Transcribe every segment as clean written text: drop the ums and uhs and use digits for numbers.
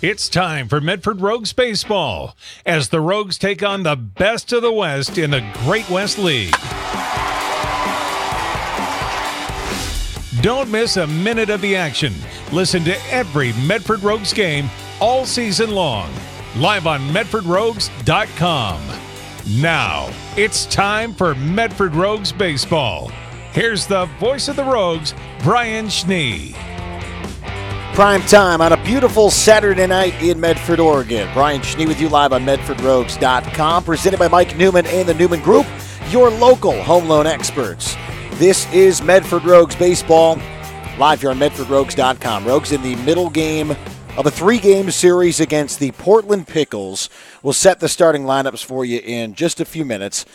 It's time for Medford Rogues baseball as the Rogues take on the best of the West in the Great West League. Don't miss a minute of the action. Listen to every Medford Rogues game all season long, live on MedfordRogues.com. Now, it's time for Medford Rogues baseball. Here's the voice of the Rogues, Brian Schnee. Prime time on a beautiful Saturday night in Medford, Oregon. Brian Schnee with you live on MedfordRogues.com, presented by Mike Newman and the Newman Group, your local home loan experts. This is Medford Rogues baseball, live here on MedfordRogues.com. Rogues in the middle game of a three-game series against the Portland Pickles. We'll set the starting lineups for you in just a few minutes.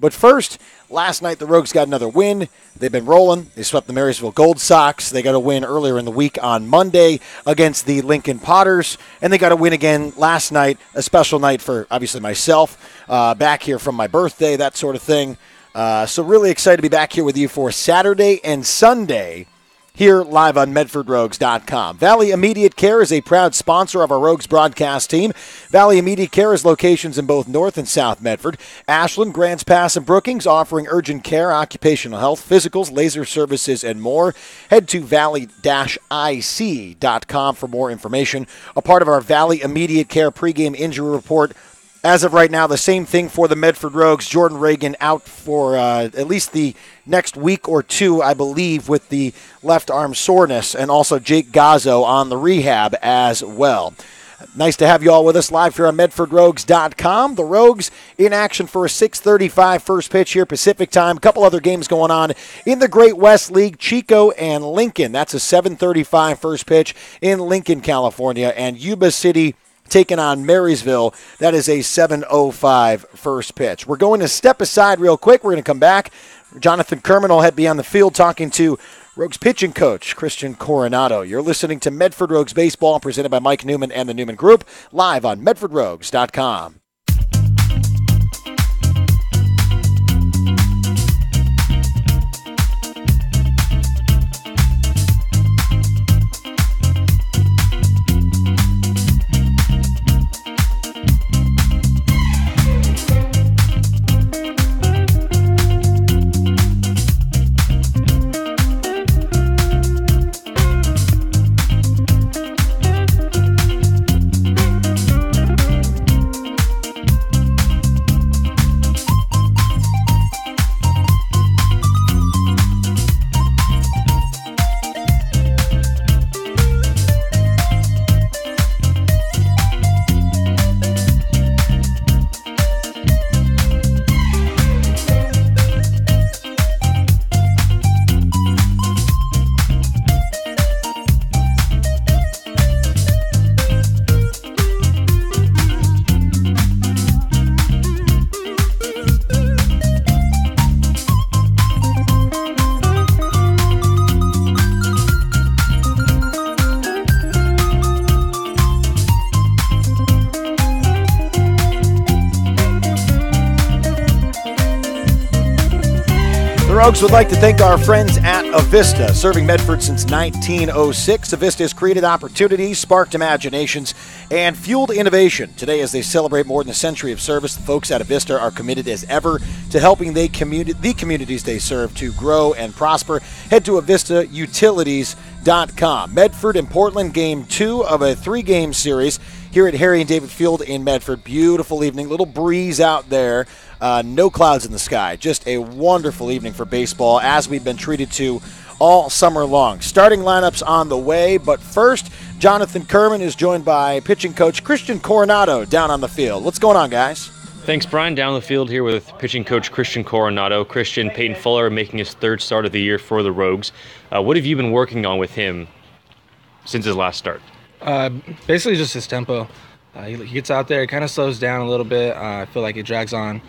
But first, last night the Rogues got another win. They've been rolling. They swept the Marysville Gold Sox. They got a win earlier in the week on Monday against the Lincoln Potters. And they got a win again last night, a special night for, obviously, myself. Back here from my birthday, that sort of thing. So really excited to be back here with you for Saturday and Sunday here live on MedfordRogues.com. Valley Immediate Care is a proud sponsor of our Rogues broadcast team. Valley Immediate Care has locations in both North and South Medford, Ashland, Grants Pass, and Brookings, offering urgent care, occupational health, physicals, laser services, and more. Head to valley-ic.com for more information. A part of our Valley Immediate Care pregame injury report. As of right now, the same thing for the Medford Rogues. Jordan Reagan out for at least the next week or two, I believe, with the left arm soreness, and also Jake Gazzo on the rehab as well. Nice to have you all with us live here on MedfordRogues.com. The Rogues in action for a 6:35 first pitch here Pacific time. A couple other games going on in the Great West League, Chico and Lincoln. That's a 7:35 first pitch in Lincoln, California, and Yuba City taking on Marysville. That is a 7:05 first pitch. We're going to step aside real quick. We're going to come back. Jonathan Kerman will be on the field talking to Rogues pitching coach Christian Coronado. You're listening to Medford Rogues Baseball, presented by Mike Newman and the Newman Group, live on MedfordRogues.com. Rogues would like to thank our friends at Avista, serving Medford since 1906. Avista has created opportunities, sparked imaginations, and fueled innovation. Today, as they celebrate more than a century of service, the folks at Avista are committed as ever to helping the communities they serve to grow and prosper. Head to avistautilities.com. Medford and Portland, game 2 of a 3-game series here at Harry and David Field in Medford. Beautiful evening, little breeze out there. No clouds in the sky. Just a wonderful evening for baseball, as we've been treated to all summer long. Starting lineups on the way, but first, Jonathan Kerman is joined by pitching coach Christian Coronado down on the field. What's going on, guys? Thanks, Brian. Down the field here with pitching coach Christian Coronado. Christian, Peyton Fuller making his 3rd start of the year for the Rogues. What have you been working on with him since his last start? Basically just his tempo. He gets out there, kind of slows down a little bit. I feel like it drags on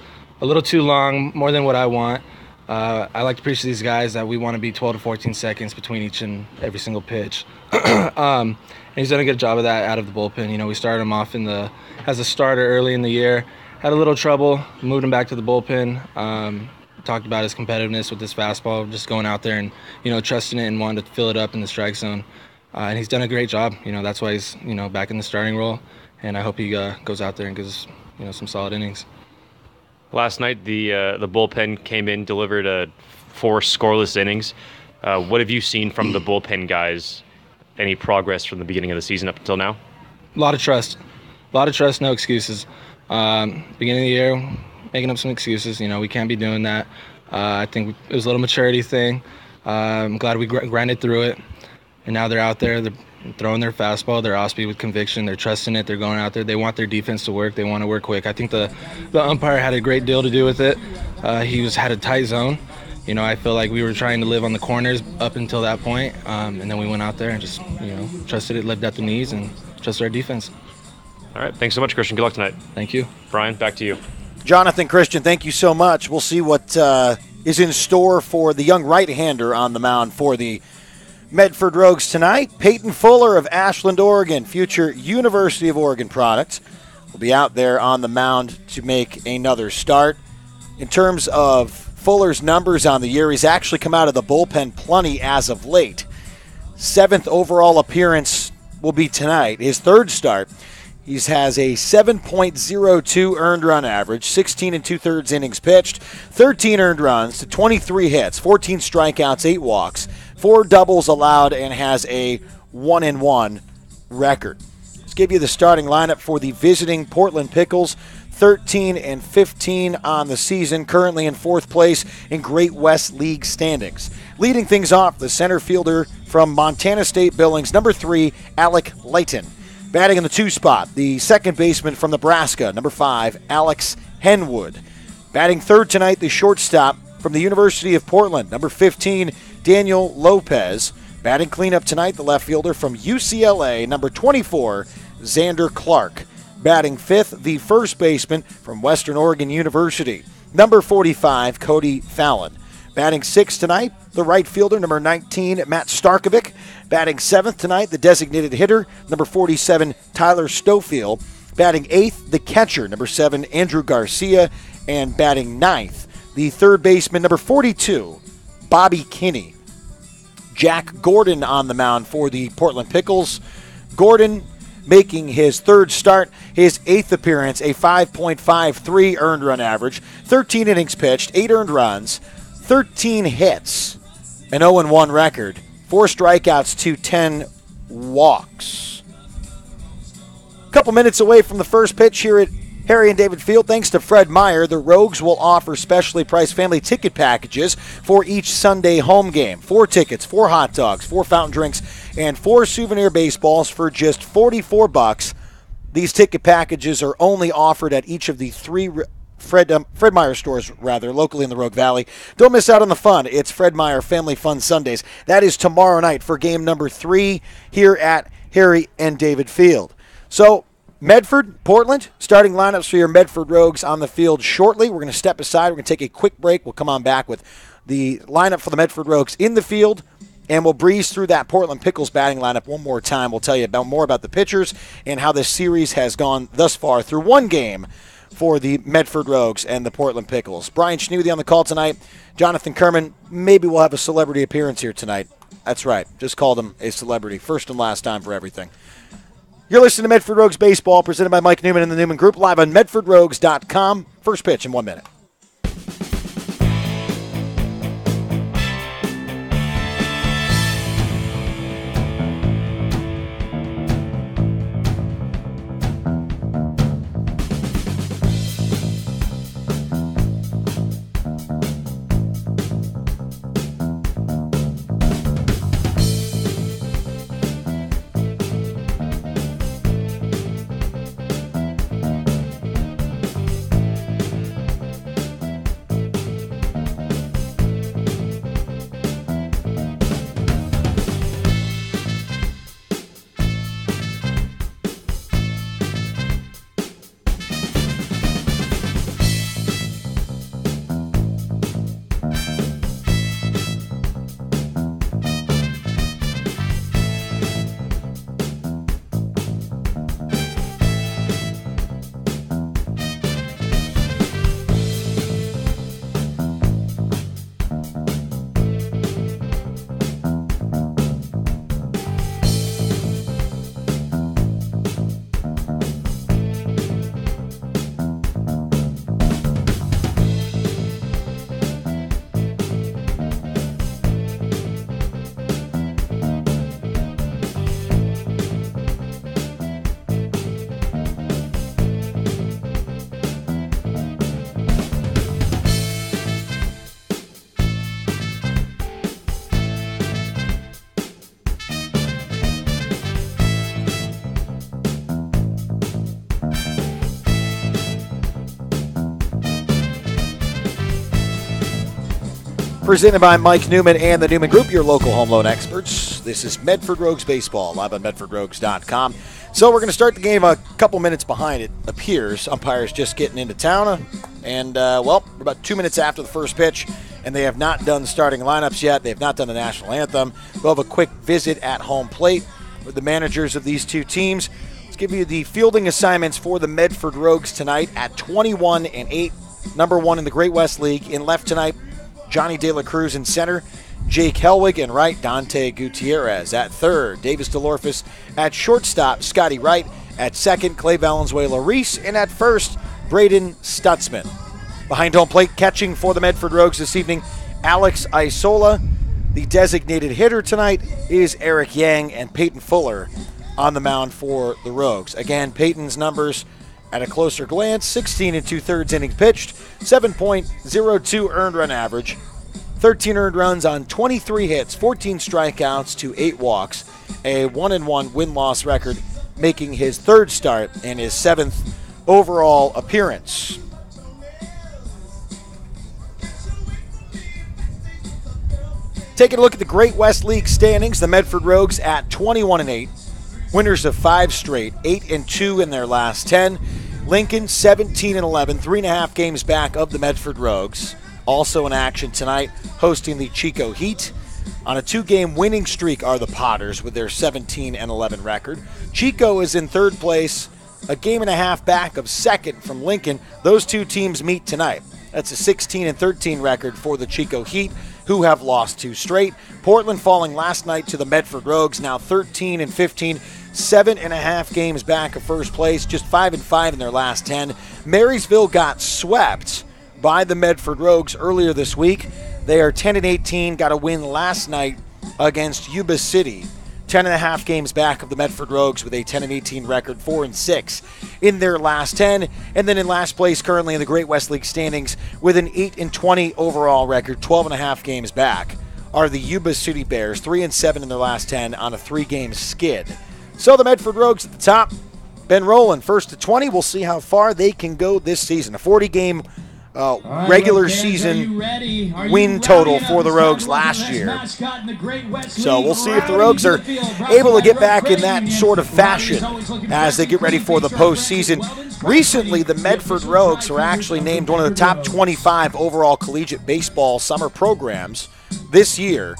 a little too long, more than what I want. I like to preach to these guys that we want to be 12 to 14 seconds between each and every single pitch. And he's done a good job of that out of the bullpen. You know, we started him off as a starter early in the year. Had a little trouble, moved him back to the bullpen. Talked about his competitiveness with this fastball, just going out there and, you know, trusting it and wanting to fill it up in the strike zone. and he's done a great job. That's why he's back in the starting role, and I hope he goes out there and gives some solid innings. Last night, the bullpen came in, delivered 4 scoreless innings. What have you seen from the bullpen guys? Any progress from the beginning of the season up until now? A lot of trust, no excuses. Beginning of the year, making up some excuses. We can't be doing that. I think it was a little maturity thing. I'm glad we grinded through it, and now they're out there. They're throwing their fastball, their off speed with conviction. They're trusting it. They're going out there. They want their defense to work. They want to work quick. I think the umpire had a great deal to do with it. He had a tight zone. I feel like we were trying to live on the corners up until that point, and then we went out there and just trusted it, lived at the knees, and trusted our defense. All right. Thanks so much, Christian. Good luck tonight. Thank you. Brian, back to you. Jonathan, Christian, thank you so much. We'll see what is in store for the young right-hander on the mound for the Medford Rogues tonight. Peyton Fuller of Ashland, Oregon, future University of Oregon product, will be out there on the mound to make another start. In terms of Fuller's numbers on the year, he's actually come out of the bullpen plenty as of late. 7th overall appearance will be tonight, his 3rd start. He has a 7.02 earned run average, 16 2/3 innings pitched, 13 earned runs to 23 hits, 14 strikeouts, 8 walks, 4 doubles allowed, and has a 1-1 record. Let's give you the starting lineup for the visiting Portland Pickles. 13-15 on the season, currently in 4th place in Great West League standings. Leading things off, the center fielder from Montana State Billings, number 3, Alec Layton. Batting in the 2 spot, the second baseman from Nebraska, number 5, Alex Henwood. Batting 3rd tonight, the shortstop from the University of Portland, number 15, Daniel Lopez. Batting cleanup tonight, the left fielder from UCLA, number 24, Xander Clark. Batting 5th, the first baseman from Western Oregon University, number 45, Cody Fallon. Batting 6th tonight, the right fielder, number 19, Matt Starkovic. Batting 7th tonight, the designated hitter, number 47, Tyler Stofield. Batting 8th, the catcher, number 7, Andrew Garcia. And batting 9th, the third baseman, number 42, Bobby Kinney. Jack Gordon on the mound for the Portland Pickles. Gordon making his 3rd start, his 8th appearance, a 5.53 earned run average, 13 innings pitched, 8 earned runs, 13 hits, an 0-1 record, 4 strikeouts to 10 walks. A couple minutes away from the first pitch here at Harry and David Field. Thanks to Fred Meyer, the Rogues will offer specially priced family ticket packages for each Sunday home game. 4 tickets, 4 hot dogs, 4 fountain drinks, and 4 souvenir baseballs for just $44. These ticket packages are only offered at each of the 3 Fred Meyer stores, locally in the Rogue Valley. Don't miss out on the fun. It's Fred Meyer Family Fun Sundays. That is tomorrow night for game number 3 here at Harry and David Field. So, Medford, Portland, starting lineups for your Medford Rogues on the field shortly. We're going to step aside. We're going to take a quick break. We'll come on back with the lineup for the Medford Rogues in the field, and we'll breeze through that Portland Pickles batting lineup one more time. We'll tell you more about the pitchers and how this series has gone thus far through one game for the Medford Rogues and the Portland Pickles. Brian Schnee with you on the call tonight. Jonathan Kerman, maybe we'll have a celebrity appearance here tonight. That's right. Just called him a celebrity. First and last time for everything. You're listening to Medford Rogues Baseball, presented by Mike Newman and the Newman Group, live on MedfordRogues.com. First pitch in 1 minute. presented by Mike Newman and the Newman Group, your local home loan experts. This is Medford Rogues Baseball, live on MedfordRogues.com. So we're going to start the game a couple minutes behind, it appears. Umpires just getting into town. And, we're about 2 minutes after the first pitch, and they have not done starting lineups yet. They have not done the national anthem. We'll have a quick visit at home plate with the managers of these two teams. Let's give you the fielding assignments for the Medford Rogues tonight at 21-8. Number one in the Great West League. In left tonight, Johnny De La Cruz in center, Jake Helwig in right, Dante Gutierrez at third, Davis DeLorfis at shortstop, Scotty Wright at second, Clay Valenzuela-Reese, and at first, Braden Stutzman. Behind home plate, catching for the Medford Rogues this evening, Alex Isola. The designated hitter tonight is Eric Yang, and Peyton Fuller on the mound for the Rogues. Again, Peyton's numbers at a closer glance: 16 2/3 innings pitched, 7.02 earned run average, 13 earned runs on 23 hits, 14 strikeouts to 8 walks, a 1-1 win-loss record, making his third start and his 7th overall appearance. Taking a look at the Great West League standings, the Medford Rogues at 21-8. Winners of 5 straight, 8-2 in their last 10. Lincoln 17-11, 3.5 games back of the Medford Rogues. Also in action tonight, hosting the Chico Heat. On a 2-game winning streak are the Potters with their 17-11 record. Chico is in third place, a game and a half back of second from Lincoln. Those two teams meet tonight. That's a 16-13 record for the Chico Heat, who have lost 2 straight. Portland falling last night to the Medford Rogues, now 13-15, 7.5 games back of first place, just 5-5 in their last 10. Marysville got swept by the Medford Rogues earlier this week. They are 10-18, got a win last night against Yuba City. 10.5 games back of the Medford Rogues with a 10-18 record, 4-6 in their last 10. And then in last place currently in the Great West League standings with an 8-20 overall record, 12.5 games back, are the Yuba City Bears, 3-7 in their last 10 on a 3-game skid. So the Medford Rogues at the top, been rolling first to 20. We'll see how far they can go this season. A 40-game regular season win total for the Rogues last year. So we'll see if the Rogues are able to get back in that sort of fashion as they get ready for the postseason. Recently, the Medford Rogues were actually named one of the top 25 overall collegiate baseball summer programs this year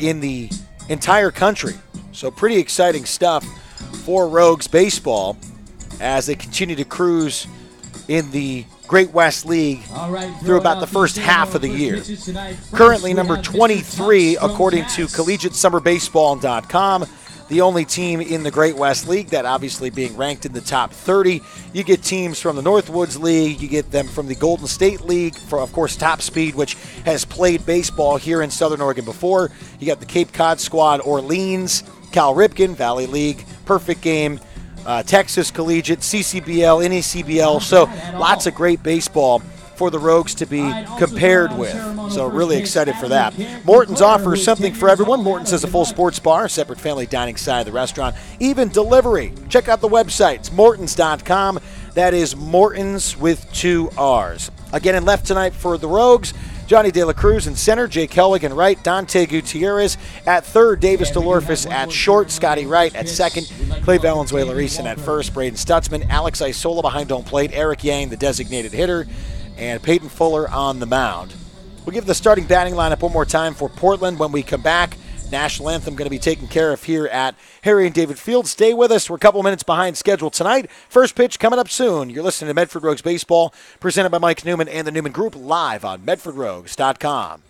in the entire country. So pretty exciting stuff for Rogues baseball as they continue to cruise in the Great West League through about the first half of the year. Currently number 23 according to CollegiateSummerBaseball.com, the only team in the Great West League, that obviously being ranked in the top 30. You get teams from the Northwoods League, you get them from the Golden State League, for of course Top Speed, which has played baseball here in Southern Oregon before. You got the Cape Cod squad, Orleans, Cal Ripken, Valley League, Perfect Game, Texas Collegiate, CCBL, NECBL. So lots of great baseball for the Rogues to be compared with. So really excited for that. Morton's offers something for everyone. Morton's has a full sports bar, a separate family dining side of the restaurant, even delivery. Check out the website. It's mortons.com. That is Morton's with 2 R's. Again, in left tonight for the Rogues, Johnny De La Cruz in center, Jake Helwig in right, Dante Gutierrez at third, Davis DeLorfis at short, Scotty Wright at second, Clay Valenzuela-Reese at first, Braden Stutzman, Alex Isola behind home plate, Eric Yang, the designated hitter, and Peyton Fuller on the mound. We'll give the starting batting lineup one more time for Portland when we come back. National anthem going to be taken care of here at Harry and David Field. Stay with us. We're a couple minutes behind schedule tonight. First pitch coming up soon. You're listening to Medford Rogues Baseball, presented by Mike Newman and the Newman Group, live on MedfordRogues.com.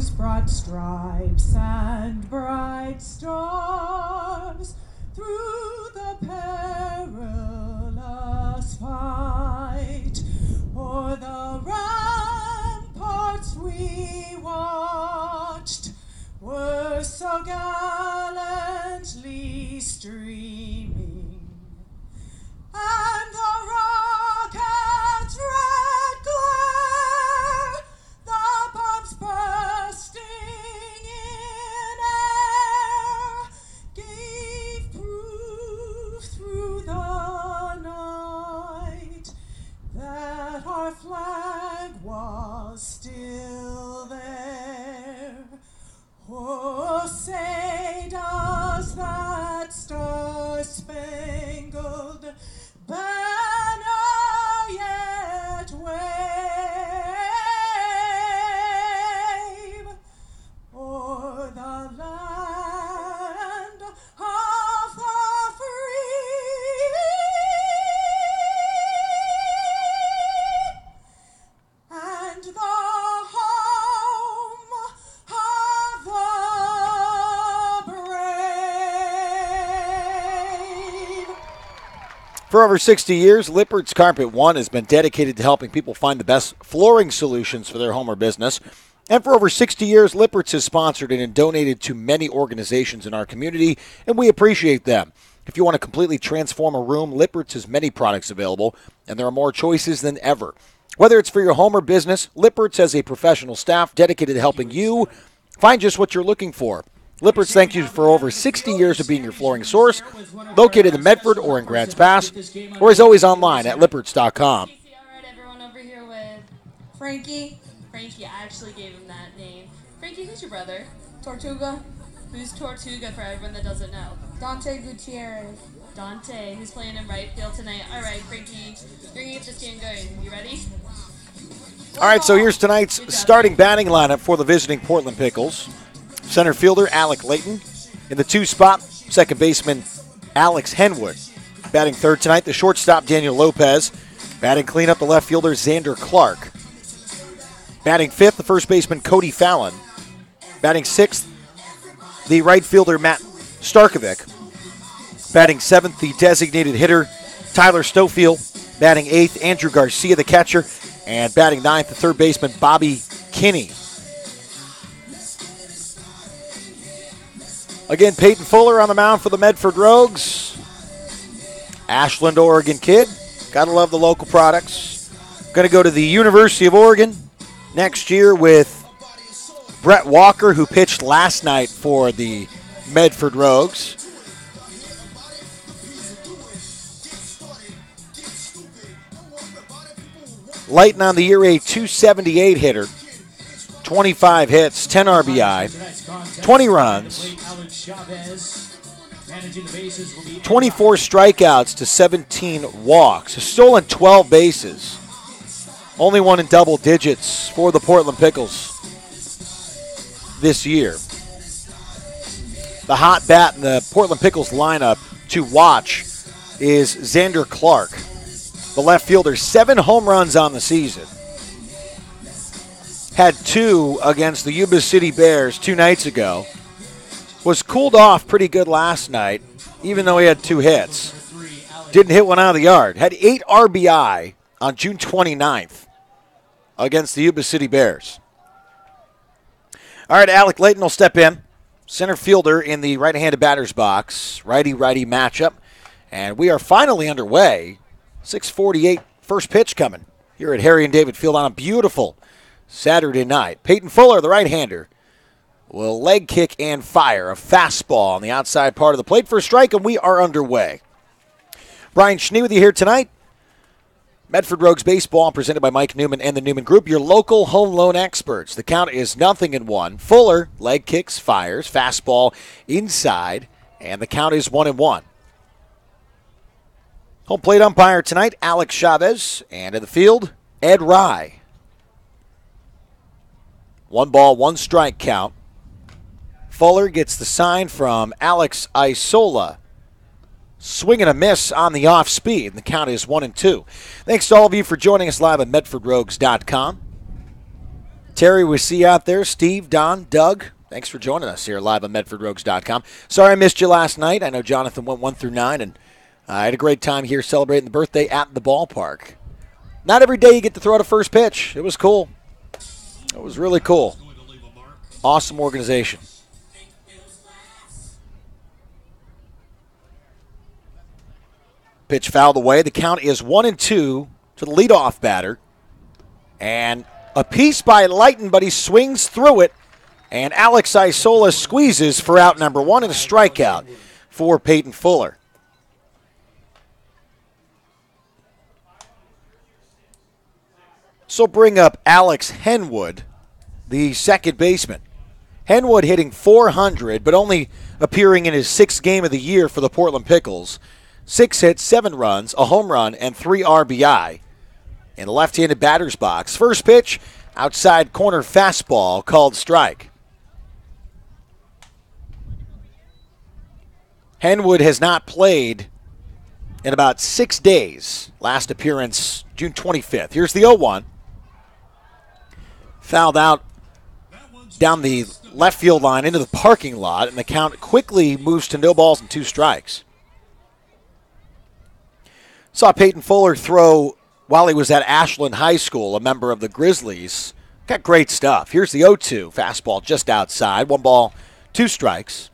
whose broad stripes and bright stars through the perilous fight o'er the ramparts we watched were so gallantly streaming, and the rocket's red glare, the bombs bursting in air, gave proof through the night that our flag was still there. Oh, say does that star-spangled banner yet wave o'er the land of the free and the home of the brave. For over 60 years, Lippert's Carpet One has been dedicated to helping people find the best flooring solutions for their home or business. And for over 60 years, Lippert's has sponsored and donated to many organizations in our community, and we appreciate them. If you want to completely transform a room, Lippert's has many products available, and there are more choices than ever. Whether it's for your home or business, Lippert's has a professional staff dedicated to helping you find just what you're looking for. Lippert's thank you for over 60 years of being your flooring source, located in Medford or in Grants Pass, or as always online at lipperts.com. All right, everyone over here with Frankie, Frankie. I actually gave him that name. Frankie, who's your brother? Tortuga, Who's Tortuga for everyone that doesn't know? Dante Gutierrez. Dante, who's playing in right field tonight. All right, Frankie, you're going to get this game going. You ready? All right, so here's tonight's starting batting lineup for the visiting Portland Pickles. Center fielder Alec Layton. In the 2 spot, second baseman Alex Henwood. Batting third tonight, the shortstop Daniel Lopez. Batting cleanup, the left fielder Xander Clark. Batting fifth, the first baseman Cody Fallon. Batting sixth, the right fielder Matt Starkovic. Batting seventh, the designated hitter Tyler Stofield. Batting eighth, Andrew Garcia, the catcher. And batting ninth, the third baseman Bobby Kinney. Again, Peyton Fuller on the mound for the Medford Rogues. Ashland, Oregon kid. Gotta love the local products. Going to go to the University of Oregon next year with Brett Walker, who pitched last night for the Medford Rogues. Layton on the year, a .278 hitter. 25 hits, 10 RBI, 20 runs, 24 strikeouts to 17 walks. Has stolen 12 bases. Only one in double digits for the Portland Pickles this year. The hot bat in the Portland Pickles lineup to watch is Xander Clark, the left fielder. 7 home runs on the season. Had 2 against the Yuba City Bears 2 nights ago. Was cooled off pretty good last night, even though he had 2 hits. Didn't hit one out of the yard. Had 8 RBI on June 29th against the Yuba City Bears. All right, Alec Layton will step in. Center fielder in the right-handed batter's box. Righty-righty matchup. And we are finally underway. 6:48, first pitch coming here at Harry and David Field on a beautiful Saturday night. Peyton Fuller, the right-hander, will leg kick and fire a fastball on the outside part of the plate for a strike, and we are underway. Brian Schnee with you here tonight. Medford Rogues Baseball presented by Mike Newman and the Newman Group, your local home loan experts. The count is 0-1. Fuller leg kicks, fires, fastball inside, and the count is 1-1. Home plate umpire tonight, Alex Chavez, and in the field, Ed Rye. 1 ball, 1 strike count. Fuller gets the sign from Alex Isola. Swing and a miss on the off speed. The count is 1-2. Thanks to all of you for joining us live at MedfordRogues.com. Terry, we see you out there. Steve, Don, Doug, thanks for joining us here live on MedfordRogues.com. Sorry I missed you last night. I know Jonathan went 1 through 9, and I had a great time here celebrating the birthday at the ballpark. Not every day you get to throw out a first pitch. It was cool. It was really cool. Awesome organization. Pitch fouled away. The count is 1-2 to the leadoff batter. And a piece by Lighton, but he swings through it. And Alex Isola squeezes for out number 1 and a strikeout for Peyton Fuller. So bring up Alex Henwood, the second baseman. Henwood hitting .400, but only appearing in his 6th game of the year for the Portland Pickles. 6 hits, 7 runs, a home run, and 3 RBI in the left-handed batter's box. First pitch, outside corner fastball called strike. Henwood has not played in about 6 days. Last appearance, June 25th. Here's the 0-1. Fouled out down the left field line into the parking lot, and the count quickly moves to no balls and 2 strikes. Saw Peyton Fuller throw while he was at Ashland High School, a member of the Grizzlies. Got great stuff. Here's the 0-2. Fastball just outside. 1 ball, 2 strikes.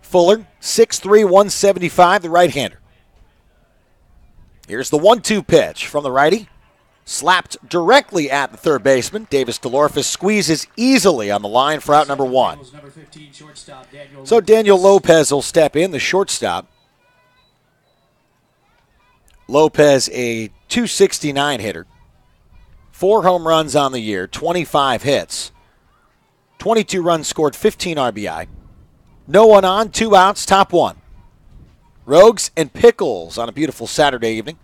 Fuller, 6'3", 175, the right-hander. Here's the 1-2 pitch from the righty. Slapped directly at the third baseman. Davis DeLorfis squeezes easily on the line for out number 1. So Daniel Lopez will step in, the shortstop. Lopez, a .269 hitter. 4 home runs on the year, 25 hits. 22 runs scored, 15 RBI. No one on, 2 outs, top 1. Rogues and Pickles on a beautiful Saturday evening.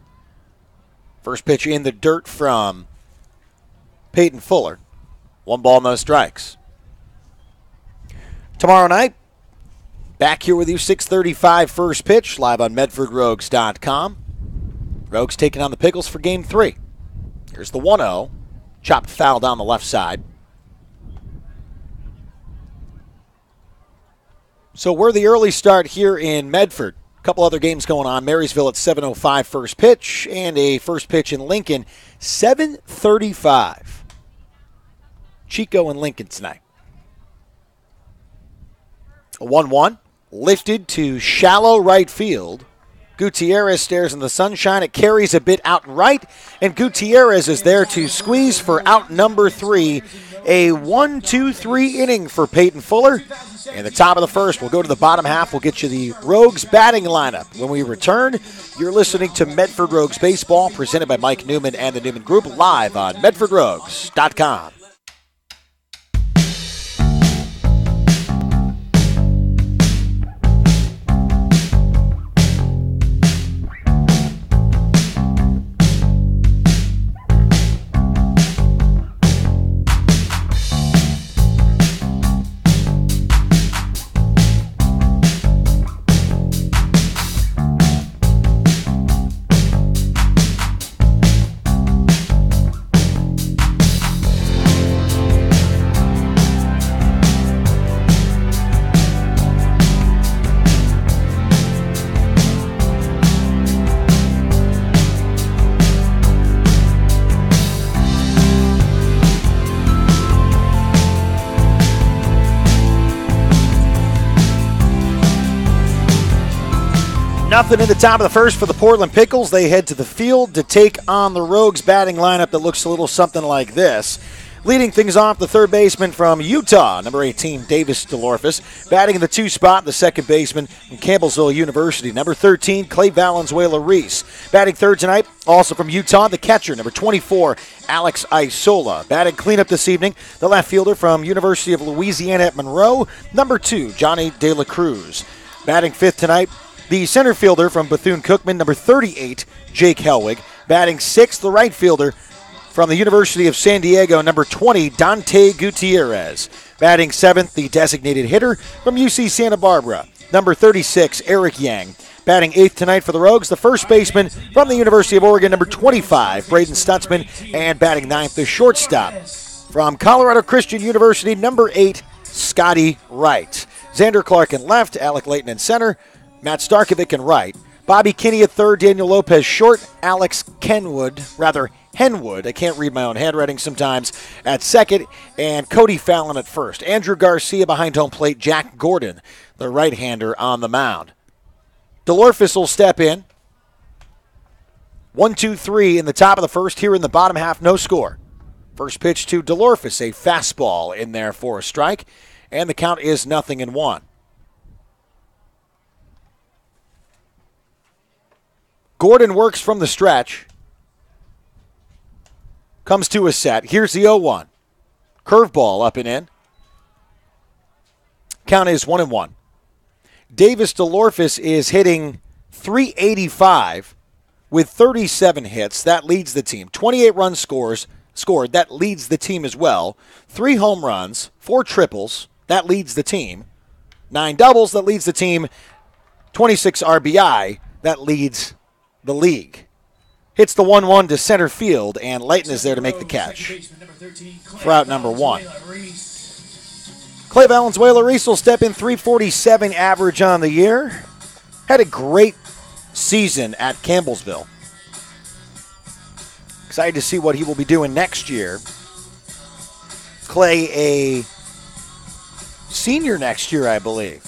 First pitch in the dirt from Peyton Fuller. 1 ball, no strikes. Tomorrow night, back here with you, 6:35 first pitch, live on MedfordRogues.com. Rogues taking on the Pickles for Game 3. Here's the 1-0. Chopped foul down the left side. So we're the early start here in Medford. A couple other games going on. Marysville at 7:05 first pitch, and a first pitch in Lincoln, 7:35. Chico and Lincoln tonight. A 1-1, lifted to shallow right field. Gutierrez stares in the sunshine. It carries a bit out right, and Gutierrez is there to squeeze for out number 3. A 1-2-3 inning for Peyton Fuller. In the top of the first, we'll go to the bottom half. We'll get you the Rogues batting lineup. When we return, you're listening to Medford Rogues Baseball, presented by Mike Newman and the Newman Group, live on MedfordRogues.com. Nothing in the top of the first for the Portland Pickles. They head to the field to take on the Rogues batting lineup that looks a little something like this. Leading things off, the third baseman from Utah, number 18, Davis DeLorfis. Batting in the 2 spot, the second baseman from Campbellsville University, number 13, Clay Valenzuela-Reese. Batting third tonight, also from Utah, the catcher, number 24, Alex Isola. Batting cleanup this evening, the left fielder from University of Louisiana at Monroe, number 2, Johnny De La Cruz. Batting fifth tonight, the center fielder from Bethune-Cookman, number 38, Jake Helwig. Batting sixth, the right fielder from the University of San Diego, number 20, Dante Gutierrez. Batting seventh, the designated hitter from UC Santa Barbara, number 36, Eric Yang. Batting 8th tonight for the Rogues, the first baseman from the University of Oregon, number 25, Braden Stutzman, and batting 9th, the shortstop from Colorado Christian University, number 8, Scotty Wright. Xander Clark in left, Alec Layton in center, Matt Starkovic in right, Bobby Kinney at third, Daniel Lopez short, Alex Henwood, I can't read my own handwriting sometimes, at second, and Cody Fallon at first. Andrew Garcia behind home plate, Jack Gordon, the right-hander on the mound. DeLorfis will step in. 1-2-3 in the top of the first. Here in the bottom half, no score. First pitch to DeLorfis, a fastball in there for a strike, and the count is 0-1. Gordon works from the stretch. Comes to a set. Here's the 0-1. Curveball up and in. Count is 1-1. Davis DeLorfis is hitting .385 with 37 hits. That leads the team. 28 runs scored. That leads the team as well. 3 home runs, 4 triples. That leads the team. 9 doubles. That leads the team. 26 RBI. That leads the league. Hits the 1-1 to center field, and Layton is there to make the catch for out number 1. Clay Valenzuela-Reese will step in, .347 average on the year. Had a great season at Campbellsville. Excited to see what he will be doing next year. Clay, a senior next year, I believe.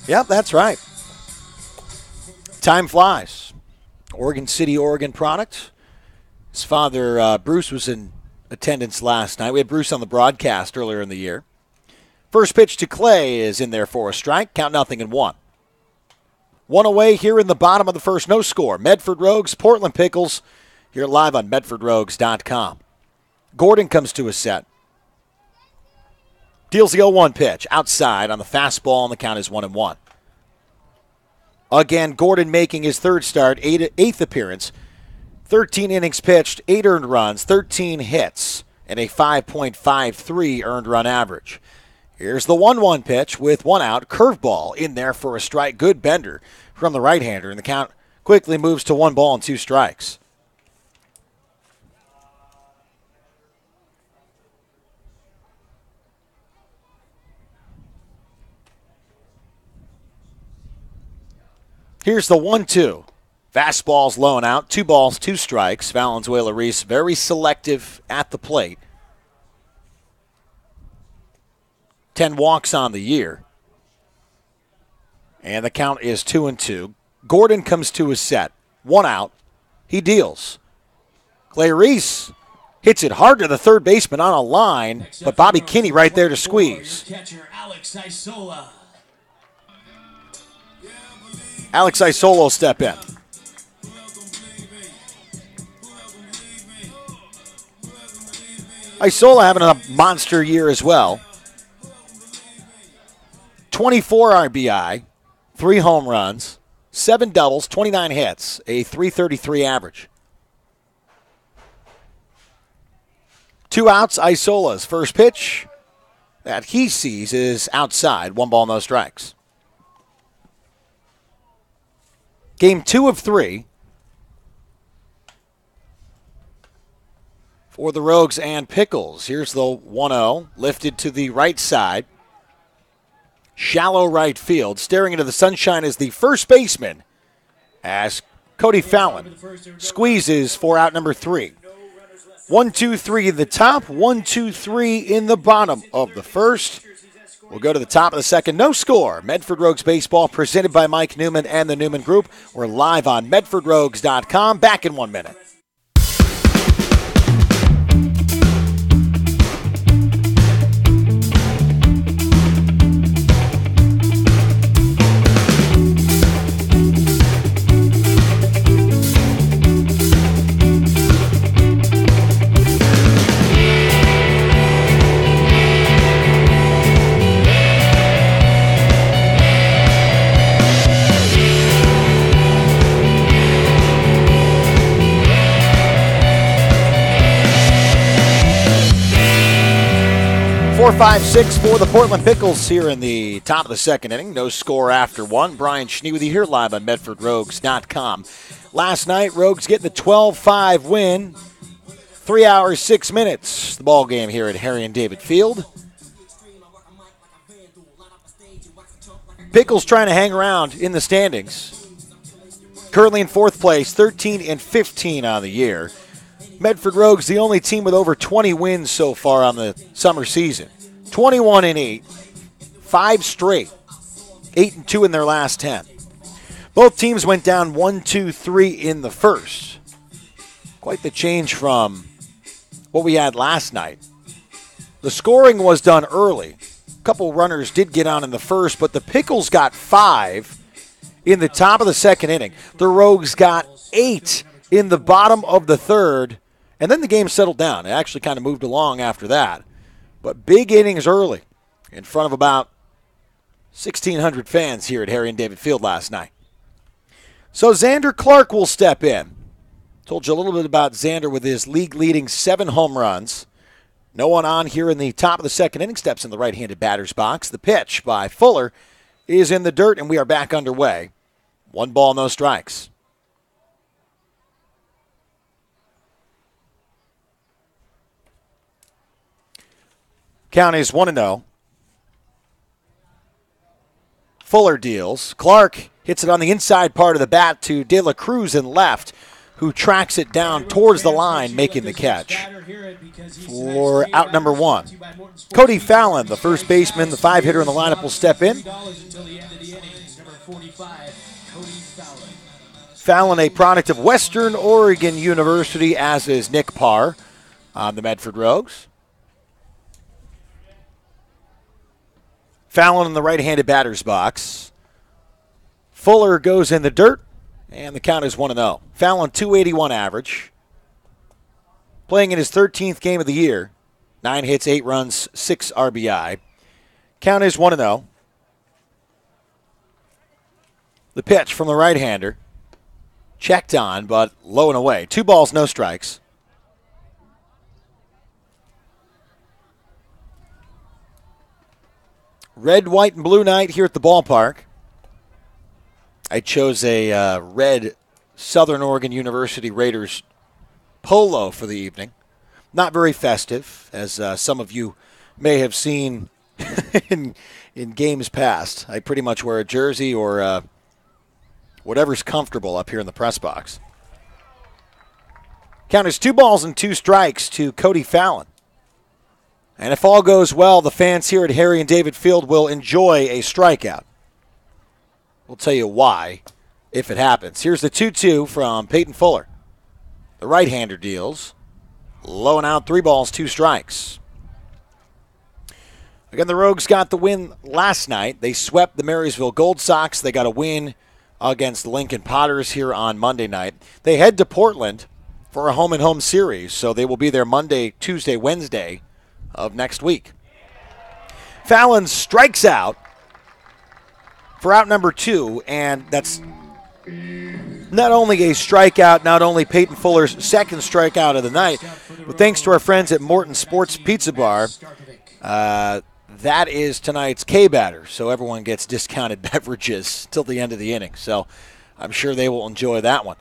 Yep, that's right. Time flies. Oregon City, Oregon product. His father, Bruce, was in attendance last night. We had Bruce on the broadcast earlier in the year. First pitch to Clay is in there for a strike. Count 0-1. 1 away here in the bottom of the first. No score. Medford Rogues, Portland Pickles. Here live on MedfordRogues.com. Gordon comes to a set. Deals the 0-1 pitch. Outside on the fastball, and the count is 1-1. Again, Gordon making his third start, eighth appearance. 13 innings pitched, 8 earned runs, 13 hits, and a 5.53 earned run average. Here's the 1-1 pitch with 1 out. Curveball in there for a strike. Good bender from the right-hander, and the count quickly moves to 1 ball and 2 strikes. Here's the 1-2. Fastball's low and out. 2 balls, 2 strikes. Valenzuela-Reese very selective at the plate. 10 walks on the year. And the count is 2-2. Gordon comes to his set. 1 out. He deals. Clay Reese hits it hard to the third baseman on a line, but Bobby Kinney right there to squeeze. Alex Isola will step in. Isola having a monster year as well. 24 RBI, 3 home runs, 7 doubles, 29 hits, a .333 average. 2 outs, Isola's first pitch that he sees is outside. 1 ball, no strikes. Game 2 of 3 for the Rogues and Pickles. Here's the 1-0, lifted to the right side. Shallow right field. Staring into the sunshine is the first baseman as Cody Fallon squeezes for out number 3. 1-2-3 in the top, 1-2-3 in the bottom of the first. We'll go to the top of the second. No score. Medford Rogues Baseball presented by Mike Newman and the Newman Group. We're live on MedfordRogues.com. Back in 1 minute. 4-5-6 for the Portland Pickles here in the top of the second inning. No score after one. Brian Schnee with you here live on MedfordRogues.com. Last night, Rogues getting the 12-5 win. 3 hours, 6 minutes. The ball game here at Harry and David Field. Pickles trying to hang around in the standings. Currently in fourth place, 13-15 on the year. Medford Rogues, the only team with over 20 wins so far on the summer season. 21-8, 5 straight, 8-2 in their last 10. Both teams went down 1-2-3 in the first. Quite the change from what we had last night. The scoring was done early. A couple runners did get on in the first, but the Pickles got 5 in the top of the second inning. The Rogues got 8 in the bottom of the third, and then the game settled down. It actually kind of moved along after that. But big innings early in front of about 1,600 fans here at Harry and David Field last night. So Xander Clark will step in. Told you a little bit about Xander with his league-leading 7 home runs. No one on here in the top of the second inning. Steps in the right-handed batter's box. The pitch by Fuller is in the dirt, and we are back underway. 1 ball, no strikes. Count is 1-0. Fuller deals. Clark hits it on the inside part of the bat to De La Cruz in left, who tracks it down towards the line, making the catch for out number 1. Cody Fallon, the first baseman, the 5-hitter in the lineup, will step in. Fallon, a product of Western Oregon University, as is Nick Parr on the Medford Rogues. Fallon in the right-handed batter's box. Fuller goes in the dirt, and the count is 1-0. Fallon, 281 average. Playing in his 13th game of the year. 9 hits, 8 runs, 6 RBI. Count is 1-0. The pitch from the right-hander. Checked on, but low and away. 2 balls, no strikes. Red, white, and blue night here at the ballpark. I chose a red Southern Oregon University Raiders polo for the evening. Not very festive, as some of you may have seen in games past. I pretty much wear a jersey or whatever's comfortable up here in the press box. Count is 2 balls and 2 strikes to Cody Fallon. And if all goes well, the fans here at Harry and David Field will enjoy a strikeout. We'll tell you why if it happens. Here's the 2-2 from Peyton Fuller. The right-hander deals. Low and out, 3 balls, 2 strikes. Again, the Rogues got the win last night. They swept the Marysville Gold Sox. They got a win against the Lincoln Potters here on Monday night. They head to Portland for a home-and-home series, so they will be there Monday, Tuesday, Wednesday of next week. Fallon strikes out for out number 2, and that's not only a strikeout, not only Peyton Fuller's second strikeout of the night, but thanks to our friends at Morton Sports Pizza Bar, that is tonight's K-batter, so everyone gets discounted beverages till the end of the inning. So I'm sure they will enjoy that one.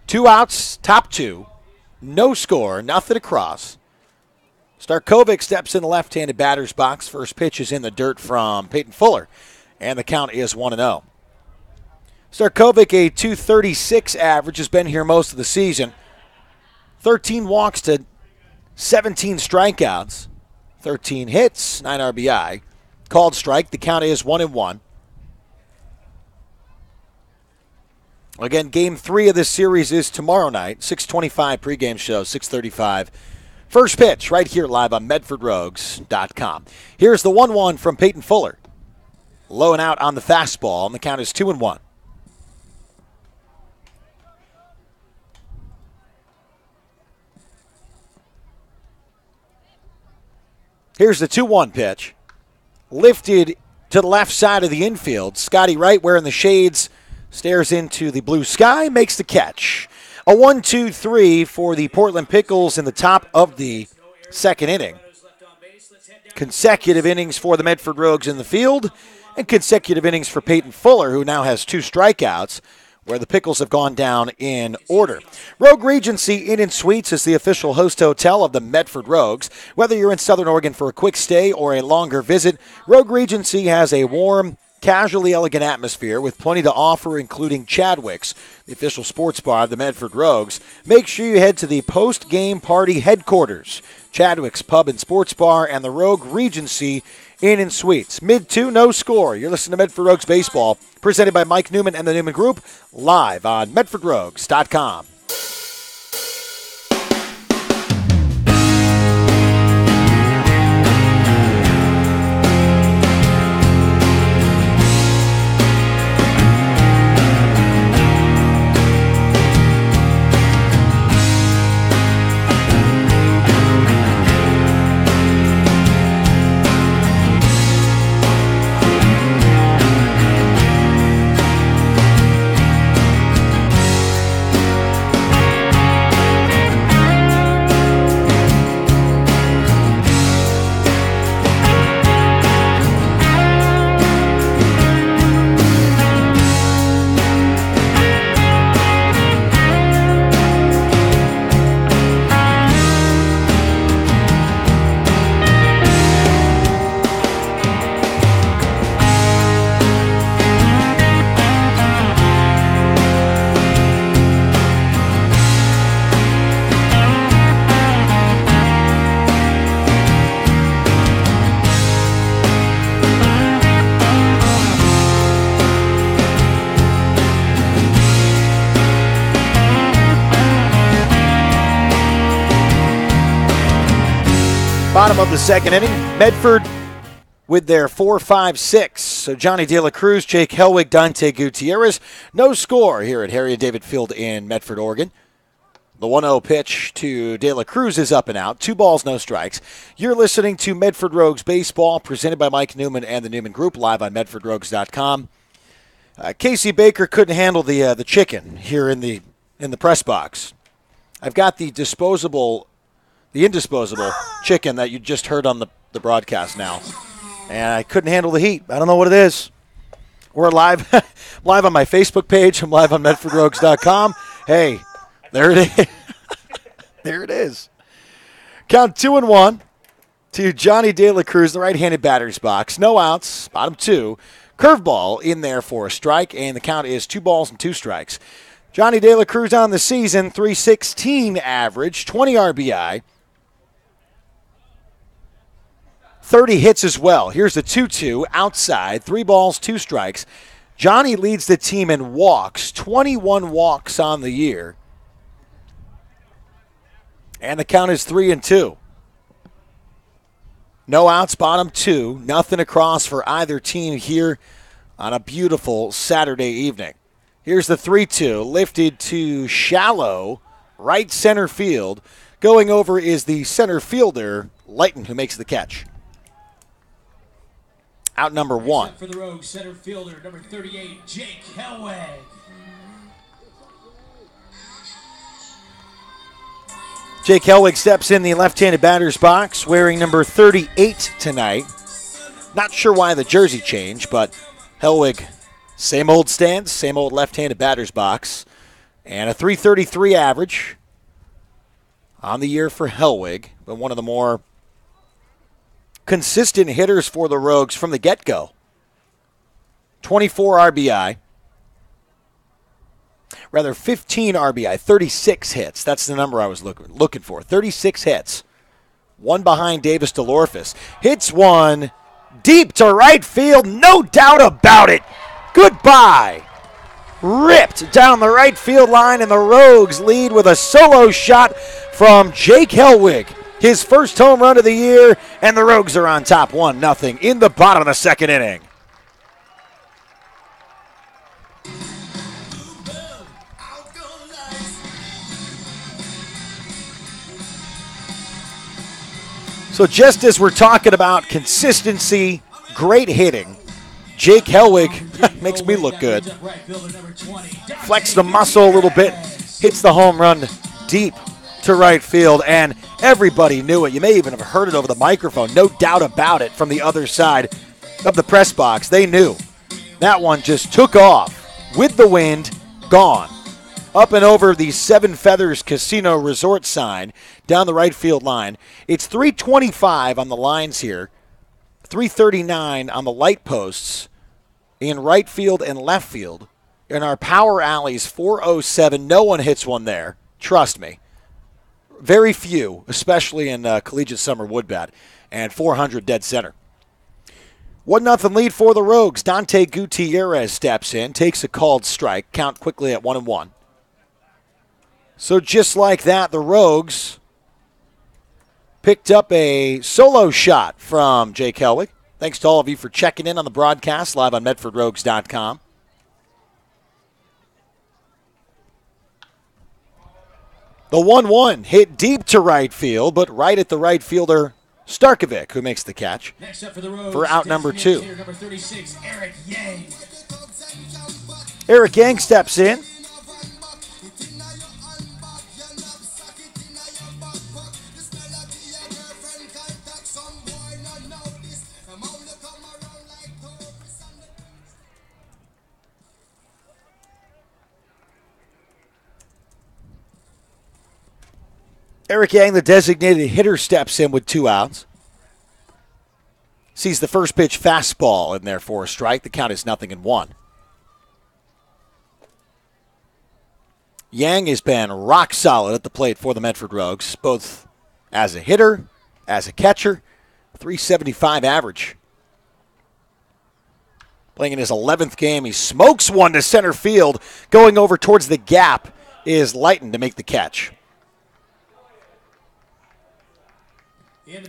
2 outs, top 2, no score, nothing across. Starkovic steps in the left-handed batter's box. First pitch is in the dirt from Peyton Fuller, and the count is 1-0. Starkovic, a .236 average, has been here most of the season. 13 walks to 17 strikeouts, 13 hits, 9 RBI. Called strike. The count is 1-1. Again, Game 3 of this series is tomorrow night, 6:25 pregame show, 6:35. First pitch right here live on MedfordRogues.com. Here's the 1-1 from Peyton Fuller. Low and out on the fastball, and the count is 2-1. Here's the 2-1 pitch. Lifted to the left side of the infield. Scotty Wright, wearing the shades, stares into the blue sky, makes the catch. A 1-2-3 for the Portland Pickles in the top of the second inning. consecutive innings for the Medford Rogues in the field, and consecutive innings for Peyton Fuller, who now has 2 strikeouts, where the Pickles have gone down in order. Rogue Regency Inn & Suites is the official host hotel of the Medford Rogues. Whether you're in Southern Oregon for a quick stay or a longer visit, Rogue Regency has a warm, casually elegant atmosphere with plenty to offer, including Chadwick's, the official sports bar of the Medford Rogues. Make sure you head to the post-game party headquarters, Chadwick's Pub and Sports Bar, and the Rogue Regency Inn & Suites. Mid-2, no score. You're listening to Medford Rogues Baseball, presented by Mike Newman and the Newman Group, live on MedfordRogues.com. Bottom of the second inning, Medford with their 4-5-6. So Johnny De La Cruz, Jake Helwig, Dante Gutierrez. No score here at Harry and David Field in Medford, Oregon. The 1-0 pitch to De La Cruz is up and out. 2 balls, no strikes. You're listening to Medford Rogues Baseball, presented by Mike Newman and the Newman Group, live on MedfordRogues.com. Casey Baker couldn't handle the chicken here in the press box. I've got the indisposable chicken that you just heard on the broadcast now. And I couldn't handle the heat. I don't know what it is. We're live live on my Facebook page. I'm live on MedfordRogues.com. Hey, there it is. There it is. Count 2-1 to Johnny De La Cruz, the right-handed batter's box. No outs, bottom 2. Curveball in there for a strike, and the count is 2 balls and 2 strikes. Johnny De La Cruz on the season, .316 average, 20 RBI. 30 hits as well. Here's the 2-2 outside, 3 balls, 2 strikes. Johnny leads the team in walks, 21 walks on the year. And the count is 3-2. No outs, bottom 2. Nothing across for either team here on a beautiful Saturday evening. Here's the 3-2, lifted to shallow right center field. Going over is the center fielder, Lighton, who makes the catch. Out number 1. For the Rogues, center fielder, number 38, Jake Helwig. Jake Helwig steps in the left-handed batter's box, wearing number 38 tonight. Not sure why the jersey change, but Helwig, same old stance, same old left-handed batter's box, and a .333 average on the year for Helwig, but one of the more consistent hitters for the Rogues from the get-go. 24 RBI. Rather, 15 RBI, 36 hits. That's the number I was looking for. 36 hits. One behind Davis DeLorphis. Hits one deep to right field. No doubt about it. Goodbye. Ripped down the right field line, and the Rogues lead with a solo shot from Jake Helwig. His first home run of the year, and the Rogues are on top 1-0 in the bottom of the second inning. So just as we're talking about consistency, great hitting, Jake Helwig makes me look good. Flex the muscle a little bit, hits the home run deep to right field, and Everybody knew it. You may even have heard it over the microphone. No doubt about it from the other side of the press box. They knew. That one just took off with the wind, gone. Up and over the Seven Feathers Casino Resort sign down the right field line. It's 325 on the lines here, 339 on the light posts in right field and left field. In our power alleys, 407. No one hits one there. Trust me. Very few, especially in collegiate summer woodbat. And 400 dead center. 1-0 lead for the Rogues. Dante Gutierrez steps in, takes a called strike. Count quickly at 1-1. So just like that, the Rogues picked up a solo shot from Jake Helwig. Thanks to all of you for checking in on the broadcast live on MedfordRogues.com. The 1-1 hit deep to right field, but right at the right fielder, Starkovic, who makes the catch Next up for the Rogues, for out number 2. Number 36, Eric Yang. Eric Yang steps in. Eric Yang, the designated hitter, steps in with 2 outs. Sees the first pitch fastball in there for a strike. The count is 0-1. Yang has been rock solid at the plate for the Medford Rogues, both as a hitter, as a catcher, 375 average. Playing in his 11th game, he smokes one to center field. Going over towards the gap is Lighton to make the catch.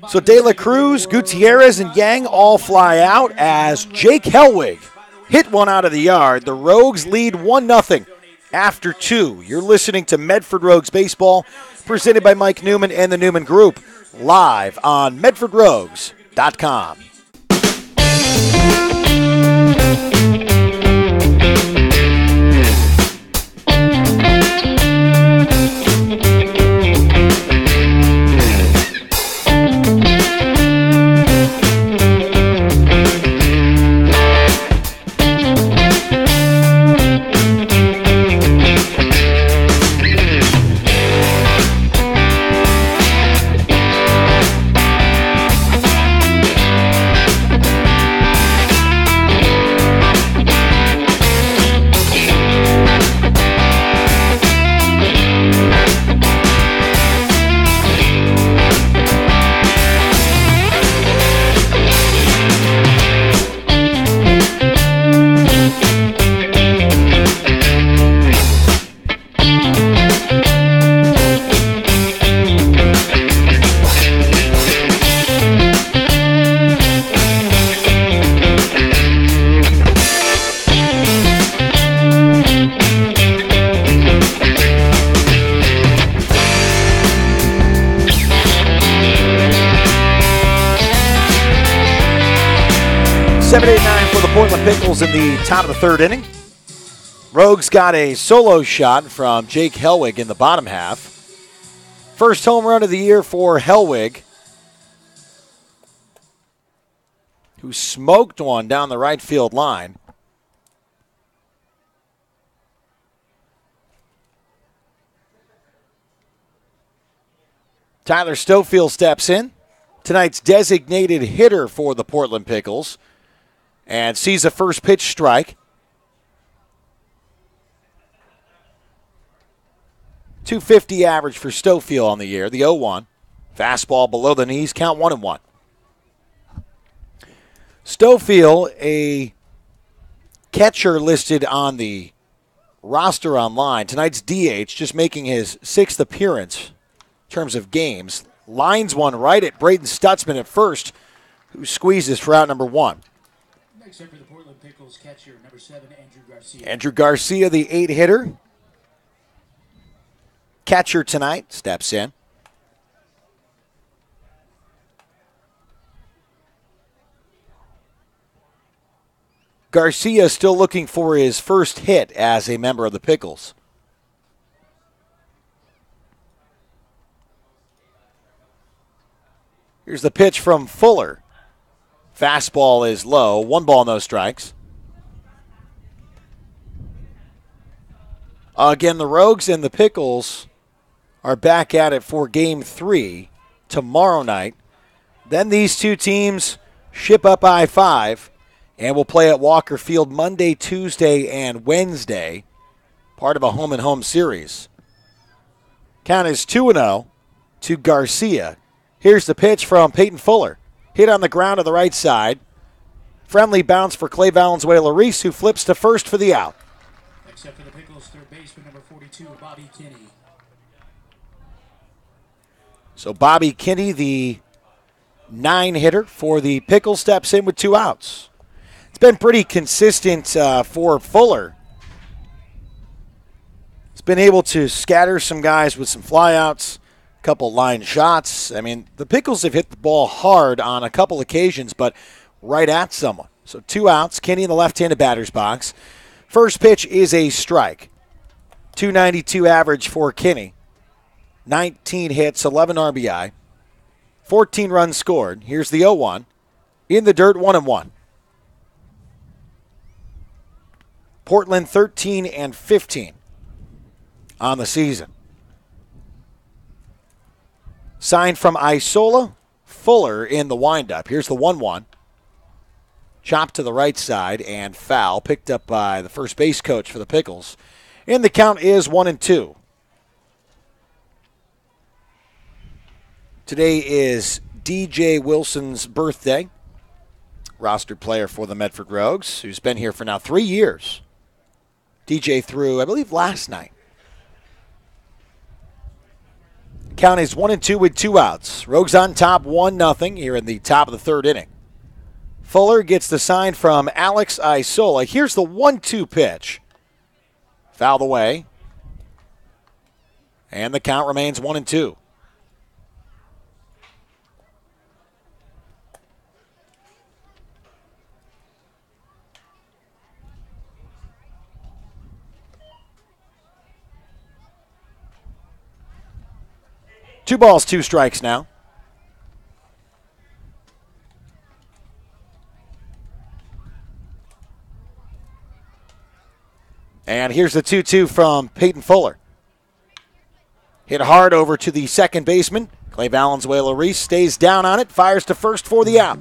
So De La Cruz, Gutierrez, and Yang all fly out as Jake Helwig hit one out of the yard. The Rogues lead 1-0 after 2. You're listening to Medford Rogues Baseball, presented by Mike Newman and the Newman Group, live on MedfordRogues.com. Portland Pickles in the top of the 3rd inning. Rogues got a solo shot from Jake Helwig in the bottom half. First home run of the year for Helwig, who smoked one down the right field line. Tyler Stofield steps in, tonight's designated hitter for the Portland Pickles, and sees a first pitch strike. 250 average for Stofield on the year, the 0-1. Fastball below the knees, count 1-1. Stofield, a catcher listed on the roster online. Tonight's DH, just making his 6th appearance in terms of games. Lines one right at Braden Stutzman at first, who squeezes for out number 1. Next up for the Portland Pickles, catcher number 7, Andrew Garcia. Andrew Garcia, the 8 hitter. Catcher tonight, steps in. Garcia still looking for his first hit as a member of the Pickles. Here's the pitch from Fuller. Fastball is low. 1 ball, no strikes. Again, the Rogues and the Pickles are back at it for Game 3 tomorrow night. Then these two teams ship up I-5 and will play at Walker Field Monday, Tuesday, and Wednesday, part of a home-and-home series. Count is 2-0 to Garcia. Here's the pitch from Peyton Fuller. Hit on the ground to the right side. Friendly bounce for Clay Valenzuela-Reese, who flips to first for the out. Except for the Pickles, third baseman, number 42, Bobby Kinney. So Bobby Kinney, the 9-hitter for the Pickles, steps in with 2 outs. It's been pretty consistent for Fuller. He's been able to scatter some guys with some flyouts, a couple line shots. I mean, the Pickles have hit the ball hard on a couple occasions, but right at someone. So 2 outs, Kinney in the left-handed batter's box. First pitch is a strike. 292 average for Kinney. 19 hits, 11 RBI. 14 runs scored. Here's the 0-1. In the dirt, 1-1. Portland 13-15 on the season. Signed from Isola, Fuller in the windup. Here's the 1-1. Chopped to the right side and foul. Picked up by the first base coach for the Pickles. And the count is 1-2. Today is DJ Wilson's birthday. Rostered player for the Medford Rogues, who's been here for now 3 years. DJ threw, I believe, last night. Count is 1-2 with 2 outs. Rogues on top 1-0 here in the top of the 3rd inning. Fuller gets the sign from Alex Isola. Here's the 1-2 pitch. Fouled away. And the count remains 1-2. Two balls, 2 strikes now. And here's the 2-2 from Peyton Fuller. Hit hard over to the second baseman. Clay Valenzuela-Reese stays down on it, fires to first for the out.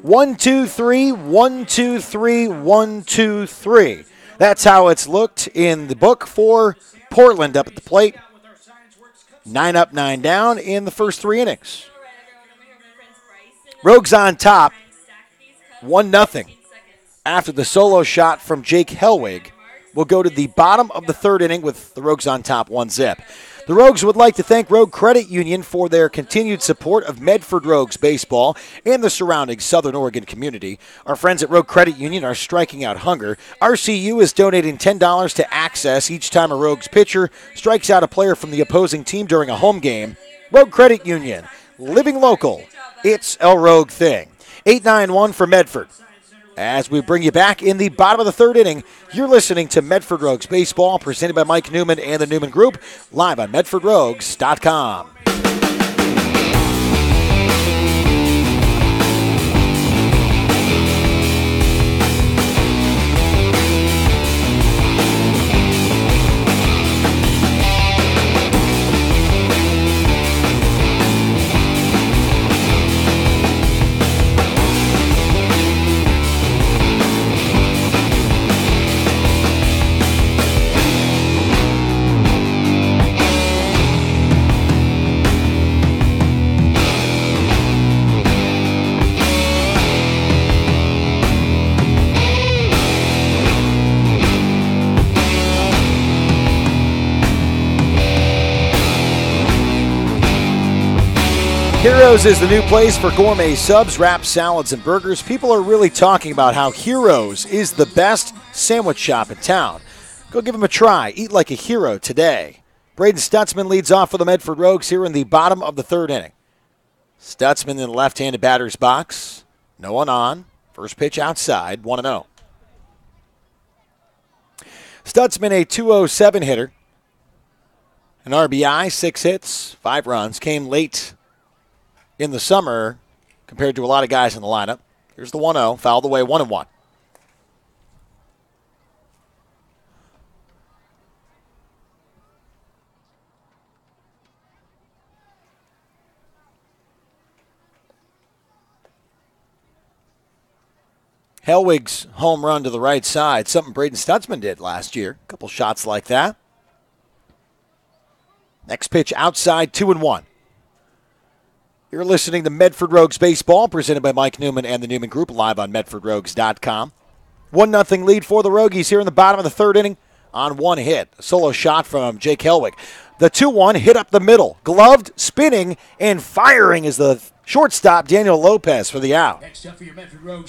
1-2-3, 1-2-3, 1-2-3. That's how it's looked in the book for Portland up at the plate. 9 up, 9 down in the first 3 innings. Rogues on top, 1-0. After the solo shot from Jake Hellwig, we'll go to the bottom of the 3rd inning with the Rogues on top 1-0. The Rogues would like to thank Rogue Credit Union for their continued support of Medford Rogues baseball and the surrounding Southern Oregon community. Our friends at Rogue Credit Union are striking out hunger. RCU is donating $10 to Access each time a Rogues pitcher strikes out a player from the opposing team during a home game. Rogue Credit Union, living local. It's a Rogue thing. 8-9-1 for Medford. As we bring you back in the bottom of the 3rd inning, you're listening to Medford Rogues Baseball, presented by Mike Newman and the Newman Group, live on MedfordRogues.com. Heroes is the new place for gourmet subs, wraps, salads, and burgers. People are really talking about how Heroes is the best sandwich shop in town. Go give them a try. Eat like a hero today. Braden Stutzman leads off for the Medford Rogues here in the bottom of the 3rd inning. Stutzman in the left-handed batter's box. No one on. First pitch outside, 1-0. Stutzman, a 207 hitter. An RBI, 6 hits, 5 runs. Came late in the summer compared to a lot of guys in the lineup. Here's the 1-0, fouled away, 1-1. Hellwig's home run to the right side, something Braden Stutzman did last year. A couple shots like that. Next pitch outside, 2-1. You're listening to Medford Rogues Baseball, presented by Mike Newman and the Newman Group, live on MedfordRogues.com. 1-0 lead for the Rogies here in the bottom of the third inning on one hit. A solo shot from Jake Hellwig. The 2-1 hit up the middle. Gloved, spinning, and firing is the shortstop, Daniel Lopez, for the out.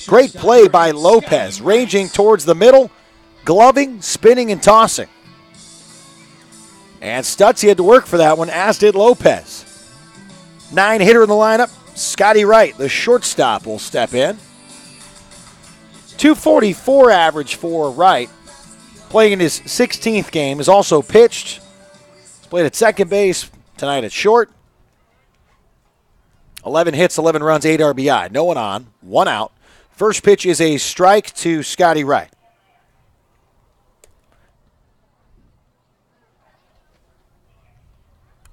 Great play by Lopez, ranging towards the middle, gloving, spinning, and tossing. And Stutzy had to work for that one, as did Lopez. 9-hitter in the lineup, Scotty Wright, the shortstop, will step in. 244 average for Wright. Playing in his 16th game, has also pitched. He's played at second base, tonight at short. 11 hits, 11 runs, 8 RBI. No one on, 1 out. First pitch is a strike to Scotty Wright.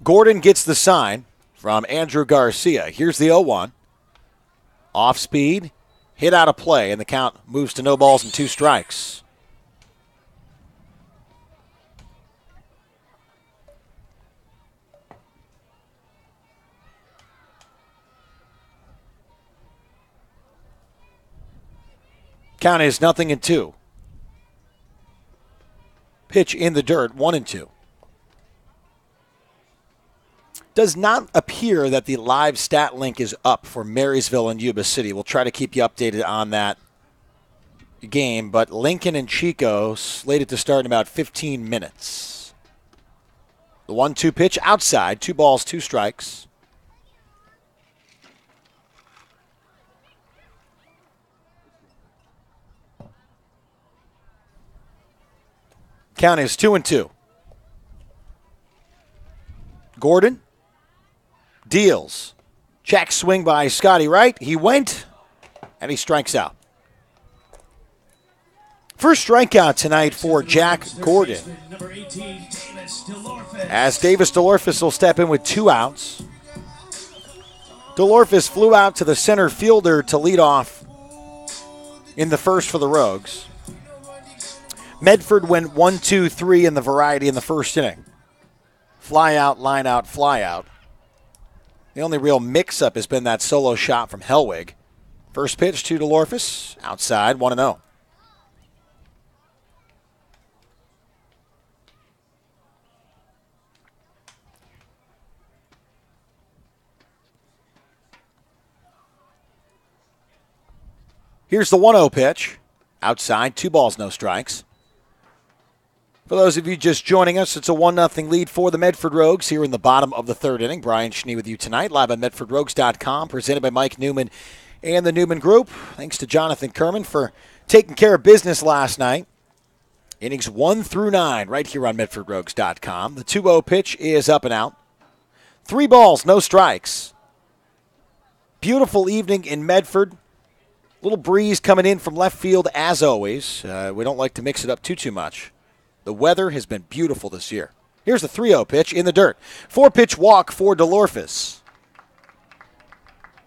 Gordon gets the sign from Andrew Garcia. Here's the 0-1. Off speed, hit out of play, and the count moves to no balls and 2 strikes. Count is 0-2. Pitch in the dirt, 1-2. Does not appear that the live stat link is up for Marysville and Yuba City. We'll try to keep you updated on that game, but Lincoln and Chico slated to start in about 15 minutes. The 1-2 pitch outside, 2 balls, 2 strikes. Count is 2-2. Gordon deals. Check swing by Scotty Wright. He went, and he strikes out. First strikeout tonight for Jack Gordon. As Davis DeLorfis will step in with 2 outs. DeLorfis flew out to the center fielder to lead off in the first for the Rogues. Medford went 1-2-3 in the variety in the first inning. Fly out, line out, fly out. The only real mix-up has been that solo shot from Hellwig. First pitch to DeLorfis, outside, 1-0. Here's the 1-0 pitch. Outside, 2 balls, no strikes. For those of you just joining us, it's a 1-0 lead for the Medford Rogues here in the bottom of the third inning. Brian Schnee with you tonight, live on MedfordRogues.com, presented by Mike Newman and the Newman Group. Thanks to Jonathan Kerman for taking care of business last night. Innings 1 through 9 right here on MedfordRogues.com. The 2-0 pitch is up and out. 3 balls, no strikes. Beautiful evening in Medford. Little breeze coming in from left field as always. We don't like to mix it up too much. The weather has been beautiful this year. Here's the 3-0 pitch in the dirt. 4-pitch walk for DeLorfis.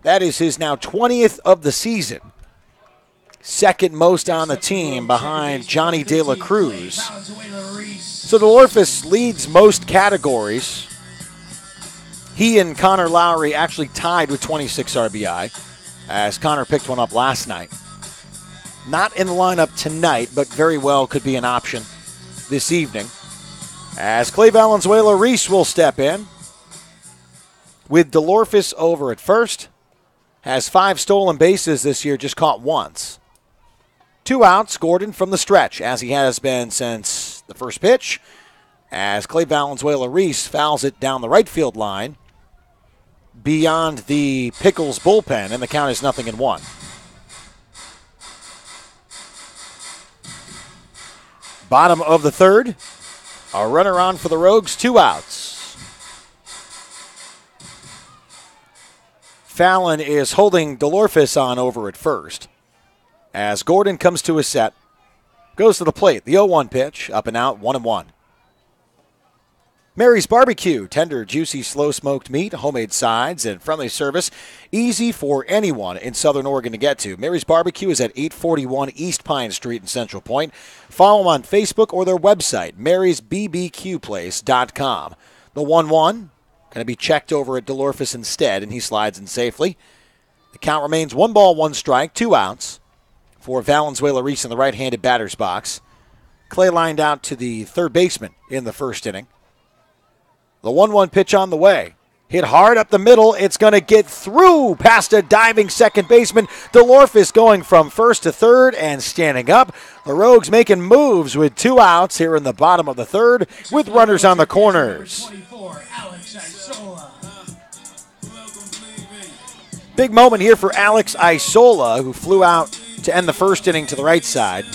That is his now 20th of the season. Second most on the team behind Johnny De La Cruz. So DeLorfis leads most categories. He and Connor Lowry actually tied with 26 RBI, as Connor picked one up last night. Not in the lineup tonight, but very well could be an option this evening, as Clay Valenzuela-Reese will step in with DeLorfis over at first. Has 5 stolen bases this year, just caught once. 2 outs, Gordon from the stretch, as he has been since the first pitch, as Clay Valenzuela-Reese fouls it down the right field line beyond the Pickles bullpen, and the count is 0-1. Bottom of the third. A runner on for the Rogues, 2 outs. Fallon is holding DeLorfis on over at first. As Gordon comes to his set, goes to the plate. The 0-1 pitch, up and out, 1-1. Mary's Barbecue, tender, juicy, slow-smoked meat, homemade sides, and friendly service. Easy for anyone in Southern Oregon to get to. Mary's Barbecue is at 841 East Pine Street in Central Point. Follow them on Facebook or their website, marysbbqplace.com. The 1-1, going to be checked over at DeLorfis instead, and he slides in safely. The count remains 1 ball, 1 strike, 2 outs for Valenzuela-Reese in the right-handed batter's box. Clay lined out to the third baseman in the first inning. The 1-1 pitch on the way. Hit hard up the middle. It's going to get through past a diving second baseman. DeLorfis going from first to third and standing up. The Rogues making moves with 2 outs here in the bottom of the third with runners on the corners. Big moment here for Alex Isola, who flew out to end the first inning to the right side.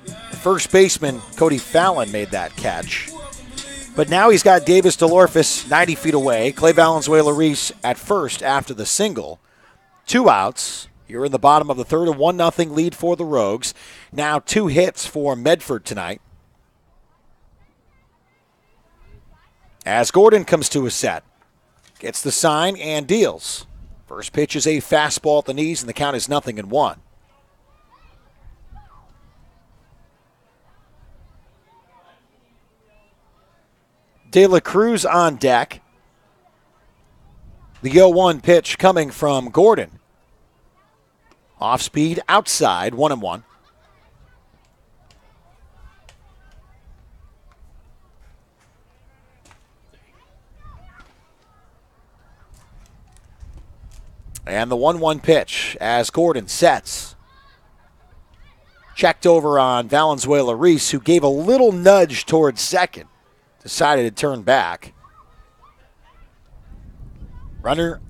The first baseman, Cody Fallon, made that catch. But now he's got Davis DeLorfis 90 feet away. Clay Valenzuela-Reese at first after the single. 2 outs. You're in the bottom of the third, a 1-0 lead for the Rogues. Now 2 hits for Medford tonight. As Gordon comes to his set. Gets the sign and deals. First pitch is a fastball at the knees, and the count is 0-1. De La Cruz on deck. The 0-1 pitch coming from Gordon. Off speed, outside, 1-1. And the 1-1 pitch as Gordon sets. Checked over on Valenzuela-Reese, who gave a little nudge towards second. Decided to turn back. Runner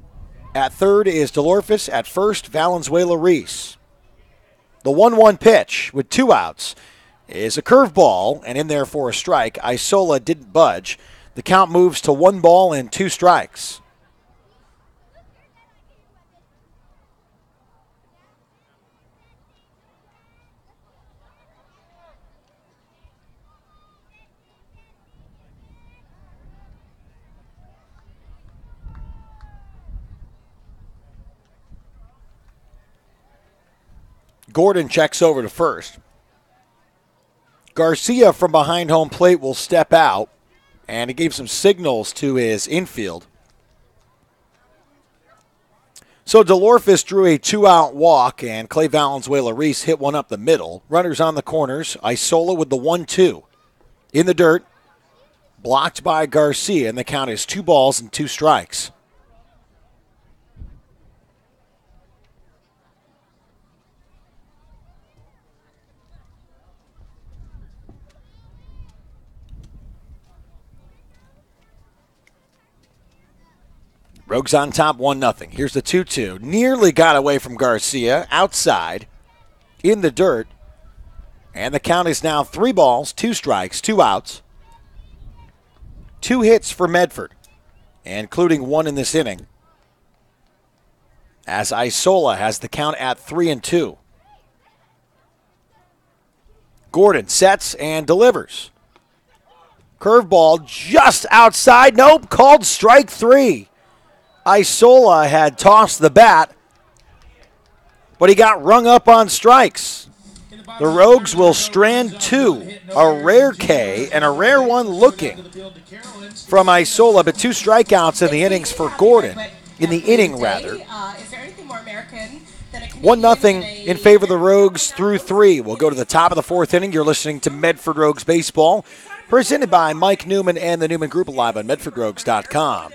at third is DeLorfis. At first, Valenzuela-Reese. The 1-1 pitch with 2 outs is a curveball, and in there for a strike. Isola didn't budge. The count moves to 1 ball and 2 strikes. Gordon checks over to first. Garcia from behind home plate will step out, and he gave some signals to his infield. So DeLorfis drew a 2-out walk, and Clay Valenzuela-Reese hit one up the middle. Runners on the corners. Isola with the 1-2. In the dirt. Blocked by Garcia, and the count is 2 balls and 2 strikes. Rogues on top 1-0. Here's the 2-2. Nearly got away from Garcia. Outside. In the dirt. And the count is now 3 balls, 2 strikes, 2 outs. 2 hits for Medford, including 1 in this inning. As Isola has the count at 3-2. Gordon sets and delivers. Curveball just outside. Nope, called strike 3. Isola had tossed the bat, but he got rung up on strikes. The Rogues will strand 2, a rare K and a rare one looking from Isola, but 2 strikeouts in the innings for Gordon, in the inning rather. 1-0 in favor of the Rogues through 3. We'll go to the top of the 4th inning. You're listening to Medford Rogues Baseball, presented by Mike Newman and the Newman Group, live on MedfordRogues.com.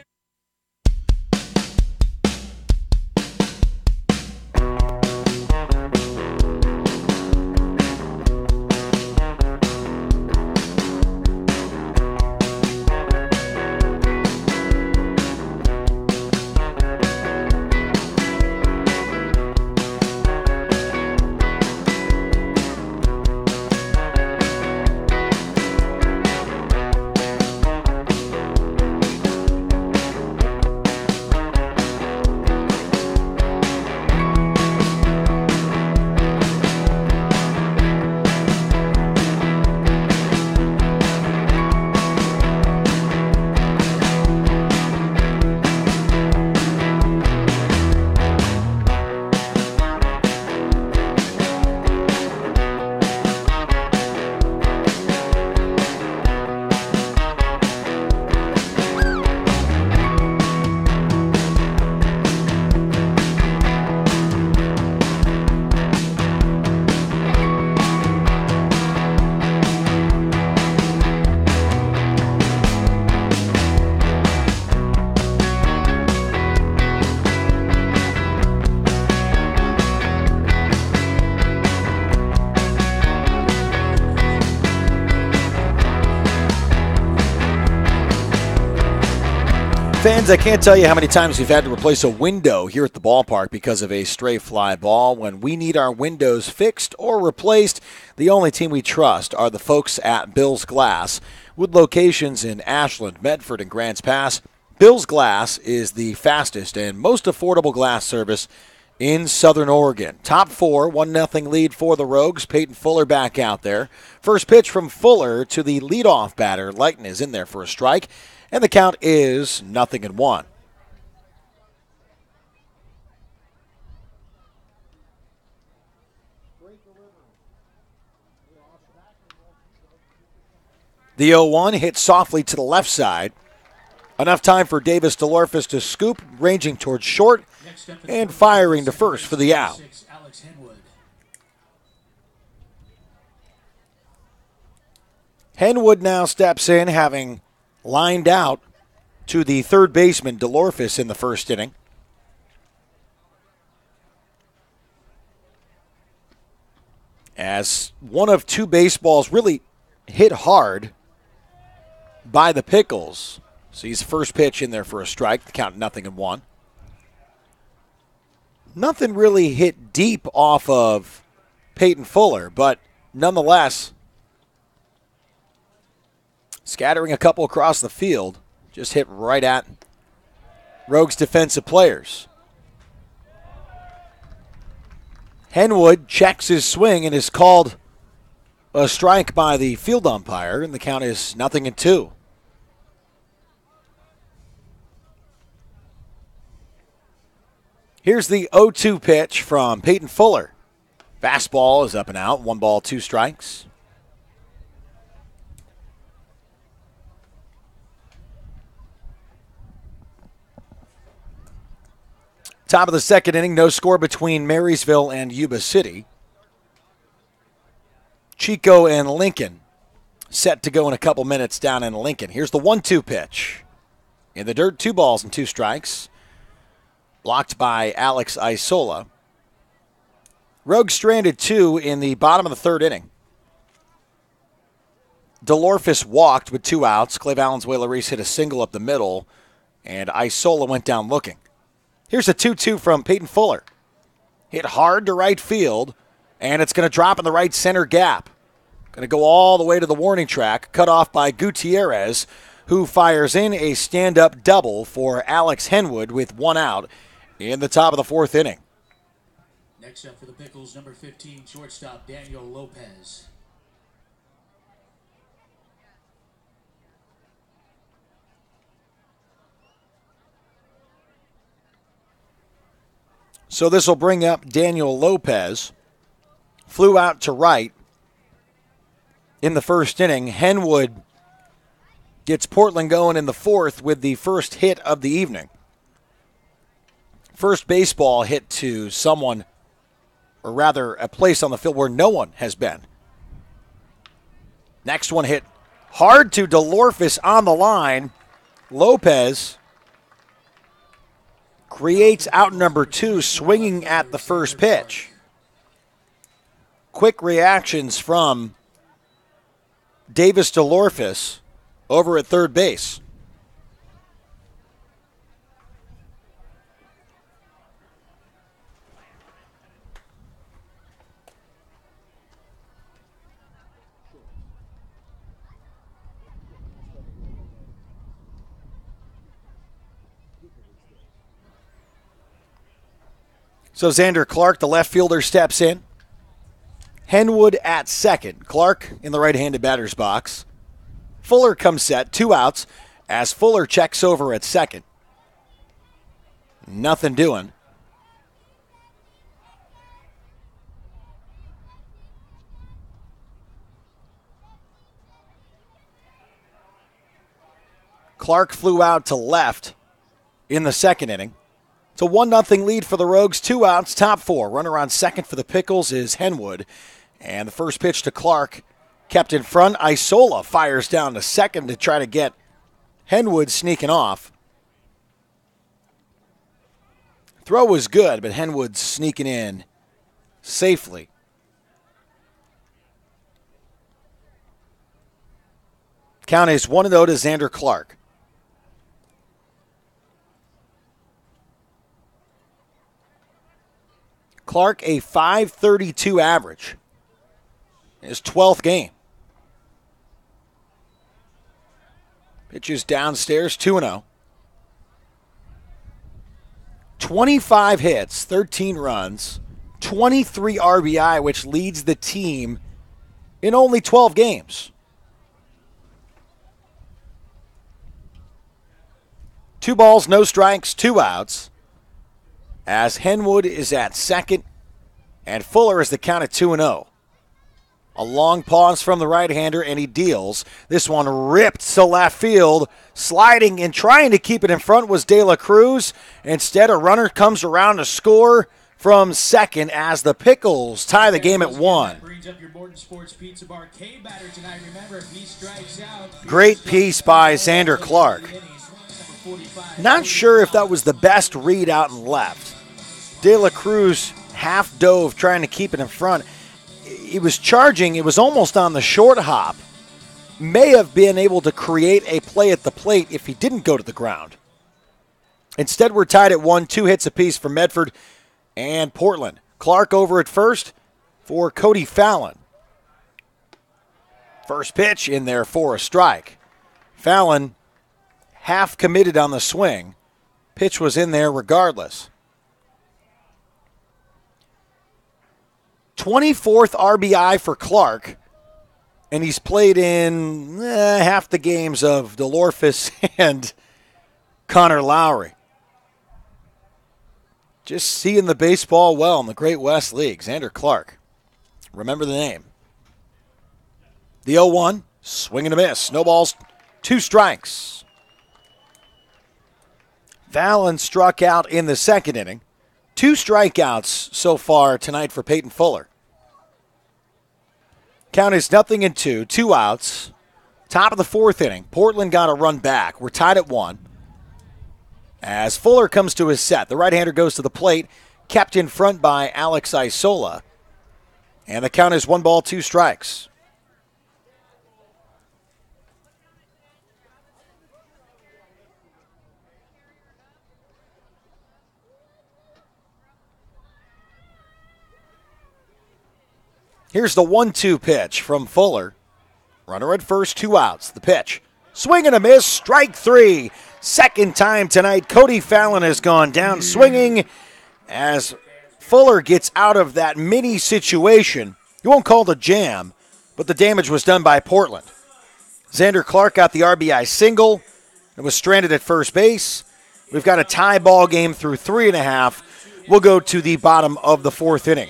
Fans, I can't tell you how many times we've had to replace a window here at the ballpark because of a stray fly ball. When we need our windows fixed or replaced, the only team we trust are the folks at Bill's Glass. With locations in Ashland, Medford, and Grants Pass, Bill's Glass is the fastest and most affordable glass service in Southern Oregon. Top four, 1-0 lead for the Rogues. Peyton Fuller back out there. First pitch from Fuller to the leadoff batter. Lighton is in there for a strike, and the count is 0-1. The 0-1 hit softly to the left side. Enough time for Davis DeLorfis to scoop, ranging towards short, and firing to first for the out. Henwood now steps in, having lined out to the third baseman, DeLorfis, in the first inning. As one of two baseballs really hit hard by the Pickles. Sees first pitch in there for a strike, the count 0-1. Nothing really hit deep off of Peyton Fuller, but nonetheless, scattering a couple across the field, just hit right at Rogues defensive players. Henwood checks his swing and is called a strike by the field umpire, and the count is 0-2. Here's the 0-2 pitch from Peyton Fuller. Fastball is up and out, 1 ball, 2 strikes. Top of the second inning, no score between Marysville and Yuba City. Chico and Lincoln set to go in a couple minutes down in Lincoln. Here's the 1-2 pitch. In the dirt, 2 balls and 2 strikes. Blocked by Alex Isola. Rogues stranded 2 in the bottom of the third inning. DeLorfis walked with 2 outs. Clay Valenzuela-Reese hit a single up the middle, and Isola went down looking. Here's a 2-2 from Peyton Fuller. Hit hard to right field, and it's going to drop in the right center gap. Going to go all the way to the warning track, cut off by Gutierrez, who fires in a stand-up double for Alex Henwood with 1 out in the top of the fourth inning. Next up for the Pickles, number 15, shortstop Daniel Lopez. So this will bring up Daniel Lopez. Flew out to right in the first inning. Henwood gets Portland going in the fourth with the first hit of the evening. First baseball hit to someone, or rather a place on the field where no one has been. Next one hit hard to DeLorfis on the line. Lopez creates out number 2, swinging at the first pitch. Quick reactions from Davis DeLorfis over at third base. So Xander Clark, the left fielder, steps in. Henwood at second. Clark in the right-handed batter's box. Fuller comes set, 2 outs, as Fuller checks over at second. Nothing doing. Clark flew out to left in the second inning. It's a 1-0 lead for the Rogues, 2 outs, top 4. Runner on second for the Pickles is Henwood. And the first pitch to Clark kept in front. Isola fires down to second to try to get Henwood sneaking off. Throw was good, but Henwood sneaking in safely. Count is 1-0 to Xander Clark. Clark a .532 average. His 12th game. Pitches downstairs, 2-0. 25 hits, 13 runs, 23 RBI, which leads the team in only 12 games. 2 balls, no strikes, 2 outs. As Henwood is at second, and Fuller is the count at 2-0. A long pause from the right-hander, and he deals. This one ripped to left field. Sliding and trying to keep it in front was De La Cruz. Instead, a runner comes around to score from second as the Pickles tie the game at 1. Great piece by Xander Clark. Not sure if that was the best read out and left. De La Cruz half dove trying to keep it in front. He was charging. It was almost on the short hop. May have been able to create a play at the plate if he didn't go to the ground. Instead, we're tied at 1, 2 hits apiece for Medford and Portland. Clark over at first for Cody Fallon. First pitch in there for a strike. Fallon half committed on the swing. Pitch was in there regardless. 24th RBI for Clark, and he's played in half the games of DeLorfis and Connor Lowry. Just seeing the baseball well in the Great West League. Xander Clark. Remember the name. The 0-1, swing and a miss. No balls, 2 strikes. Fallon struck out in the second inning. 2 strikeouts so far tonight for Peyton Fuller. Count is 0-2, 2 outs. Top of the 4th inning. Portland got a run back. We're tied at 1. As Fuller comes to his set, the right-hander goes to the plate, kept in front by Alex Isola. And the count is 1 ball, 2 strikes. Here's the 1-2 pitch from Fuller. Runner at first, 2 outs. The pitch. Swing and a miss, strike 3. Second time tonight, Cody Fallon has gone down swinging as Fuller gets out of that mini situation. You won't call it a jam, but the damage was done by Portland. Xander Clark got the RBI single and was stranded at first base. We've got a tie ball game through 3.5. We'll go to the bottom of the 4th inning.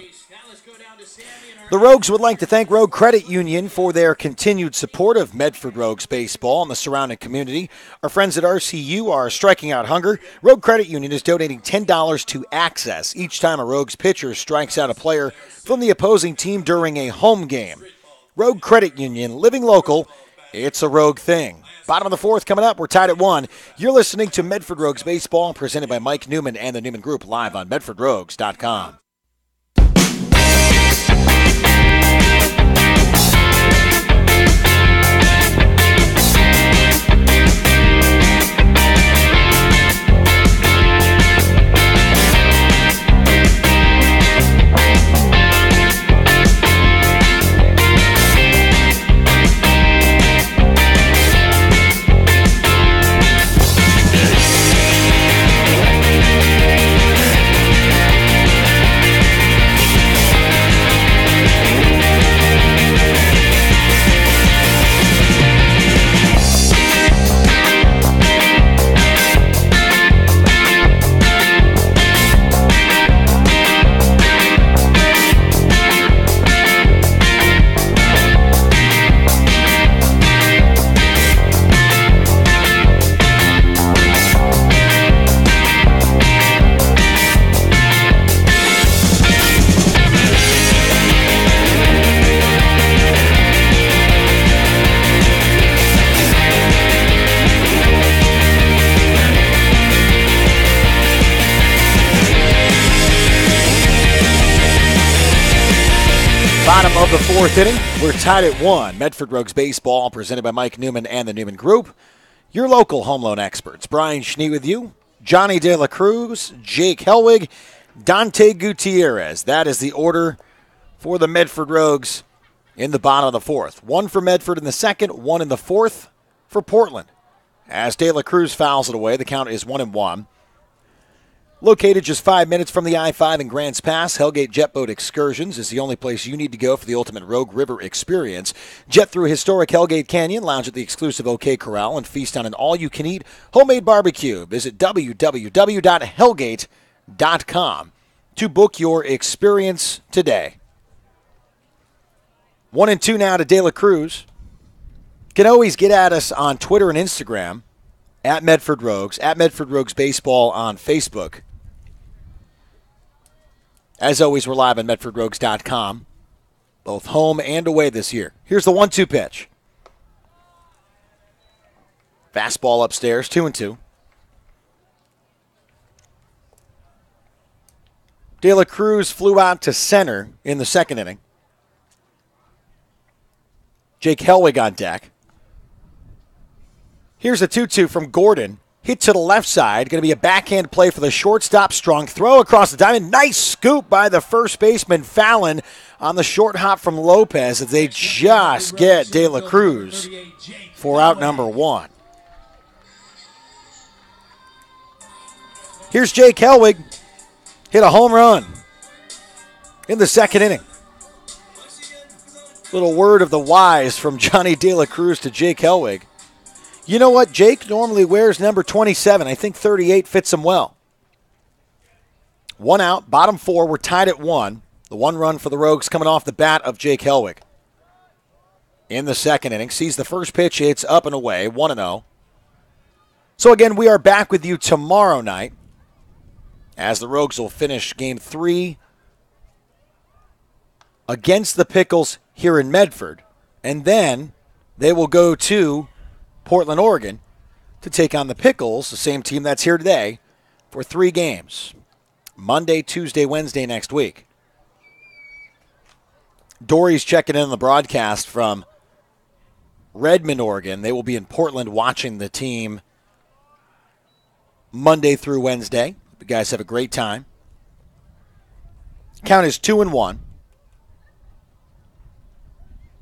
The Rogues would like to thank Rogue Credit Union for their continued support of Medford Rogues baseball and the surrounding community. Our friends at RCU are striking out hunger. Rogue Credit Union is donating $10 to Access each time a Rogues pitcher strikes out a player from the opposing team during a home game. Rogue Credit Union, living local, it's a Rogue thing. Bottom of the 4th coming up. We're tied at 1. You're listening to Medford Rogues baseball presented by Mike Newman and the Newman Group live on MedfordRogues.com. Bottom of the 4th inning. We're tied at 1. Medford Rogues baseball presented by Mike Newman and the Newman Group. Your local home loan experts. Brian Schnee with you. Johnny De La Cruz, Jake Helwig, Dante Gutierrez. That is the order for the Medford Rogues in the bottom of the fourth. One for Medford in the second, one in the fourth for Portland. As De La Cruz fouls it away, the count is 1-1. Located just 5 minutes from the I-5 and Grants Pass, Hellgate Jet Boat Excursions is the only place you need to go for the ultimate Rogue River experience. Jet through historic Hellgate Canyon, lounge at the exclusive OK Corral, and feast on an all-you-can-eat homemade barbecue. Visit www.hellgate.com to book your experience today. 1-2 now to De La Cruz. Can always get at us on Twitter and Instagram, at Medford Rogues, at Medford Rogues Baseball on Facebook. As always, we're live on MedfordRogues.com, both home and away this year. Here's the 1-2 pitch. Fastball upstairs, 2-2. De La Cruz flew out to center in the second inning. Jake Hellwig on deck. Here's a 2-2 from Gordon. Hit to the left side. Going to be a backhand play for the shortstop. Strong throw across the diamond. Nice scoop by the first baseman Fallon on the short hop from Lopez as they just get De La Cruz for out number one. Here's Jake Hellwig. Hit a home run in the second inning. Little word of the wise from Johnny De La Cruz to Jake Hellwig. You know what? Jake normally wears number 27. I think 38 fits him well. One out, bottom four. We're tied at 1. The one run for the Rogues coming off the bat of Jake Hellwig. In the second inning, sees the first pitch. It's up and away, 1-0. So again, we are back with you tomorrow night as the Rogues will finish Game 3 against the Pickles here in Medford. And then they will go to Portland, Oregon, to take on the Pickles, the same team that's here today, for 3 games. Monday, Tuesday, Wednesday next week. Dory's checking in on the broadcast from Redmond, Oregon. They will be in Portland watching the team Monday through Wednesday. The guys have a great time. Count is 2-1.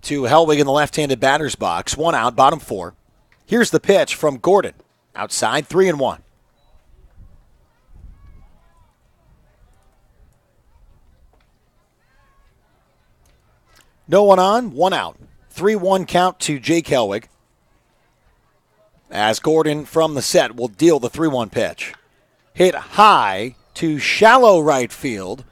To Hellwig in the left-handed batter's box. One out, bottom four. Here's the pitch from Gordon. Outside, 3-1. No one on, one out. 3-1 count to Jake Hellwig. As Gordon from the set will deal the 3-1 pitch. Hit high to shallow right field.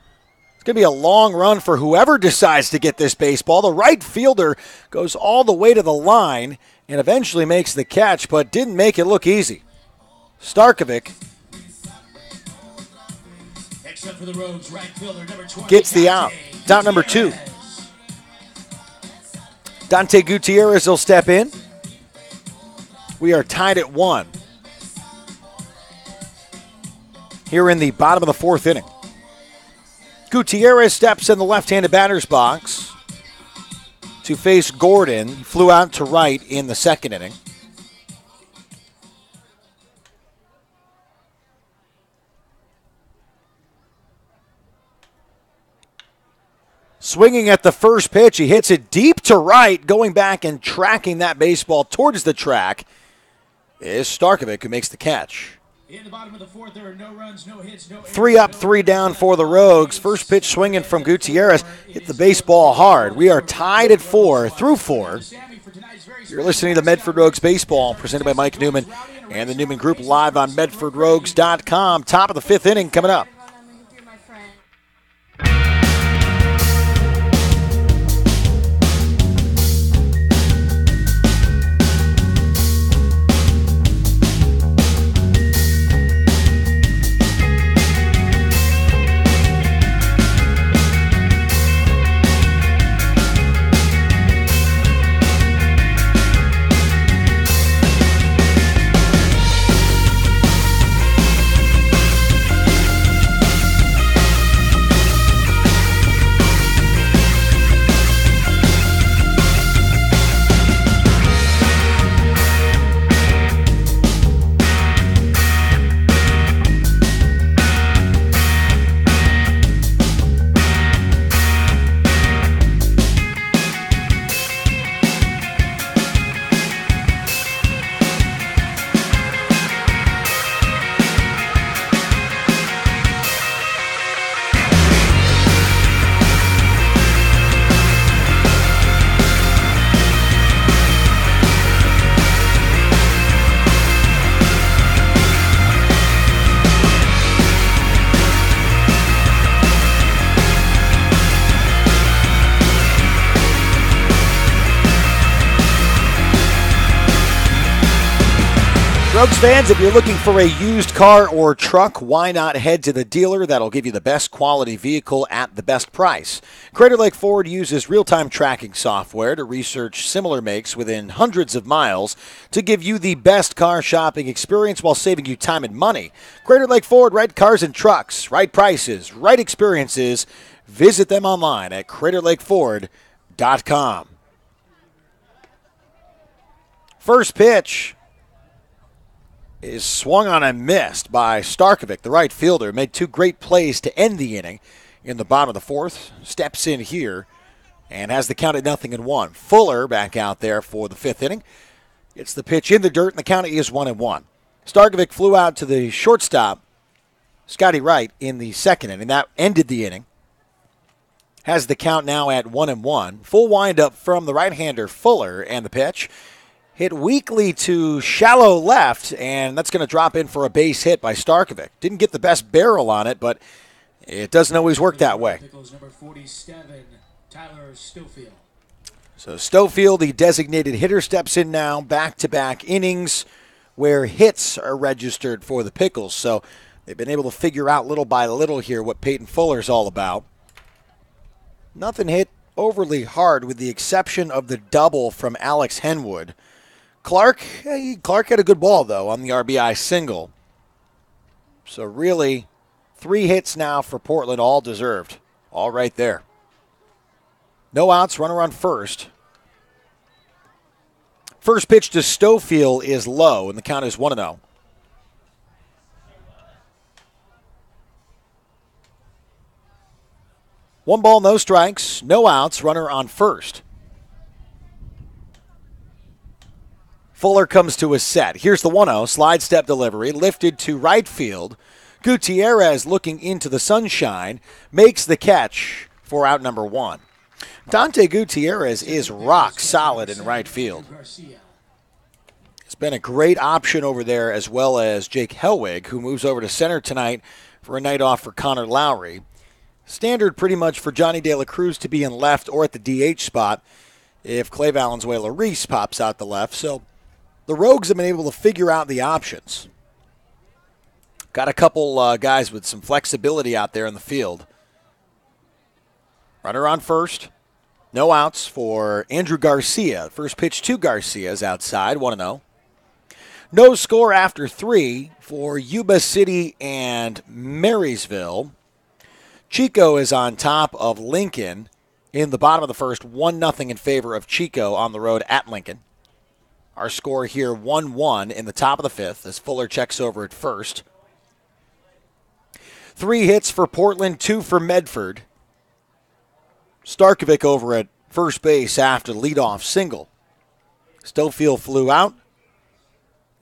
It's going to be a long run for whoever decides to get this baseball. The right fielder goes all the way to the line and eventually makes the catch, but didn't make it look easy. Starkovic gets the out. It's out number 2. Dante Gutierrez will step in. We are tied at 1 here in the bottom of the 4th inning. Gutierrez steps in the left-handed batter's box to face Gordon. He flew out to right in the second inning. Swinging at the first pitch, he hits it deep to right, going back and tracking that baseball towards the track is Starkovic, who makes the catch. In the bottom of the 4th, there are no runs, no hits, no 3 up, 3 down for the Rogues. First pitch swinging from Gutierrez. Hit the baseball hard. We are tied at 4 through 4. You're listening to Medford Rogues Baseball, presented by Mike Newman and the Newman Group, live on MedfordRogues.com. Top of the 5th inning coming up. Rogues fans, if you're looking for a used car or truck, why not head to the dealer that'll give you the best quality vehicle at the best price? Crater Lake Ford uses real-time tracking software to research similar makes within hundreds of miles to give you the best car shopping experience while saving you time and money. Crater Lake Ford, right cars and trucks, right prices, right experiences. Visit them online at craterlakeford.com. First pitch is swung on and missed by Starkovic, the right fielder. Made two great plays to end the inning in the bottom of the fourth. Steps in here and has the count at 0-1. Fuller back out there for the fifth inning. It's the pitch in the dirt, and the count is 1-1. Starkovic flew out to the shortstop, Scotty Wright, in the second inning. That ended the inning. Has the count now at 1-1. Full windup from the right-hander Fuller, and the pitch hit weakly to shallow left, and that's going to drop in for a base hit by Starkovic. Didn't get the best barrel on it, but it doesn't always work that way. Pickles number 47, Tyler Stofield. So Stofield, the designated hitter, steps in now, back-to-back innings where hits are registered for the Pickles. So they've been able to figure out little by little here what Peyton Fuller's all about. Nothing hit overly hard with the exception of the double from Alex Henwood. Clark had a good ball, though, on the RBI single. So really, 3 hits now for Portland, all deserved. All right there. No outs, runner on first. First pitch to Stofield is low, and the count is 1-0. One ball, no strikes, no outs, runner on first. Fuller comes to a set. Here's the 1-0, slide step delivery, lifted to right field. Gutierrez, looking into the sunshine, makes the catch for out number 1. Dante Gutierrez is rock solid in right field. It's been a great option over there, as well as Jake Hellwig, who moves over to center tonight for a night off for Connor Lowry. Standard pretty much for Johnny De La Cruz to be in left or at the DH spot if Clay Valenzuela-Reese pops out the left. So the Rogues have been able to figure out the options. Got a couple guys with some flexibility out there in the field. Runner on first. No outs for Andrew Garcia. First pitch to Garcia is outside, 1-0. No score after 3 for Yuba City and Marysville. Chico is on top of Lincoln in the bottom of the first, 1-0 in favor of Chico on the road at Lincoln. Our score here, 1-1 in the top of the fifth as Fuller checks over at first. 3 hits for Portland, 2 for Medford. Starkovic over at first base after the leadoff single. Stofield flew out,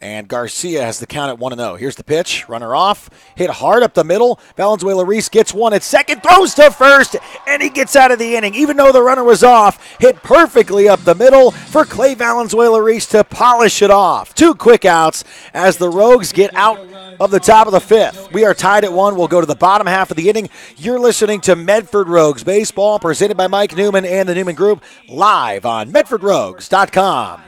and Garcia has the count at 1-0. Here's the pitch, runner off, hit hard up the middle. Valenzuela-Reese gets one at second, throws to first, and he gets out of the inning. Even though the runner was off, hit perfectly up the middle for Clay Valenzuela-Reese to polish it off. 2 quick outs as the Rogues get out of the top of the fifth. We are tied at 1. We'll go to the bottom half of the inning. You're listening to Medford Rogues Baseball, presented by Mike Newman and the Newman Group, live on MedfordRogues.com.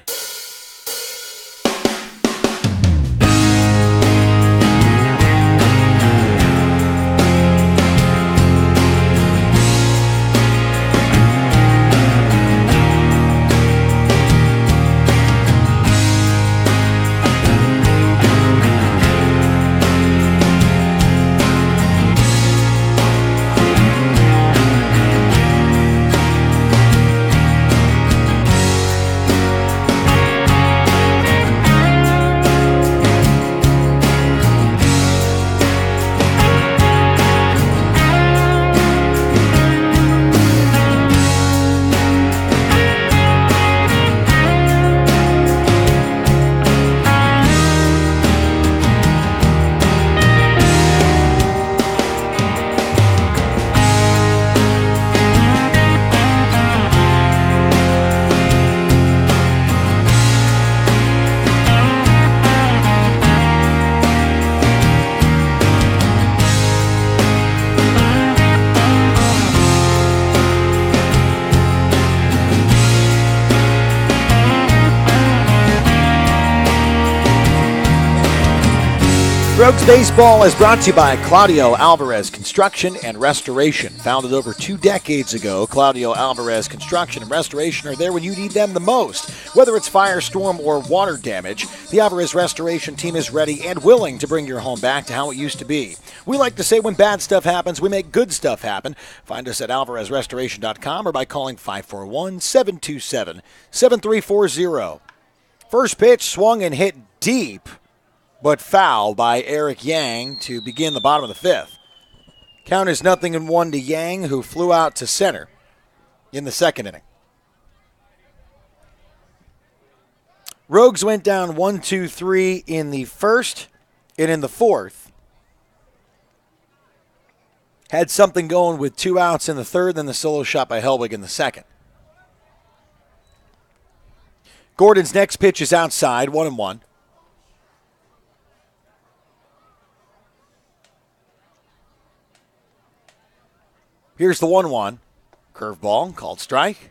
Rogues Baseball is brought to you by Claudio Alvarez Construction and Restoration. Founded over 2 decades ago, Claudio Alvarez Construction and Restoration are there when you need them the most. Whether it's firestorm or water damage, the Alvarez Restoration team is ready and willing to bring your home back to how it used to be. We like to say when bad stuff happens, we make good stuff happen. Find us at alvarezrestoration.com or by calling 541-727-7340. First pitch swung and hit deep, but foul by Eric Yang to begin the bottom of the 5th. Count is 0-1 to Yang, who flew out to center in the 2nd inning. Rogues went down 1-2-3 in the 1st, and in the 4th, had something going with 2 outs in the 3rd, then the solo shot by Helwig in the 2nd. Gordon's next pitch is outside, 1-1. Here's the 1-1. Curveball, called strike.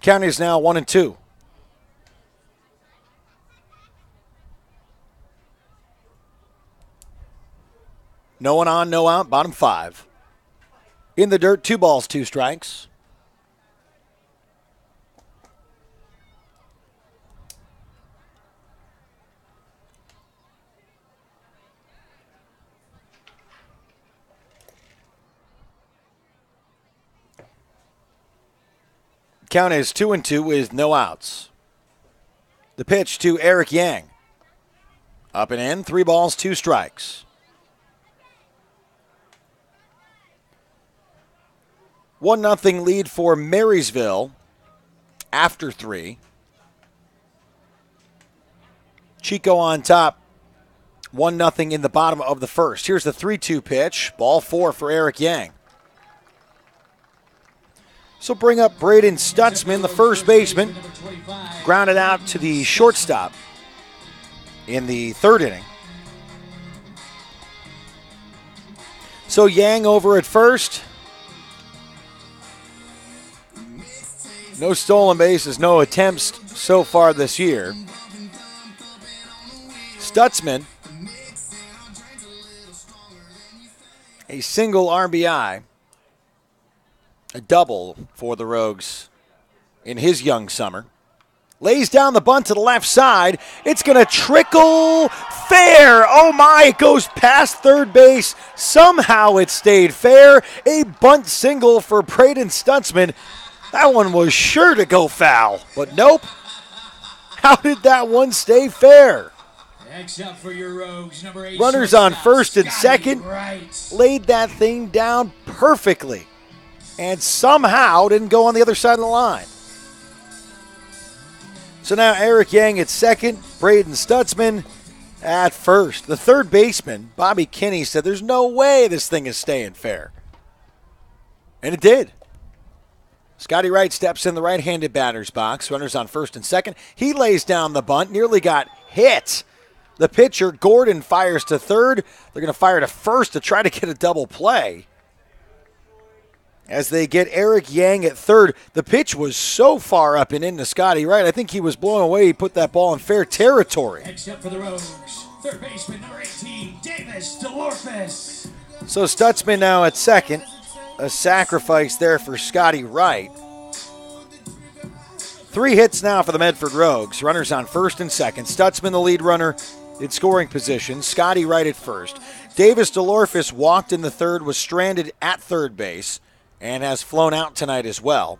Count is now 1-2. No one on, no out, bottom 5. In the dirt, 2 balls, 2 strikes. Count is 2-2 with no outs. The pitch to Eric Yang. Up and in, 3 balls, 2 strikes. 1-0 lead for Marysville after 3. Chico on top, 1-0 in the bottom of the 1st. Here's the 3-2 pitch, ball 4 for Eric Yang. So bring up Braden Stutzman, the first baseman, grounded out to the shortstop in the 3rd inning. So Yang over at first. No stolen bases, no attempts so far this year. Stutzman, a single RBI. A double for the Rogues in his young summer. Lays down the bunt to the left side. It's going to trickle fair. Oh my, it goes past third base. Somehow it stayed fair. A bunt single for Braden Stutzman. That one was sure to go foul, but nope. How did that one stay fair? Next up for your Rogues, number 8. Runners on first and second. Laid that thing down perfectly. And somehow didn't go on the other side of the line. So now Eric Yang at second, Braden Stutzman at first. The third baseman, Bobby Kinney, said there's no way this thing is staying fair. And it did. Scotty Wright steps in the right-handed batter's box. Runners on first and second. He lays down the bunt, nearly got hit. The pitcher, Gordon, fires to third. They're going to fire to first to try to get a double play. As they get Eric Yang at third. The pitch was so far up and into Scotty Wright. I think he was blown away. He put that ball in fair territory. Next up for the Rogues, third baseman, number 18, Davis DeLorphis. So Stutzman now at second. A sacrifice there for Scotty Wright. 3 hits now for the Medford Rogues. Runners on first and second. Stutzman the lead runner in scoring position. Scotty Wright at first. Davis DeLorphis walked in the third, was stranded at third base, and has flown out tonight as well.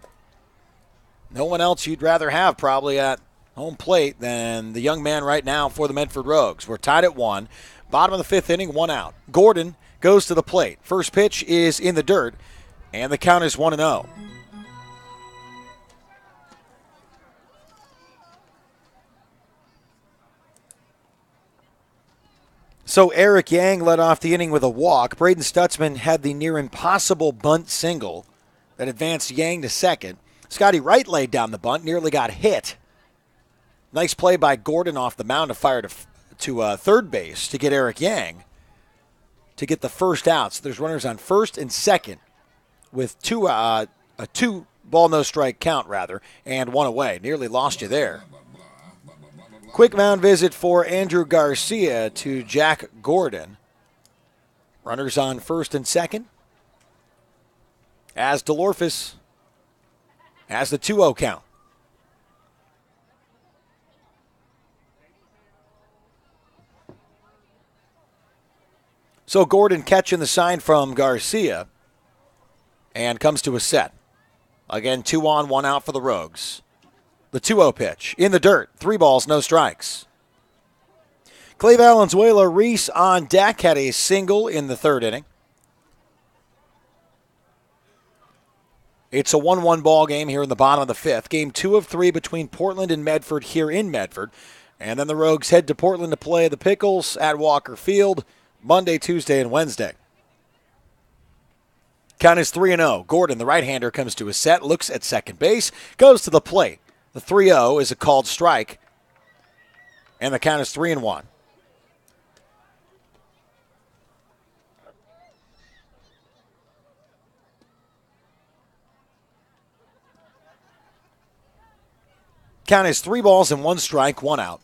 No one else you'd rather have probably at home plate than the young man right now for the Medford Rogues. We're tied at 1. Bottom of the 5th inning, 1 out. Gordon goes to the plate. First pitch is in the dirt, and the count is 1-0. So Eric Yang led off the inning with a walk. Braden Stutzman had the near impossible bunt single that advanced Yang to second. Scotty Wright laid down the bunt, nearly got hit. Nice play by Gordon off the mound to fire to third base to get Eric Yang to get the first out. So there's runners on first and second with two Ball no strike count, rather, and 1 away. Nearly lost you there. Quick mound visit for Andrew Garcia to Jack Gordon. Runners on first and second. As DeLorphis has the 2-0 count. So Gordon catching the sign from Garcia and comes to a set. Again, 2 on, 1 out for the Rogues. The 2-0 pitch in the dirt. 3 balls, no strikes. Clay Valenzuela Reese on deck had a single in the 3rd inning. It's a 1-1 ball game here in the bottom of the 5th. Game 2 of 3 between Portland and Medford here in Medford. And then the Rogues head to Portland to play the Pickles at Walker Field Monday, Tuesday, and Wednesday. Count is 3-0. Gordon, the right-hander, comes to a set, looks at second base, goes to the plate. The 3-0 is a called strike, and the count is 3-1. Count is 3 balls and 1 strike, 1 out.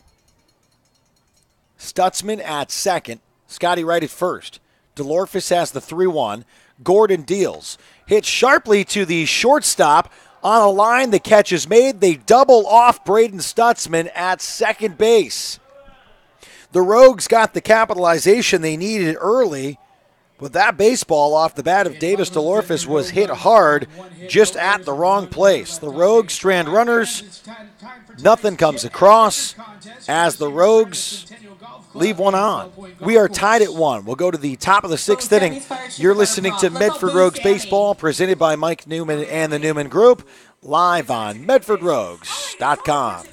Stutzman at second. Scotty Wright at first. DeLorphis has the 3-1. Gordon deals. Hit sharply to the shortstop on a line. The catch is made. They double off Braden Stutzman at second base. The Rogues got the capitalization they needed early, but that baseball off the bat of Davis DeLorphis was hit hard just at the wrong place. The Rogues strand runners. Nothing comes across as the Rogues leave 1 on. We are tied at 1. We'll go to the top of the 6th inning. You're listening to Medford Rogues Baseball, presented by Mike Newman and the Newman Group, live on MedfordRogues.com.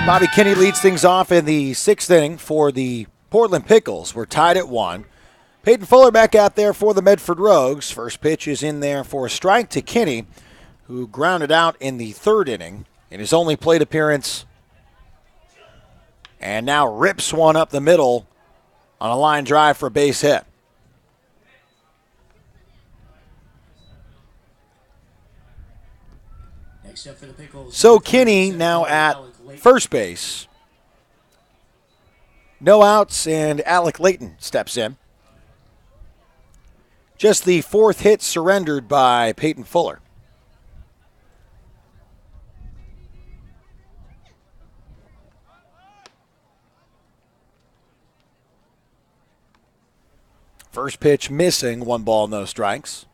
Bobby Kinney leads things off in the 6th inning for the Portland Pickles. We're tied at 1. Peyton Fuller back out there for the Medford Rogues. First pitch is in there for a strike to Kinney, who grounded out in the 3rd inning in his only plate appearance, and now rips one up the middle on a line drive for a base hit. For the Pickles, so Kinney now at first base. No outs, and Alec Layton steps in. Just the 4th hit surrendered by Peyton Fuller. First pitch missing, 1 ball, no strikes.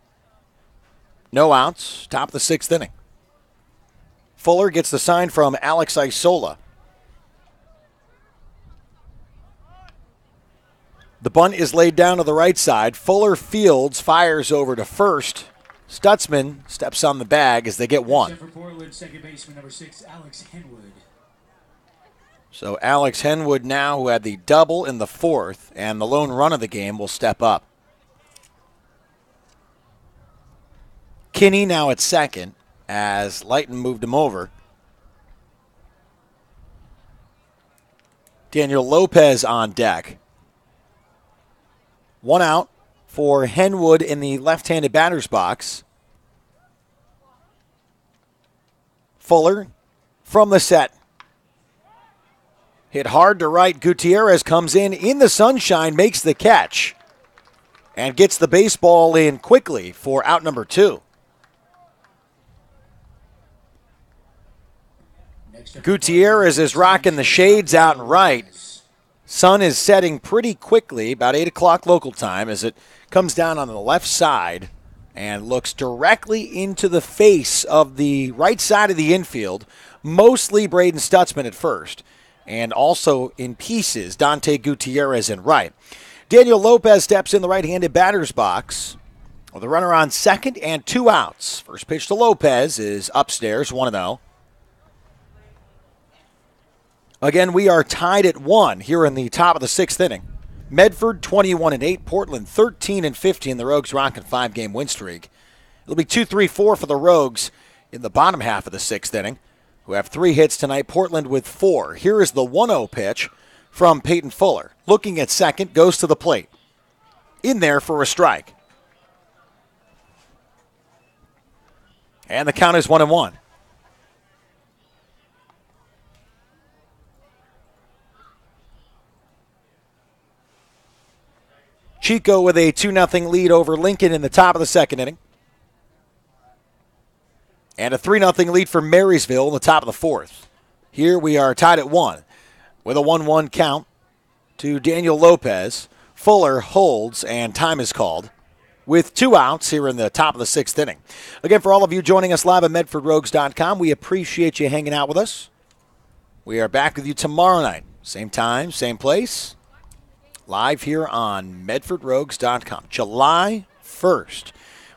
No outs. Top of the 6th inning. Fuller gets the sign from Alex Isola. The bunt is laid down to the right side. Fuller fields, fires over to first. Stutzman steps on the bag as they get one. For Portland, second baseman number 6, Alex Henwood. So Alex Henwood now, who had the double in the 4th and the lone run of the game, will step up. Kinney now at second as Lighton moved him over. Daniel Lopez on deck. 1 out for Henwood in the left-handed batter's box. Fuller from the set. Hit hard to right. Gutierrez comes in the sunshine, makes the catch, and gets the baseball in quickly for out number 2. Gutierrez is rocking the shades out and right. Sun is setting pretty quickly, about 8 o'clock local time, as it comes down on the left side and looks directly into the face of the right side of the infield, mostly Braden Stutzman at first, and also in pieces, Dante Gutierrez in right. Daniel Lopez steps in the right-handed batter's box with a runner on second and 2 outs. First pitch to Lopez is upstairs, 1-0. Again, we are tied at 1 here in the top of the 6th inning. Medford 21-8, Portland 13-15. The Rogues rocking 5-game win streak. It'll be 2-3-4 for the Rogues in the bottom half of the 6th inning, who have 3 hits tonight, Portland with 4. Here is the 1-0 pitch from Peyton Fuller. Looking at second, goes to the plate. In there for a strike. And the count is 1-1. Chico with a 2-0 lead over Lincoln in the top of the 2nd inning. And a 3-0 lead for Marysville in the top of the 4th. Here we are tied at 1 with a 1-1 count to Daniel Lopez. Fuller holds and time is called with 2 outs here in the top of the 6th inning. Again, for all of you joining us live at MedfordRogues.com, we appreciate you hanging out with us. We are back with you tomorrow night. Same time, same place. Live here on MedfordRogues.com. July 1st.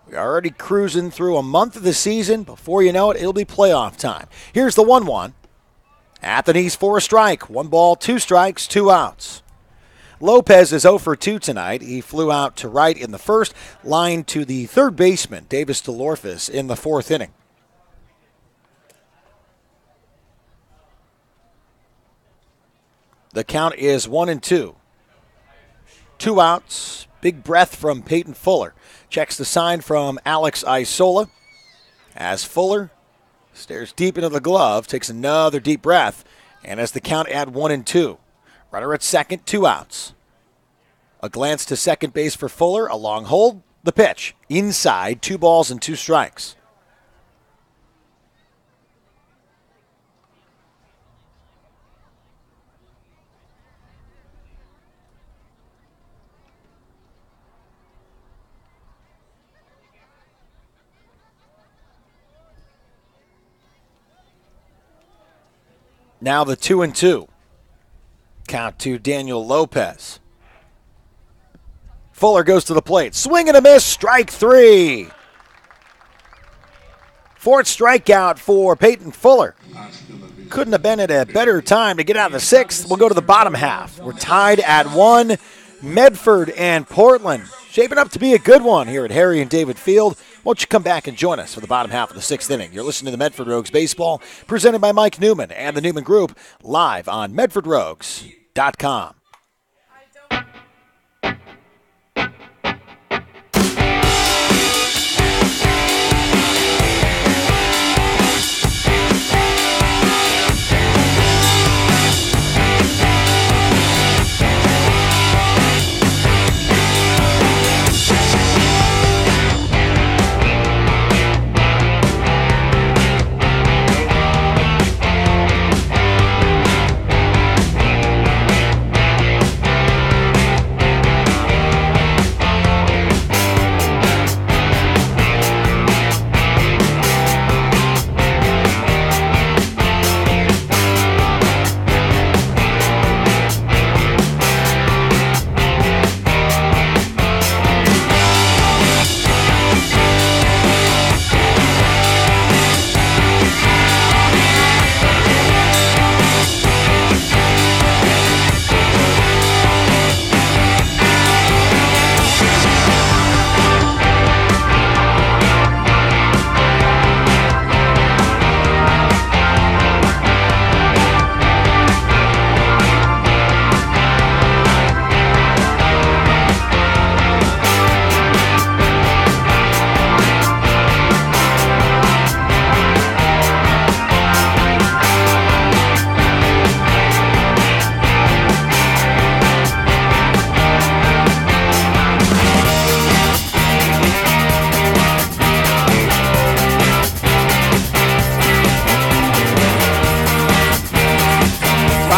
We're already cruising through a month of the season. Before you know it, it'll be playoff time. Here's the 1-1. At the knees for a strike. 1 ball, 2 strikes, 2 outs. Lopez is 0 for 2 tonight. He flew out to right in the 1st, lined to the 3rd baseman, Davis DeLorfis, in the 4th inning. The count is 1-2. 2 outs. Big breath from Peyton Fuller. Checks the sign from Alex Isola. As Fuller stares deep into the glove, takes another deep breath, and as the count at 1-2. Runner at second, 2 outs. A glance to second base for Fuller. A long hold. The pitch. Inside, 2 balls and 2 strikes. Now the 2-2. Count to Daniel Lopez. Fuller goes to the plate. Swing and a miss. Strike 3. 4th strikeout for Peyton Fuller. Couldn't have been at a better time to get out of the 6th. We'll go to the bottom half. We're tied at 1. Medford and Portland. Shaping up to be a good one here at Harry and David Field. Won't you come back and join us for the bottom half of the 6th inning? You're listening to the Medford Rogues Baseball, presented by Mike Newman and the Newman Group, live on MedfordRogues.com.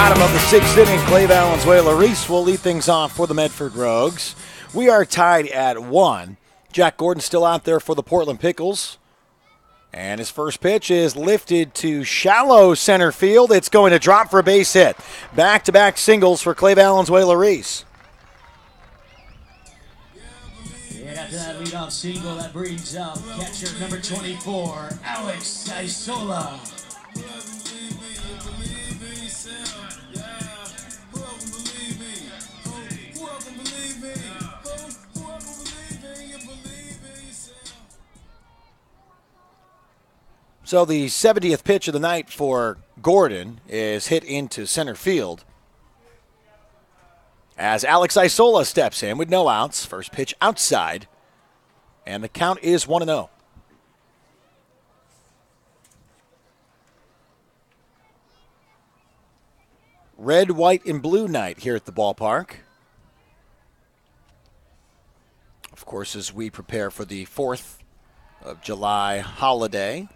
Bottom of the sixth inning, Clay Valenzuela-Reese will lead things off for the Medford Rogues. We are tied at 1. Jack Gordon still out there for the Portland Pickles. And his first pitch is lifted to shallow center field. It's going to drop for a base hit. Back-to-back singles for Clay Valenzuela-Reese. And after that leadoff single, that brings up catcher number 24, Alex Isola. So the 70th pitch of the night for Gordon is hit into center field. As Alex Isola steps in with no outs, first pitch outside, and the count is 1-0. Red, white, and blue night here at the ballpark. Of course, as we prepare for the 4th of July holiday.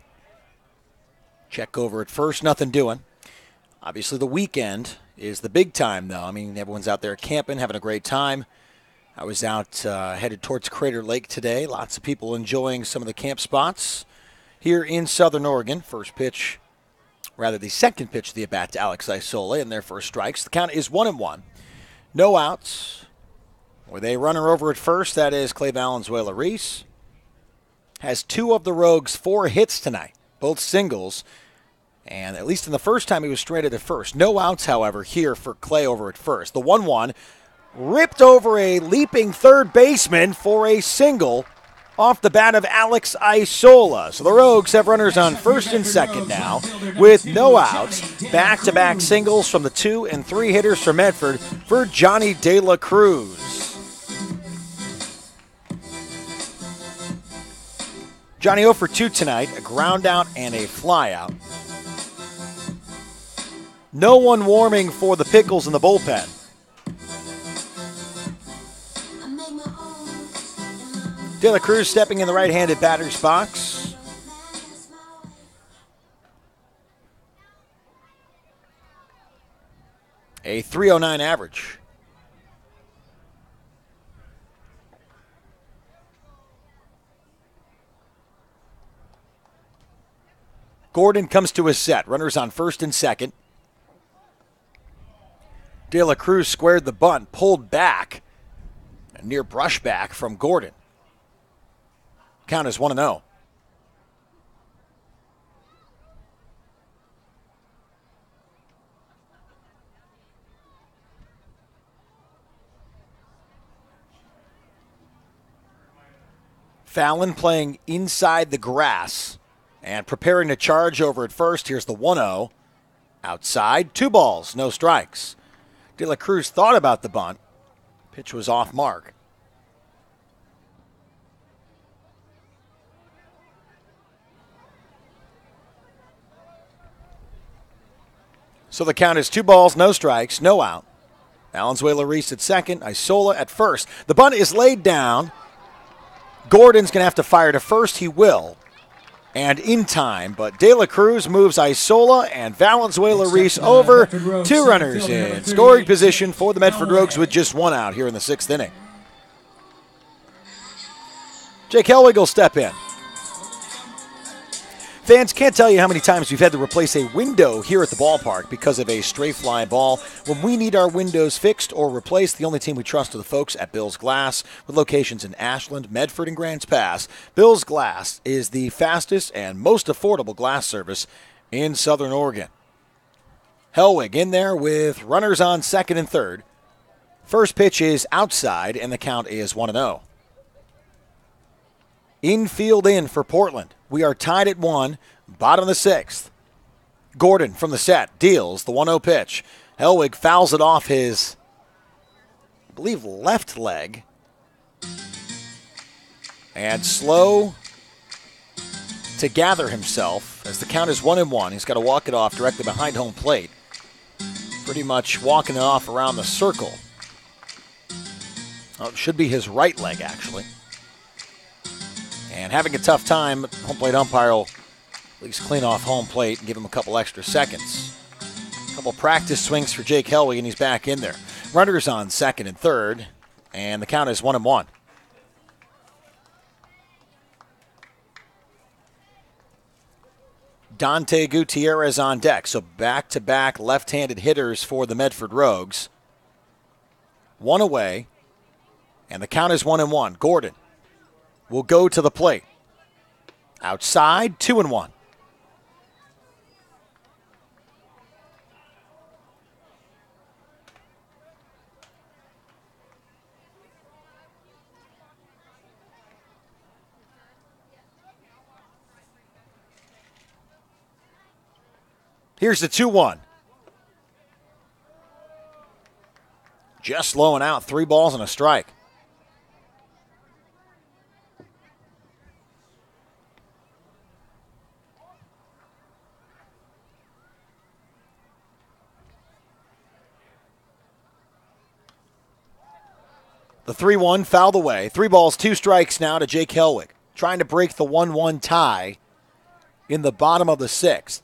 Check over at first, nothing doing. Obviously, the weekend is the big time, though. I mean, everyone's out there camping, having a great time. I was out headed towards Crater Lake today. Lots of people enjoying some of the camp spots here in Southern Oregon. The second pitch of the at-bat to Alex Isola in their first strikes. The count is 1-1. No outs. With a runner over at first, that is Clay Valenzuela-Reese. Has 2 of the Rogues' 4 hits tonight, both singles. And at least in the first time, he was stranded at first. No outs, however, here for Clay over at first. The 1-1 ripped over a leaping third baseman for a single off the bat of Alex Isola. So the Rogues have runners on first and second now with no outs. Back-to-back singles from the 2 and 3 hitters from Medford for Johnny De La Cruz. Johnny 0 for 2 tonight, a ground out and a fly out. No one warming for the Pickles in the bullpen. De La Cruz stepping in the right-handed batter's box. A .309 average. Gordon comes to his set. Runners on first and second. De La Cruz squared the bunt, pulled back. A near brushback from Gordon. Count is 1-0. Fallon playing inside the grass and preparing to charge over at first. Here's the 1-0. Outside, 2 balls, no strikes. De La Cruz thought about the bunt. Pitch was off mark. So the count is 2 balls, no strikes, no out. Valenzuela-Reese at second, Isola at first. The bunt is laid down. Gordon's going to have to fire to first. He will. And in time, but De La Cruz moves Isola and Valenzuela-Reese over. 2 runners in scoring position for the Medford Rogues with just 1 out here in the 6th inning. Jake Helwig will step in. Fans, can't tell you how many times we've had to replace a window here at the ballpark because of a stray fly ball. When we need our windows fixed or replaced, the only team we trust are the folks at Bill's Glass, with locations in Ashland, Medford, and Grants Pass. Bill's Glass is the fastest and most affordable glass service in Southern Oregon. Helwig in there with runners on second and third. First pitch is outside, and the count is 1-0. Infield in for Portland. We are tied at 1, bottom of the 6th. Gordon from the set deals the 1-0 pitch. Helwig fouls it off his, I believe, left leg. And slow to gather himself as the count is 1-1. He's got to walk it off directly behind home plate. Pretty much walking it off around the circle. Oh, it should be his right leg, actually. And having a tough time, home plate umpire will at least clean off home plate and give him a couple extra seconds. Couple practice swings for Jake Helwig, and he's back in there. Runners on second and third, and the count is 1-1. Dante Gutierrez on deck, so back-to-back left-handed hitters for the Medford Rogues. One away, and the count is 1-1. Gordon will go to the plate. Outside, 2-1. Here's the 2-1. Just lowing out, 3 balls and a strike. The 3-1 fouled away. 3 balls, 2 strikes now to Jake Helwig, trying to break the 1-1 tie in the bottom of the 6th.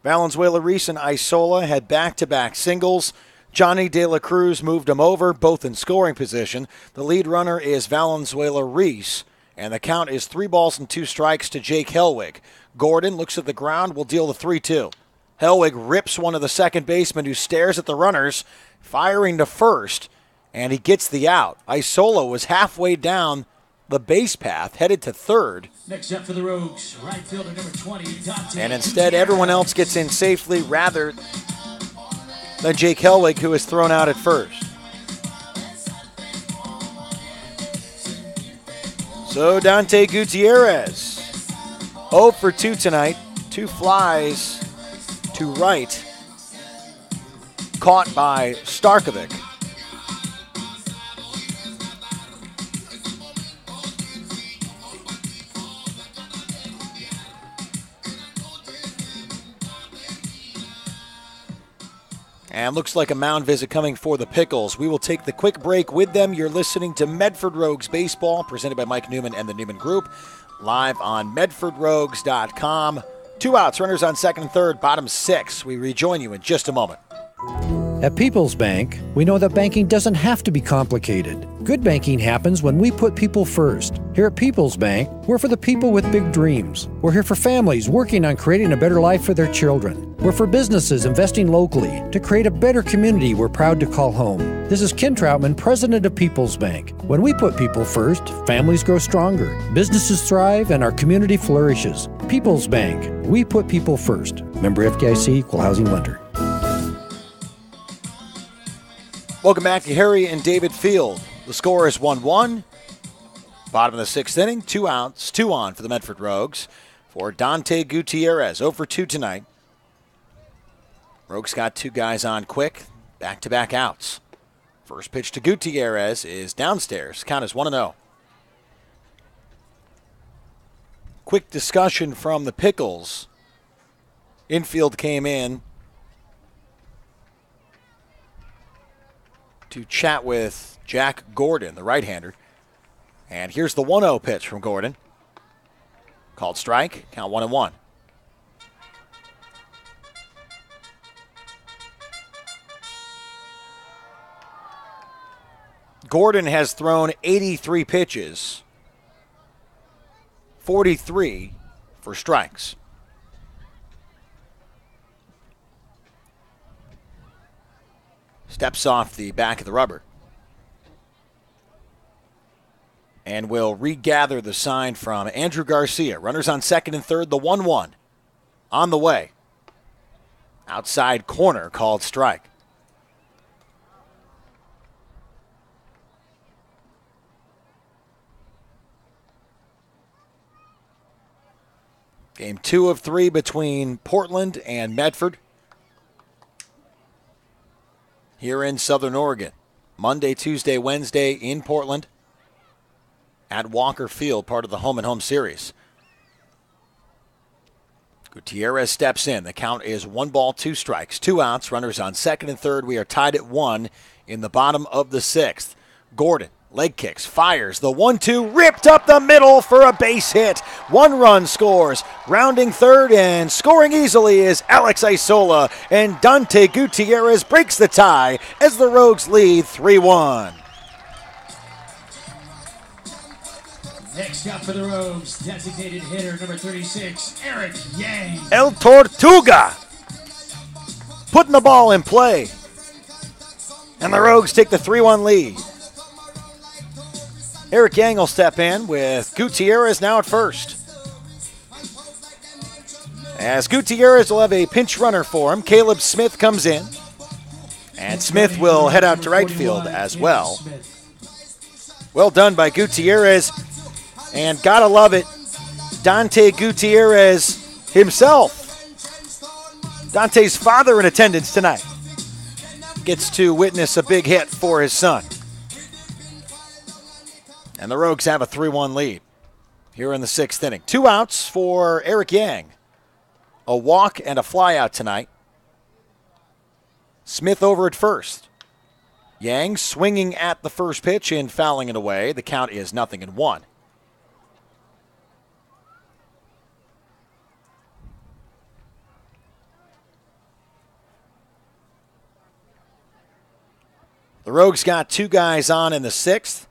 Valenzuela Reese and Isola had back-to-back singles. Johnny De La Cruz moved them over, both in scoring position. The lead runner is Valenzuela Reese, and the count is 3 balls and 2 strikes to Jake Helwig. Gordon looks at the ground, will deal the 3-2. Helwig rips one of the second basemen who stares at the runners, firing to first, and he gets the out. Isola was halfway down the base path, headed to third. Next up for the Rogues, right fielder number 20, Dante. And instead, everyone else gets in safely rather than Jake Helwig, who is thrown out at first. So Dante Gutierrez, 0 for 2 tonight. 2 flies to right, caught by Starkovic. And looks like a mound visit coming for the Pickles. We will take the quick break with them. You're listening to Medford Rogues Baseball, presented by Mike Newman and the Newman Group, live on MedfordRogues.com. 2 outs, runners on second and third, bottom 6. We rejoin you in just a moment. At People's Bank, we know that banking doesn't have to be complicated. Good banking happens when we put people first. Here at People's Bank, we're for the people with big dreams. We're here for families working on creating a better life for their children. We're for businesses investing locally to create a better community we're proud to call home. This is Ken Troutman, president of People's Bank. When we put people first, families grow stronger, businesses thrive, and our community flourishes. People's Bank, we put people first. Member FDIC, Equal Housing Lender. Welcome back to Harry and David Field. The score is 1-1. Bottom of the 6th inning, 2 outs, 2 on for the Medford Rogues. For Dante Gutierrez, 0 for 2 tonight. Rogues got 2 guys on quick, back-to-back outs. First pitch to Gutierrez is downstairs. Count is 1-0. Quick discussion from the Pickles. Infield came in to chat with Jack Gordon, the right-hander. And here's the 1-0 pitch from Gordon. Called strike, count 1-1. Gordon has thrown 83 pitches, 43 for strikes. Steps off the back of the rubber. And will regather the sign from Andrew Garcia. Runners on second and third, the 1-1 on the way. Outside corner called strike. Game 2 of 3 between Portland and Medford here in Southern Oregon. Monday, Tuesday, Wednesday in Portland at Walker Field, part of the home-and-home series. Gutierrez steps in. The count is 1 ball, 2 strikes, 2 outs. Runners on second and third. We are tied at 1 in the bottom of the 6th. Gordon Leg kicks, fires the 1-2, ripped up the middle for a base hit. 1 run scores. Rounding third and scoring easily is Alex Isola, and Dante Gutierrez breaks the tie as the Rogues lead 3-1. Next up for the Rogues, designated hitter number 36, Eric Yang. El Tortuga putting the ball in play. And the Rogues take the 3-1 lead. Eric Yang will step in with Gutierrez now at first. As Gutierrez will have a pinch runner for him, Caleb Smith comes in. And Smith will head out to right field as well. Well done by Gutierrez. And gotta love it, Dante Gutierrez himself. Dante's father in attendance tonight. Gets to witness a big hit for his son. And the Rogues have a 3-1 lead here in the 6th inning. 2 outs for Eric Yang. A walk and a fly out tonight. Smith over at first. Yang swinging at the first pitch and fouling it away. The count is 0-1. The Rogues got 2 guys on in the 6th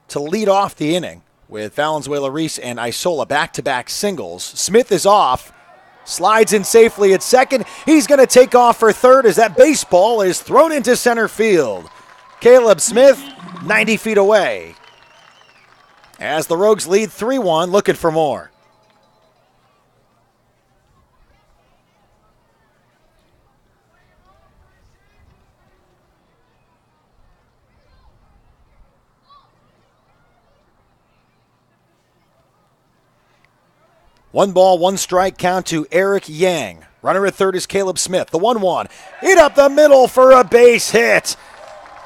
to lead off the inning with Valenzuela-Reese and Isola back-to-back singles. Smith is off, slides in safely at second. He's going to take off for third as that baseball is thrown into center field. Caleb Smith, 90 feet away. As the Rogues lead 3-1, looking for more. One ball, 1 strike count to Eric Yang. Runner at third is Caleb Smith. The 1-1. Hit up the middle for a base hit.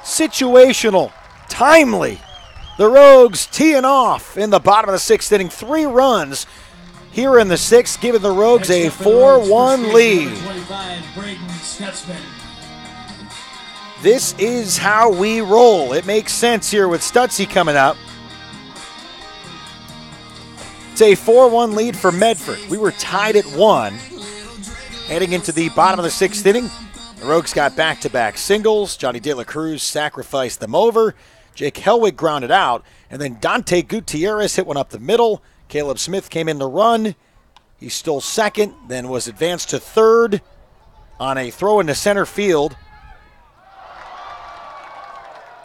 Situational. Timely. The Rogues teeing off in the bottom of the 6th inning. 3 runs here in the 6th, giving the Rogues a 4-1 lead. This is how we roll. It makes sense here with Stutzy coming up. It's a 4-1 lead for Medford. We were tied at 1. Heading into the bottom of the 6th inning, the Rogues got back-to-back singles. Johnny De La Cruz sacrificed them over. Jake Helwig grounded out. And then Dante Gutierrez hit one up the middle. Caleb Smith came in to run. He stole second, then was advanced to third on a throw into center field.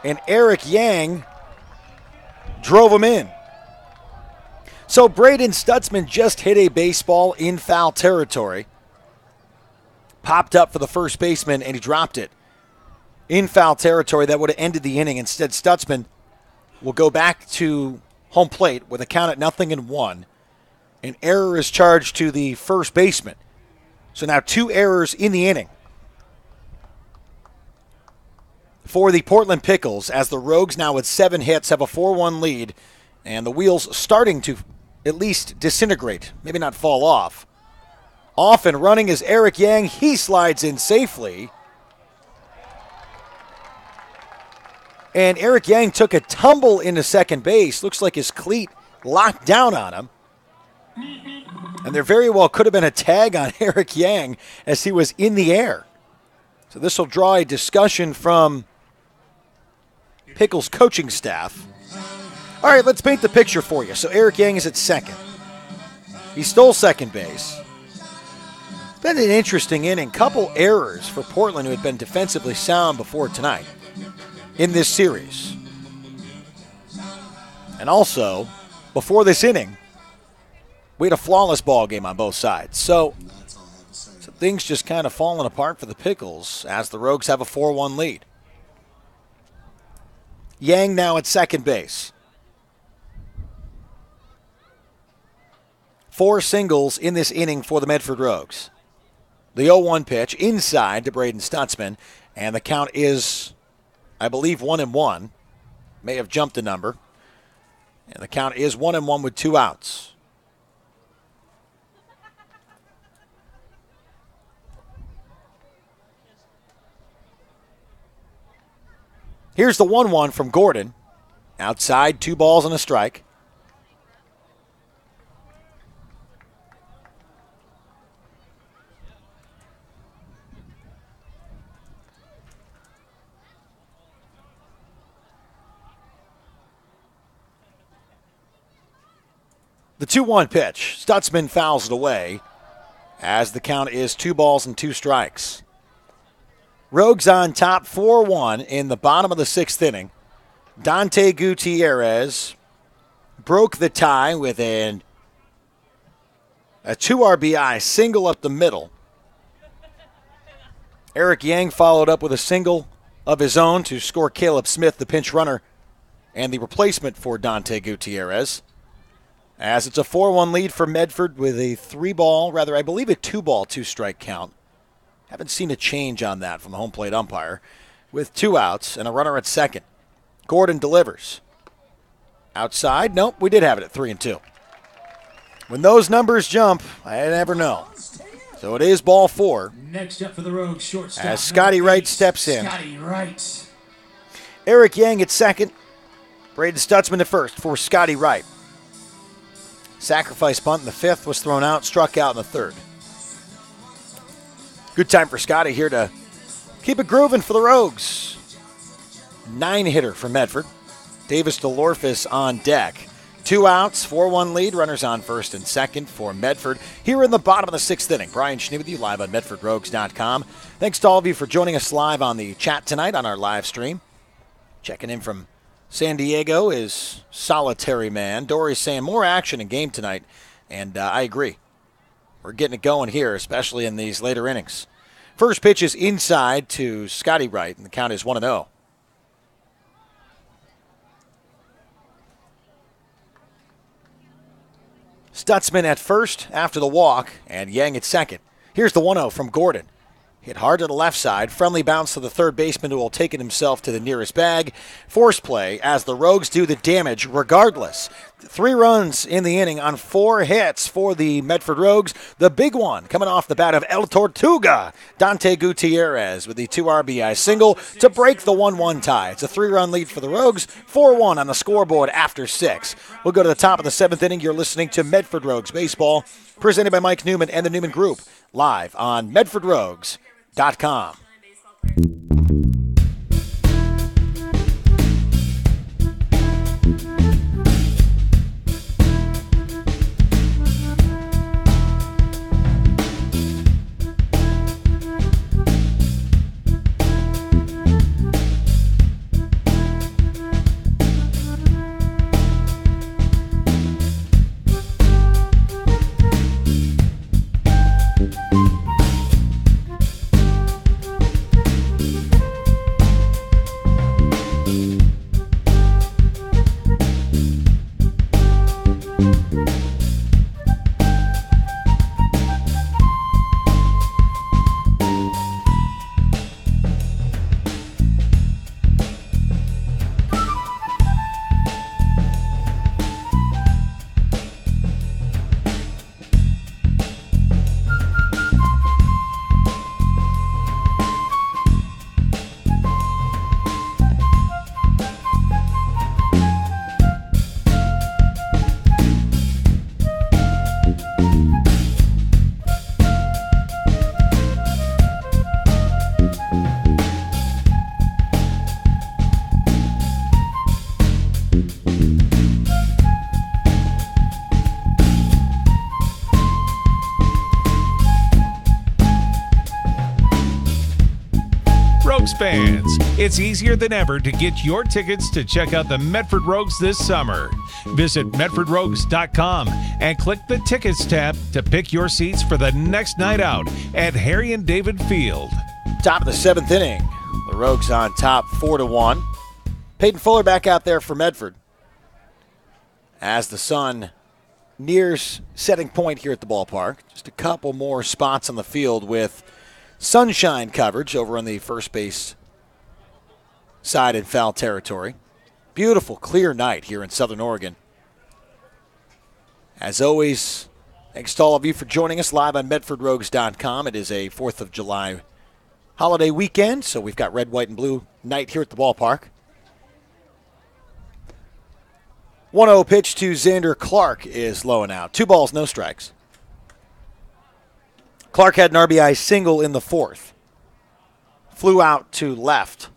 And Eric Yang drove him in. So Braden Stutzman just hit a baseball in foul territory. Popped up for the first baseman, and he dropped it. In foul territory, that would have ended the inning. Instead, Stutzman will go back to home plate with a count at 0-1. An error is charged to the first baseman. So now 2 errors in the inning for the Portland Pickles, as the Rogues now with 7 hits have a 4-1 lead, and the wheels starting to at least disintegrate, maybe not fall off. Off and running is Eric Yang. He slides in safely. And Eric Yang took a tumble into second base. Looks like his cleat locked down on him. And there very well could have been a tag on Eric Yang as he was in the air. So this will draw a discussion from Pickles' coaching staff. All right, let's paint the picture for you. So Eric Yang is at second. He stole second base. It's been an interesting inning. Couple errors for Portland, who had been defensively sound before tonight in this series. And also, before this inning, we had a flawless ball game on both sides. So things just kind of falling apart for the Pickles as the Rogues have a 4-1 lead. Yang now at second base. 4 singles in this inning for the Medford Rogues. The 0-1 pitch inside to Braden Stutzman, and the count is, I believe, 1-1. May have jumped a number. And the count is 1-1 with 2 outs. Here's the 1-1 from Gordon. Outside, 2 balls and a strike. The 2-1 pitch. Stutzman fouls it away as the count is 2 balls and 2 strikes. Rogues on top 4-1 in the bottom of the 6th inning. Dante Gutierrez broke the tie with a 2 RBI single up the middle. Eric Yang followed up with a single of his own to score Caleb Smith, the pinch runner, and the replacement for Dante Gutierrez. As it's a 4-1 lead for Medford with a 2-ball, 2-strike count. Haven't seen a change on that from the home plate umpire. With 2 outs and a runner at second. Gordon delivers. Outside, nope, we did have it at 3-2. When those numbers jump, I never know. So it is ball 4. Next up for the Rogues, shortstop. As Scotty Wright steps in. Scotty Wright. Eric Yang at second. Braden Stutzman at first for Scotty Wright. Sacrifice bunt in the 5th was thrown out, struck out in the 3rd. Good time for Scotty here to keep it grooving for the Rogues. 9-hitter for Medford. Davis DeLorfis on deck. 2 outs, 4-1 lead, runners on first and second for Medford. Here in the bottom of the 6th inning, Brian Schnee with you live on MedfordRogues.com. Thanks to all of you for joining us live on the chat tonight on our live stream. Checking in from San Diego is Solitary Man. Dory's saying more action in game tonight, and I agree. We're getting it going here, especially in these later innings. First pitch is inside to Scotty Wright, and the count is 1-0. Stutzman at first after the walk, and Yang at second. Here's the 1-0 from Gordon. Hit hard to the left side. Friendly bounce to the third baseman who will take it himself to the nearest bag. Force play as the Rogues do the damage regardless. 3 runs in the inning on 4 hits for the Medford Rogues. The big one coming off the bat of El Tortuga. Dante Gutierrez with the 2 RBI single to break the 1-1 tie. It's a 3-run lead for the Rogues. 4-1 on the scoreboard after 6. We'll go to the top of the 7th inning. You're listening to Medford Rogues Baseball, presented by Mike Newman and the Newman Group, live on MedfordRogues.com. Rogues fans, it's easier than ever to get your tickets to check out the Medford Rogues this summer. Visit MedfordRogues.com and click the Tickets tab to pick your seats for the next night out at Harry and David Field. Top of the 7th inning. The Rogues on top 4-1. Peyton Fuller back out there for Medford as the sun nears setting point here at the ballpark. Just a couple more spots on the field with sunshine coverage over on the first base side in foul territory. Beautiful, clear night here in Southern Oregon. As always, thanks to all of you for joining us live on MedfordRogues.com. It is a 4th of July holiday weekend, so we've got red, white, and blue night here at the ballpark. 1-0 pitch to Xander Clark is low and out. 2 balls, no strikes. Clark had an RBI single in the 4th. Flew out to left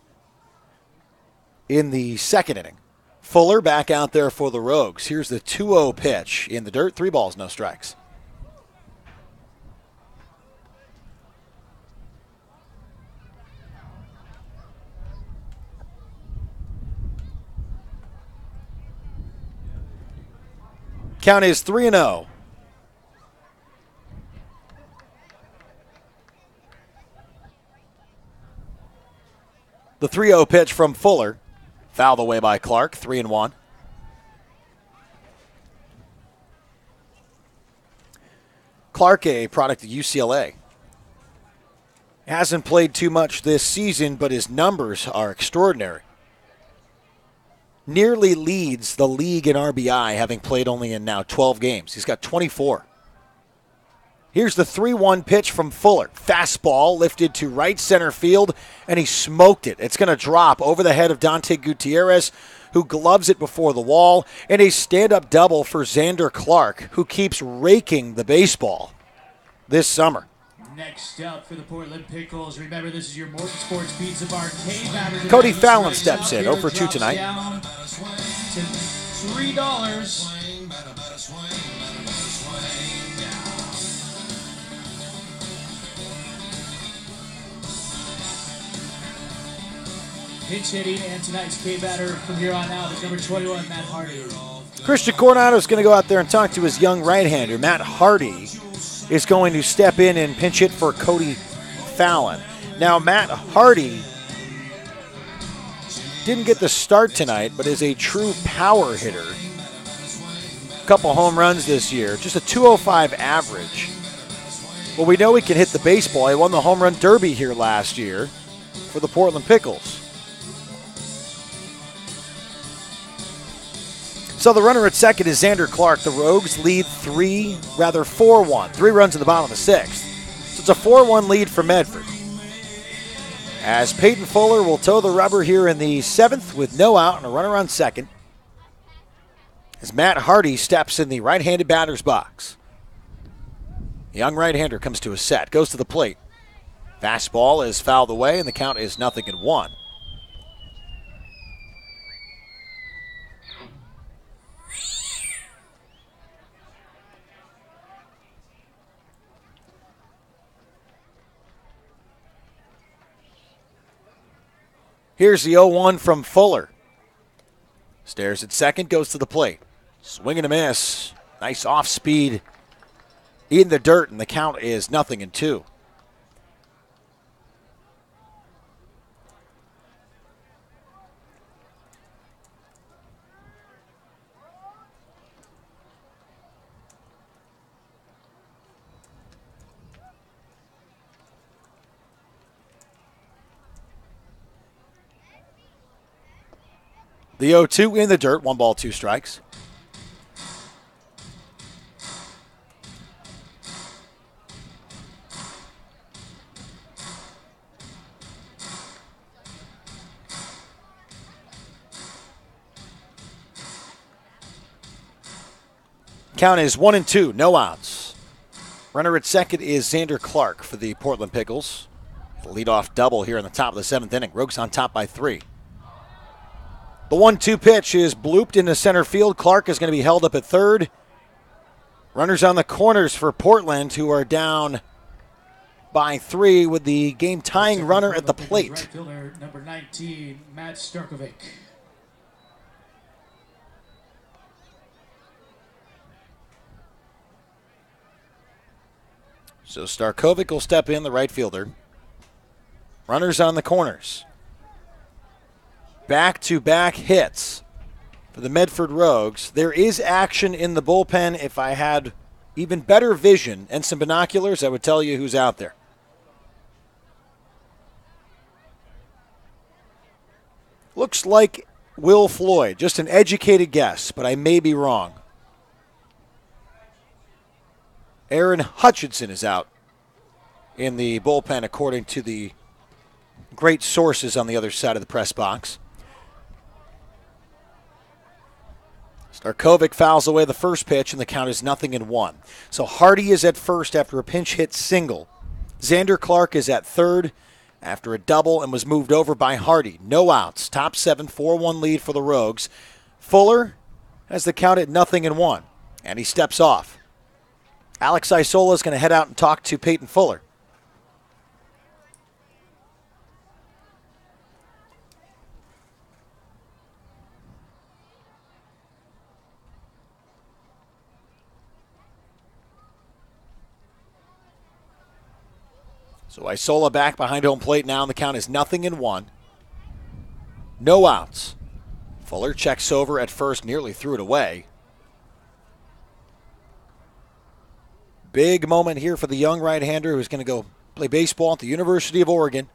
in the 2nd inning. Fuller back out there for the Rogues. Here's the 2-0 pitch in the dirt. 3 balls, no strikes. Count is 3-0. The 3-0 pitch from Fuller. Fouled away by Clark, 3-1. Clark, a product of UCLA. Hasn't played too much this season, but his numbers are extraordinary. Nearly leads the league in RBI, having played only in now 12 games. He's got 24. Here's the 3-1 pitch from Fuller. Fastball lifted to right center field, and he smoked it. It's going to drop over the head of Dante Gutierrez, who gloves it before the wall, and a stand-up double for Xander Clark, who keeps raking the baseball this summer. Next up for the Portland Pickles, remember this is your Morton Sports Pizza Barcade batter. Cody Fallon steps in, 0 for 2 tonight. Down to $3. Pinch hitting and tonight's K-batter from here on out is number 21, Matt Hardy. Christian Coronado is going to go out there and talk to his young right-hander. Matt Hardy is going to step in and pinch hit for Cody Fallon. Now, Matt Hardy didn't get the start tonight, but is a true power hitter. A couple home runs this year, just a 205 average. Well, we know he can hit the baseball. He won the home run derby here last year for the Portland Pickles. So the runner at second is Xander Clark. The Rogues lead 4-1. 3 runs in the bottom of the 6th. So it's a 4-1 lead for Medford. As Peyton Fuller will toe the rubber here in the 7th with no out and a runner on second. As Matt Hardy steps in the right-handed batter's box. The young right-hander comes to a set, goes to the plate. Fastball is fouled away and the count is 0-1. Here's the 0-1 from Fuller. Stares at second, goes to the plate. Swing and a miss. Nice off speed in the dirt, and the count is 0-2. The 0-2 in the dirt, 1 ball, 2 strikes. Count is 1-2, no outs. Runner at second is Xander Clark for the Portland Pickles. The leadoff double here in the top of the 7th inning. Rogues on top by 3. The 1-2 pitch is blooped into center field. Clark is going to be held up at third. Runners on the corners for Portland, who are down by 3 with the game-tying runner at the plate. Right fielder, number 19, Matt Starkovic. So Starkovic will step in, the right fielder. Runners on the corners. Back-to-back hits for the Medford Rogues. There is action in the bullpen. If I had even better vision and some binoculars, I would tell you who's out there. Looks like Will Floyd. Just an educated guess, but I may be wrong. Aaron Hutchinson is out in the bullpen, according to the great sources on the other side of the press box. Starkovic fouls away the first pitch, and the count is 0-1. So Hardy is at first after a pinch hit single. Xander Clark is at third after a double and was moved over by Hardy. No outs. Top 7, 4-1 lead for the Rogues. Fuller has the count at 0-1, and he steps off. Alex Isola is going to head out and talk to Peyton Fuller. So Isola back behind home plate now, and the count is 0-1. No outs. Fuller checks over at first, nearly threw it away. Big moment here for the young right-hander who's going to go play baseball at the University of Oregon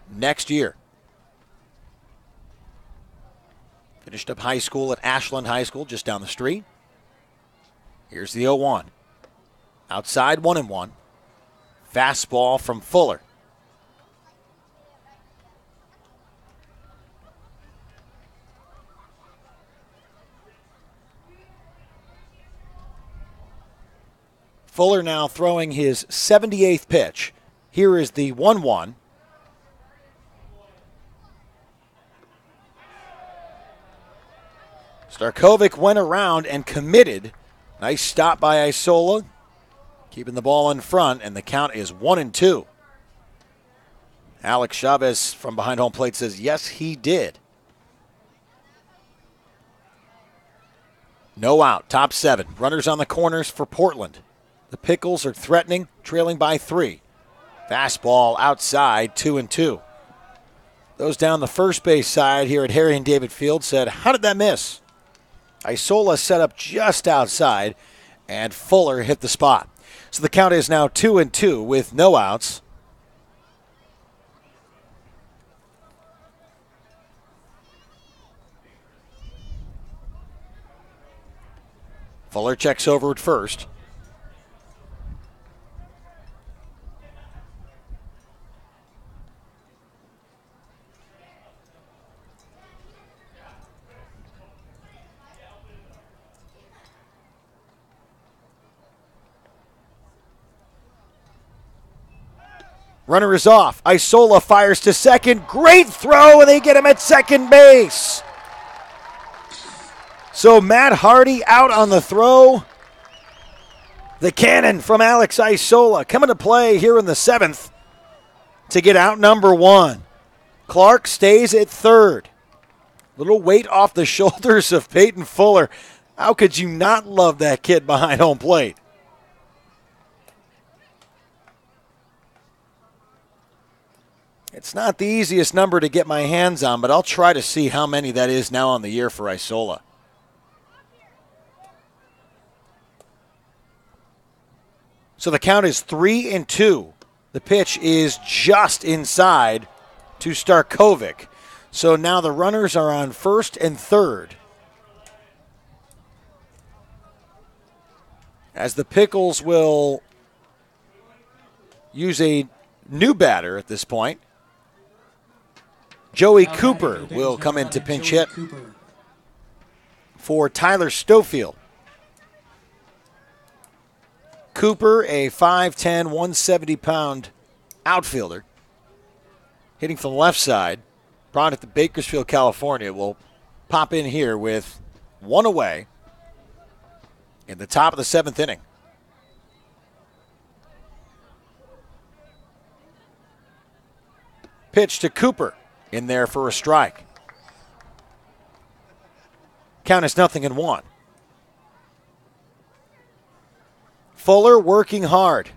next year. Finished up high school at Ashland High School just down the street. Here's the 0-1. Outside 1-1. Fastball from Fuller. Fuller now throwing his 78th pitch. Here is the 1-1. Starkovic went around and committed. Nice stop by Isola. Keeping the ball in front, and the count is 1-2. Alex Chavez from behind home plate says, yes, he did. No out, top 7. Runners on the corners for Portland. The Pickles are threatening, trailing by 3. Fastball outside, 2-2. Those down the first base side here at Harry and David Field said, how did that miss? Isola set up just outside, and Fuller hit the spot. So the count is now 2-2 with no outs. Fuller checks over at first. Runner is off. Isola fires to second. Great throw, and they get him at second base. So Matt Hardy out on the throw. The cannon from Alex Isola coming to play here in the 7th to get out number 1. Clark stays at third. Little weight off the shoulders of Peyton Fuller. How could you not love that kid behind home plate? It's not the easiest number to get my hands on, but I'll try to see how many that is now on the year for Isola. So the count is 3-2. The pitch is just inside to Starkovic. So now the runners are on first and third. As the Pickles will use a new batter at this point. Joey Cooper will come in to pinch hit for Tyler Stofield. Cooper, a 5'10", 170-pound outfielder, hitting from the left side, product of Bakersfield, California, will pop in here with one away in the top of the 7th inning. Pitch to Cooper. In there for a strike. Count is 0-1. Fuller working hard.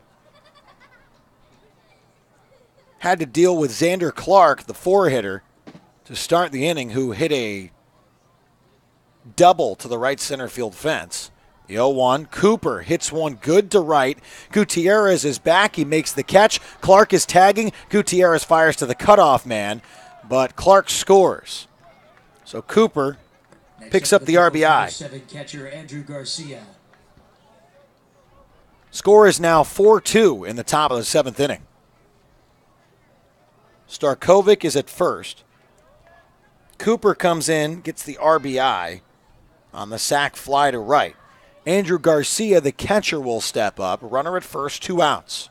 Had to deal with Xander Clark, the 4-hitter, to start the inning, who hit a double to the right center field fence. The 0-1. Cooper hits one good to right. Gutierrez is back. He makes the catch. Clark is tagging. Gutierrez fires to the cutoff man. But Clark scores. So Cooper picks up the RBI. 7 catcher Andrew Garcia. Score is now 4-2 in the top of the 7th inning. Starkovic is at first. Cooper comes in, gets the RBI on the sac fly to right. Andrew Garcia, the catcher, will step up. Runner at first, 2 outs.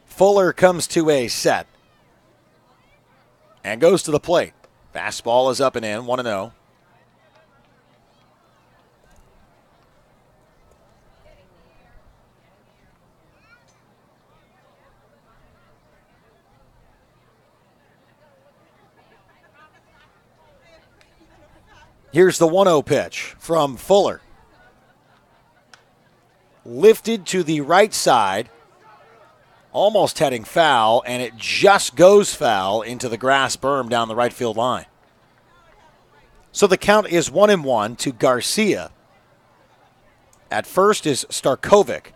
Fuller comes to a set and goes to the plate. Fastball is up and in, 1-0. Here's the 1-0 pitch from Fuller. Lifted to the right side, almost heading foul, and it just goes foul into the grass berm down the right field line. So the count is 1-1 to Garcia. At first is Starkovic.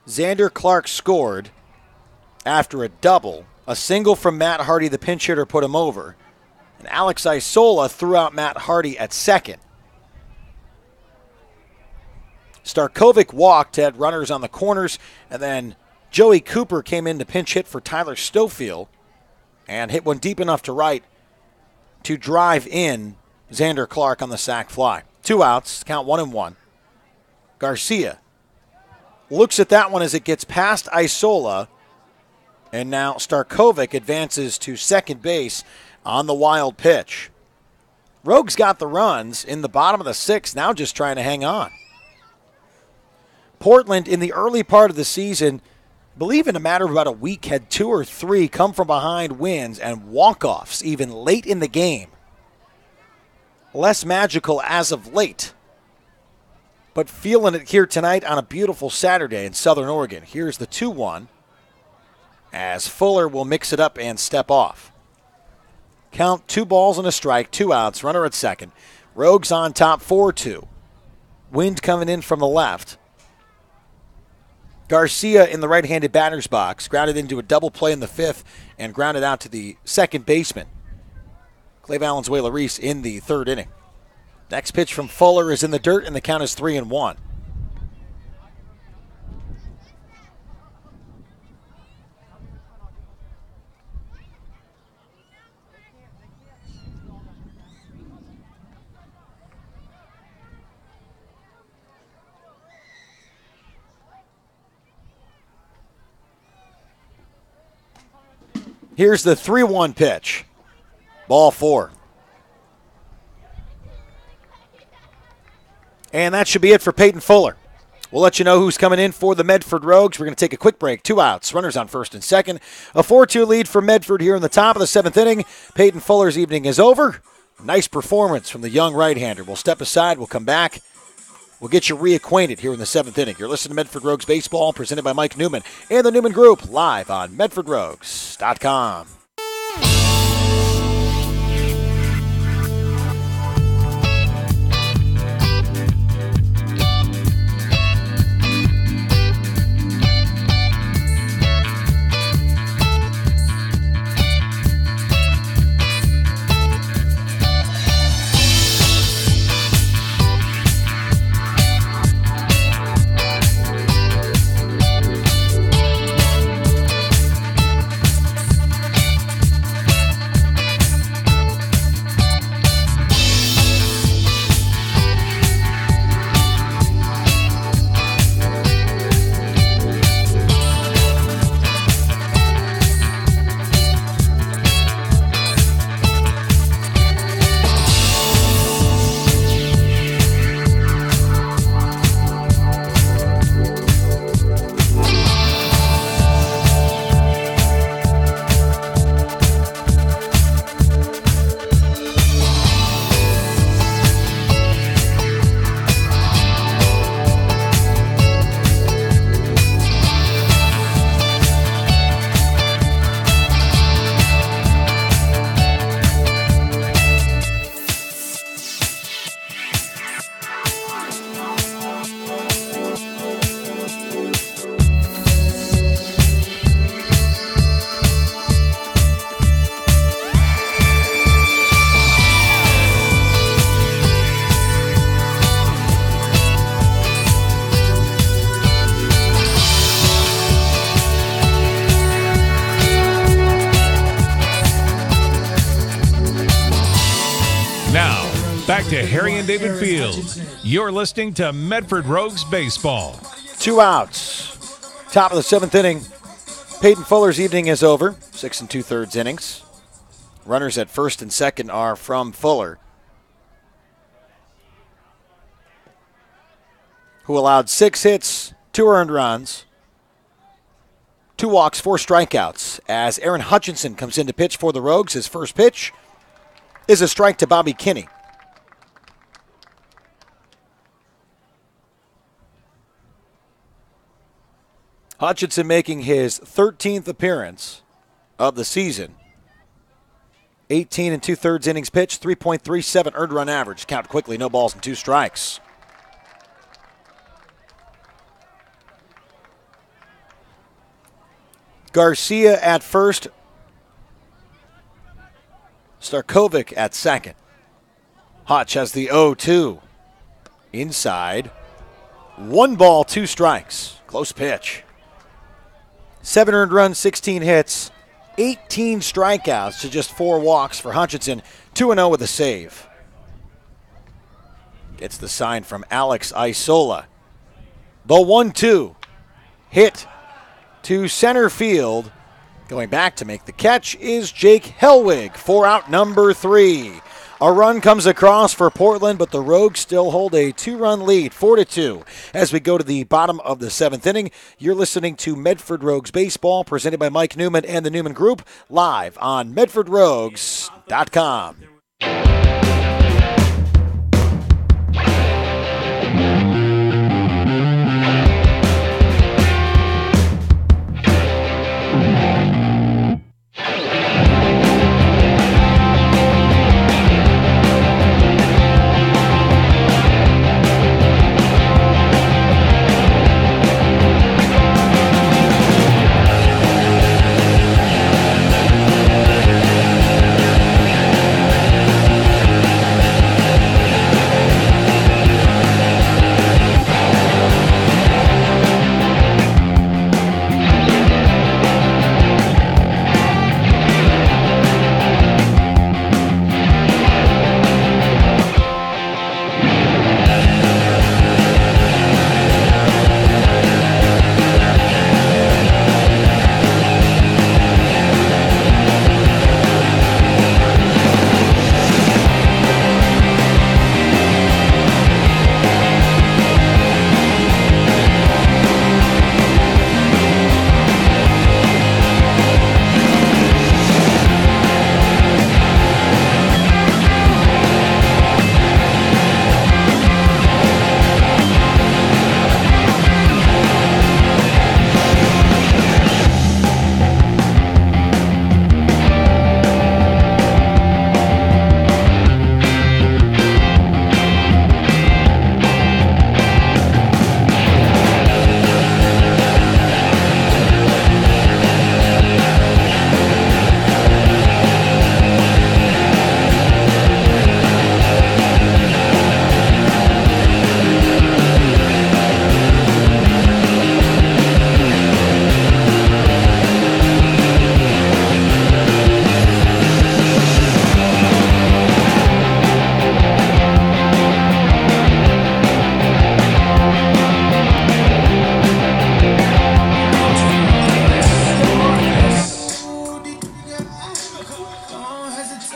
Xander Clark scored after a double. A single from Matt Hardy, the pinch hitter, put him over. And Alex Isola threw out Matt Hardy at second. Starkovic walked, had runners on the corners, and then Joey Cooper came in to pinch hit for Tyler Stofield and hit one deep enough to right to drive in Xander Clark on the sac fly. 2 outs, count 1-1. Garcia looks at that one as it gets past Isola, and now Starkovic advances to second base on the wild pitch. Rogues got the runs in the bottom of the 6th, now just trying to hang on. Portland, in the early part of the season, I believe in a matter of about a week, had 2 or 3 come from behind wins and walk-offs even late in the game. Less magical as of late, but feeling it here tonight on a beautiful Saturday in Southern Oregon. Here's the 2-1 as Fuller will mix it up and step off. Count 2 balls and a strike, 2 outs, runner at second. Rogues on top 4-2. Wind coming in from the left. Garcia in the right-handed batter's box, grounded into a double play in the 5th and grounded out to the second baseman, Clay Valenzuela-Reese, in the 3rd inning. Next pitch from Fuller is in the dirt, and the count is 3-1. Here's the 3-1 pitch. Ball 4. And that should be it for Peyton Fuller. We'll let you know who's coming in for the Medford Rogues. We're going to take a quick break. 2 outs, runners on first and second. A 4-2 lead for Medford here in the top of the 7th inning. Peyton Fuller's evening is over. Nice performance from the young right-hander. We'll step aside. We'll come back. We'll get you reacquainted here in the 7th inning. You're listening to Medford Rogues Baseball, presented by Mike Newman and the Newman Group, live on MedfordRogues.com. back to Harry and David Field. You're listening to Medford Rogues Baseball. 2 outs. Top of the 7th inning. Peyton Fuller's evening is over. 6 2/3 innings. Runners at first and second are from Fuller, who allowed 6 hits, 2 earned runs, 2 walks, 4 strikeouts. As Aaron Hutchinson comes in to pitch for the Rogues, his first pitch is a strike to Bobby Kinney. Hutchinson making his 13th appearance of the season. 18 2/3 innings pitched, 3.37 earned run average. Count quickly, no balls and 2 strikes. Garcia at first. Starkovic at second. Hutch has the 0-2. Inside. 1 ball, 2 strikes. Close pitch. 7 earned runs, 16 hits, 18 strikeouts to just 4 walks for Hutchinson. 2-0 with a save. Gets the sign from Alex Isola. The 1-2. Hit to center field. Going back to make the catch is Jake Hellwig for out number 3. A run comes across for Portland, but the Rogues still hold a 2-run lead, 4-2. As we go to the bottom of the 7th inning, you're listening to Medford Rogues Baseball, presented by Mike Newman and the Newman Group, live on MedfordRogues.com.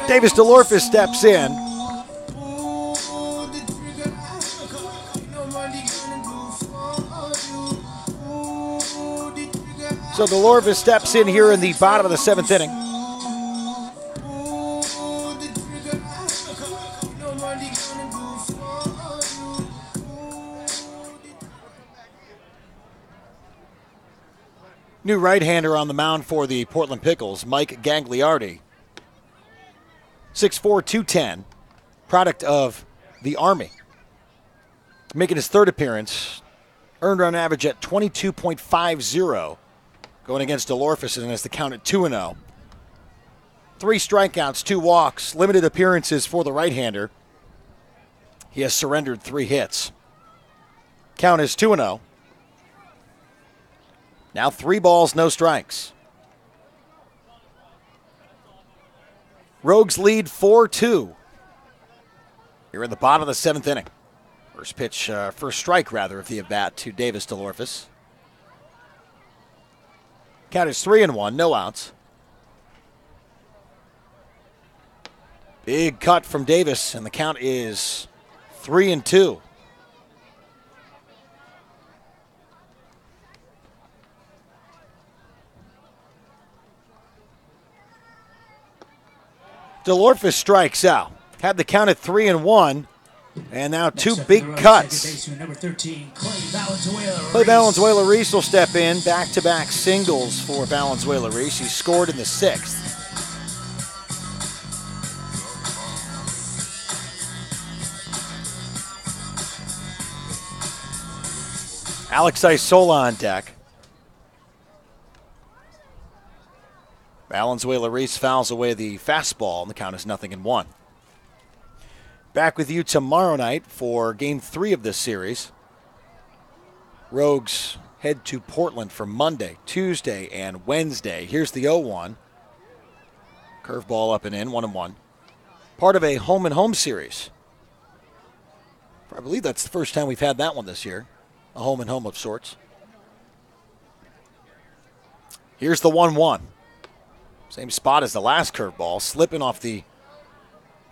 Davis DeLorfis steps in. So DeLorfis steps in here in the bottom of the 7th inning. New right-hander on the mound for the Portland Pickles, Mike Gagliardi. 6'4", 210, product of the Army. Making his 3rd appearance, earned run average at 22.50, going against DeLorfis, and has the count at 2-0. 3 strikeouts, 2 walks, limited appearances for the right-hander. He has surrendered 3 hits. Count is 2-0. Now 3 balls, no strikes. Rogues lead 4-2. You're in the bottom of the 7th inning. First strike of the at-bat to Davis DeLorphis. Count is 3-1, no outs. Big cut from Davis, and the count is 3-2. DeLorphis strikes out. Had the count at 3-1, and now two big cuts. Clay Valenzuela-Reese will step in. Back-to-back singles for Valenzuela-Reese. He scored in the 6th. Alex Isola on deck. Valenzuela-Reese fouls away the fastball, and the count is 0-1. Back with you tomorrow night for Game 3 of this series. Rogues head to Portland for Monday, Tuesday, and Wednesday. Here's the 0-1. Curveball up and in, 1-1. Part of a home-and-home series. I believe that's the first time we've had that one this year. A home-and-home of sorts. Here's the 1-1. Same spot as the last curveball, slipping off the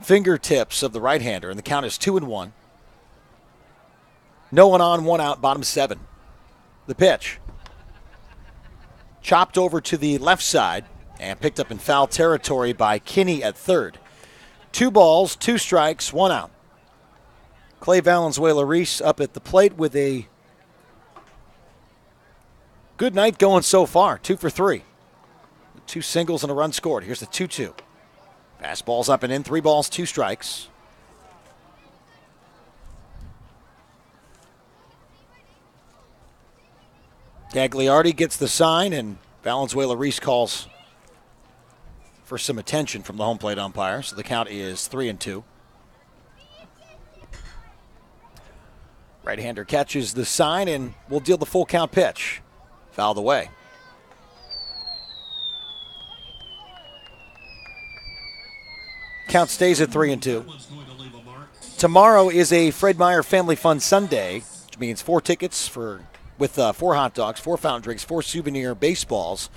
fingertips of the right-hander, and the count is 2-1. No one on, one out, bottom 7. The pitch. Chopped over to the left side and picked up in foul territory by Kinney at third. 2 balls, 2 strikes, 1 out. Clay Valenzuela-Reese up at the plate with a good night going so far, 2 for 3. 2 singles and a run scored. Here's the 2-2. Fastball's up and in, 3 balls, 2 strikes. Gagliardi gets the sign, and Valenzuela-Reese calls for some attention from the home plate umpire, so the count is 3-2. Right-hander catches the sign and will deal the full count pitch. Fouled away. Count stays at 3-2. Tomorrow is a Fred Meyer Family Fun Sunday, which means 4 tickets with 4 hot dogs, 4 fountain drinks, 4 souvenir baseballs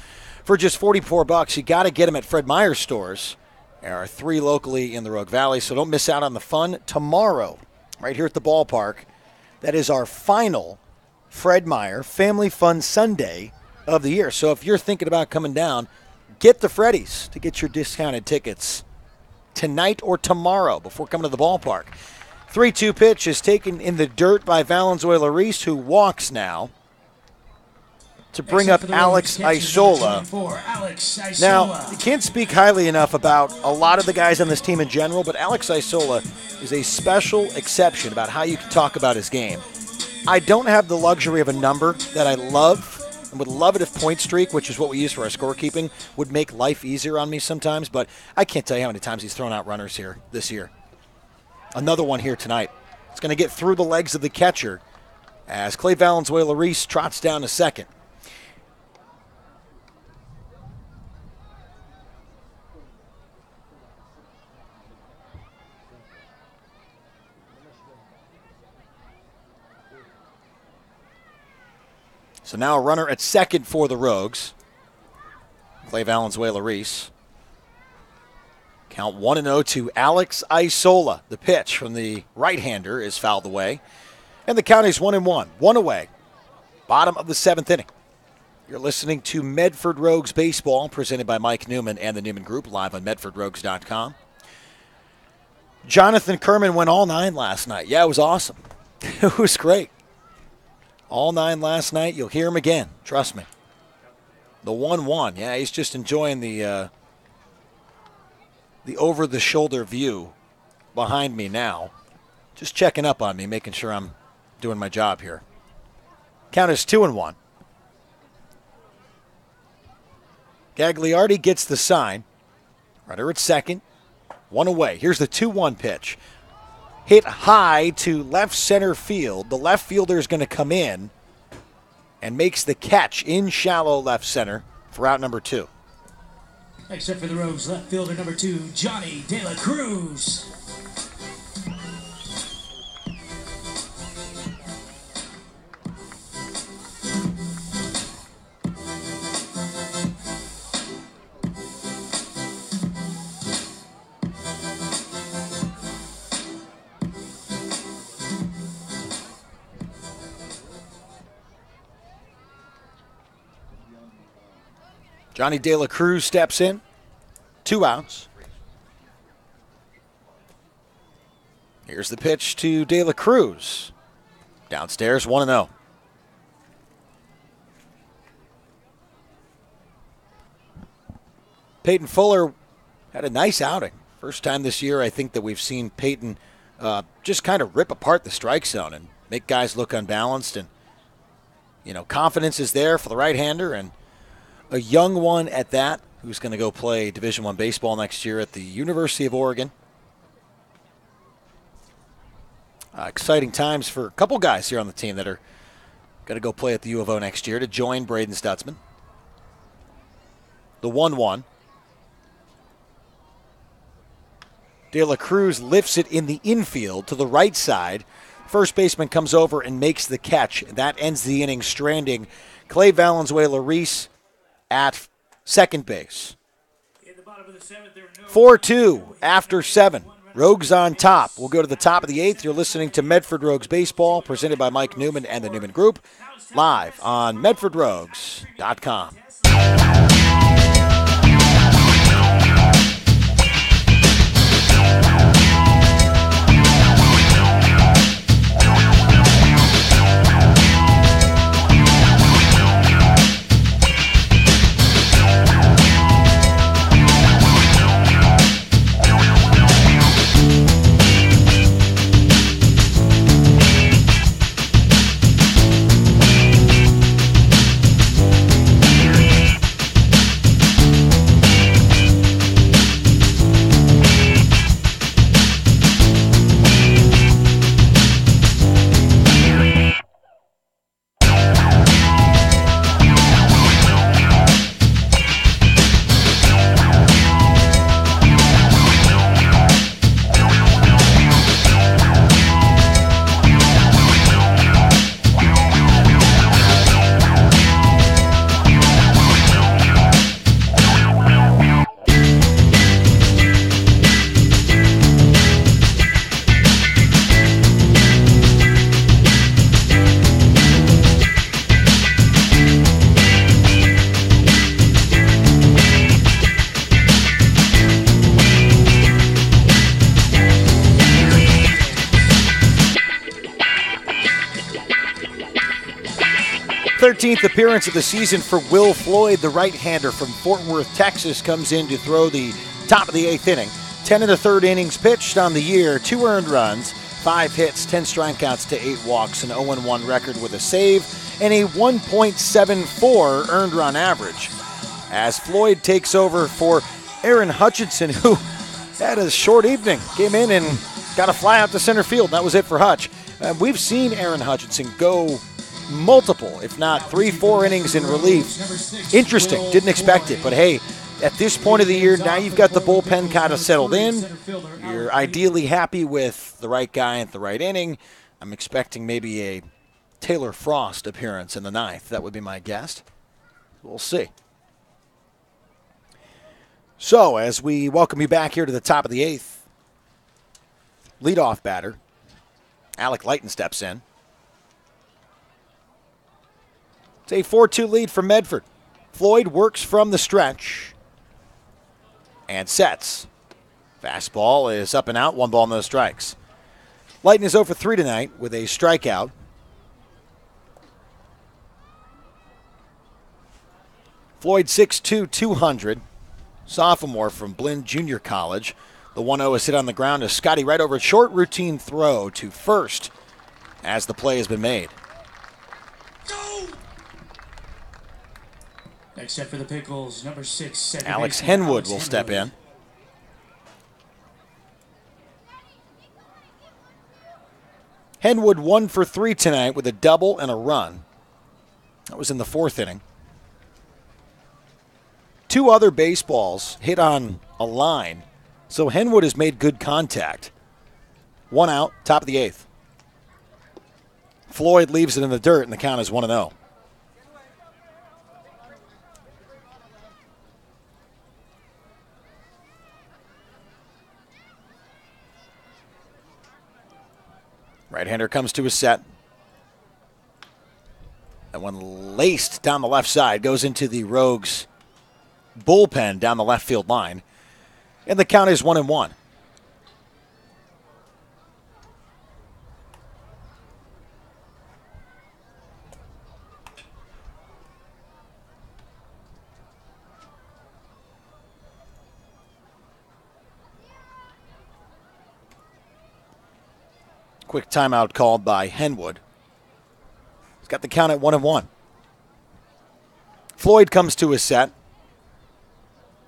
for just $44. You got to get them at Fred Meyer stores. There are 3 locally in the Rogue Valley, so don't miss out on the fun tomorrow, right here at the ballpark. That is our final Fred Meyer Family Fun Sunday of the year. So if you're thinking about coming down, get the Freddies to get your discounted tickets tonight or tomorrow before coming to the ballpark. 3-2 pitch is taken in the dirt by Valenzuela-Reese, who walks now to bring up Alex Isola. Now, you can't speak highly enough about a lot of the guys on this team in general, but Alex Isola is a special exception about how you can talk about his game. I don't have the luxury of a number that I love, and would love it if point streak, which is what we use for our scorekeeping, would make life easier on me sometimes, but I can't tell you how many times he's thrown out runners here this year. Another one here tonight. It's going to get through the legs of the catcher as Clay Valenzuela-Reese trots down to second. So now a runner at second for the Rogues. Clay Valenzuela-Reese. Count 1-0 to Alex Isola. The pitch from the right-hander is fouled away. And the count is 1-1. 1 away. Bottom of the 7th inning. You're listening to Medford Rogues Baseball, presented by Mike Newman and the Newman Group, live on MedfordRogues.com. Jonathan Kerman went all 9 last night. Yeah, it was awesome. It was great. All 9 last night. You'll hear him again. Trust me. The 1-1. Yeah, he's just enjoying the over-the-shoulder view behind me now. Just checking up on me, making sure I'm doing my job here. Count is 2-1. Gagliardi gets the sign. Runner at second. 1 away. Here's the 2-1 pitch. Hit high to left center field. The left fielder is going to come in and makes the catch in shallow left center for out number 2. Except for the Rogues, left fielder number 2, Johnny De La Cruz. Johnny De La Cruz steps in. 2 outs. Here's the pitch to De La Cruz. Downstairs, 1-0. Peyton Fuller had a nice outing. First time this year, I think, that we've seen Peyton just kind of rip apart the strike zone and make guys look unbalanced. And, confidence is there for the right-hander, and a young one at that who's going to go play Division I baseball next year at the University of Oregon. Exciting times for a couple guys here on the team that are going to go play at the U of O next year to join Braden Stutzman. The 1-1. De La Cruz lifts it in the infield to the right side. First baseman comes over and makes the catch. That ends the inning, stranding Clay Valenzuela-Reese at second base. 4-2 after 7. Rogues on top. We'll go to the top of the 8th. You're listening to Medford Rogues Baseball, presented by Mike Newman and the Newman Group, live on MedfordRogues.com. Appearance of the season for Will Floyd, the right-hander from Fort Worth, Texas, comes in to throw the top of the 8th inning. 10 1/3 innings pitched on the year, 2 earned runs, 5 hits, 10 strikeouts to 8 walks, an 0-1 record with a save, and a 1.74 earned run average. As Floyd takes over for Aaron Hutchinson, who had a short evening, came in and got a fly out to center field. That was it for Hutch. We've seen Aaron Hutchinson go multiple, if not 3-4 innings in relief. Interesting. Didn't expect it. But, hey, at this point of the year, now you've got the bullpen kind of settled in. You're ideally happy with the right guy at the right inning. I'm expecting maybe a Taylor Frost appearance in the 9th. That would be my guess. We'll see. So, as we welcome you back here to the top of the 8th, leadoff batter, Alec Lighton steps in. It's a 4-2 lead for Medford. Floyd works from the stretch and sets. Fastball is up and out, 1 ball, no strikes. Lighton is 0 for 3 tonight with a strikeout. Floyd 6'2", 200. Sophomore from Blinn Junior College. The 1-0 is hit on the ground to Scotty right over. Short routine throw to first as the play has been made. Next up for the Pickles, number 6. Alex Henwood will step in. Henwood 1 for 3 tonight with a double and a run. That was in the 4th inning. 2 other baseballs hit on a line, so Henwood has made good contact. 1 out, top of the 8th. Floyd leaves it in the dirt, and the count is 1-0. Right-hander comes to his set. That one laced down the left side, goes into the Rogues' bullpen down the left field line. And the count is 1-1. Quick timeout called by Henwood. He's got the count at 1-1. Floyd comes to his set.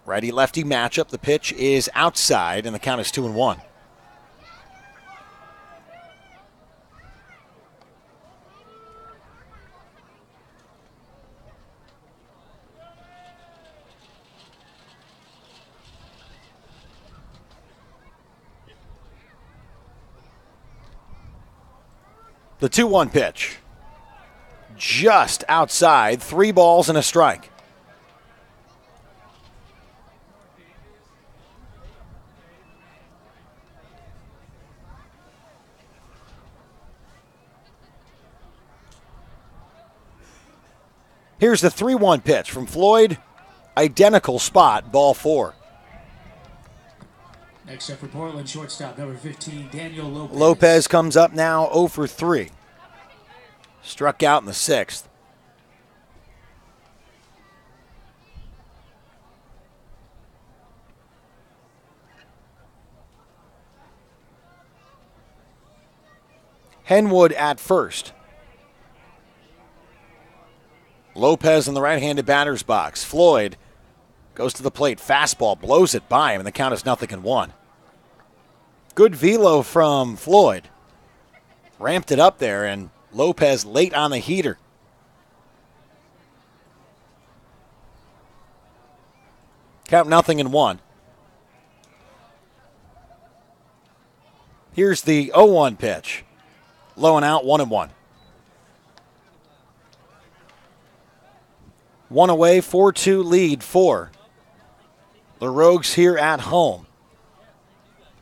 Righty-lefty matchup. The pitch is outside, and the count is 2-1. The 2-1 pitch. Just outside, 3 balls and a strike. Here's the 3-1 pitch from Floyd. Identical spot, ball 4. Next up for Portland, shortstop number 15, Daniel Lopez. Lopez comes up now 0 for 3. Struck out in the 6th. Henwood at first. Lopez in the right-handed batter's box. Floyd goes to the plate. Fastball blows it by him, and the count is 0-1. Good velo from Floyd. Ramped it up there, and Lopez late on the heater. Count 0-1. Here's the 0-1 pitch. Low and out, 1-1. 1 away, 4-2 lead for the Rogues here at home.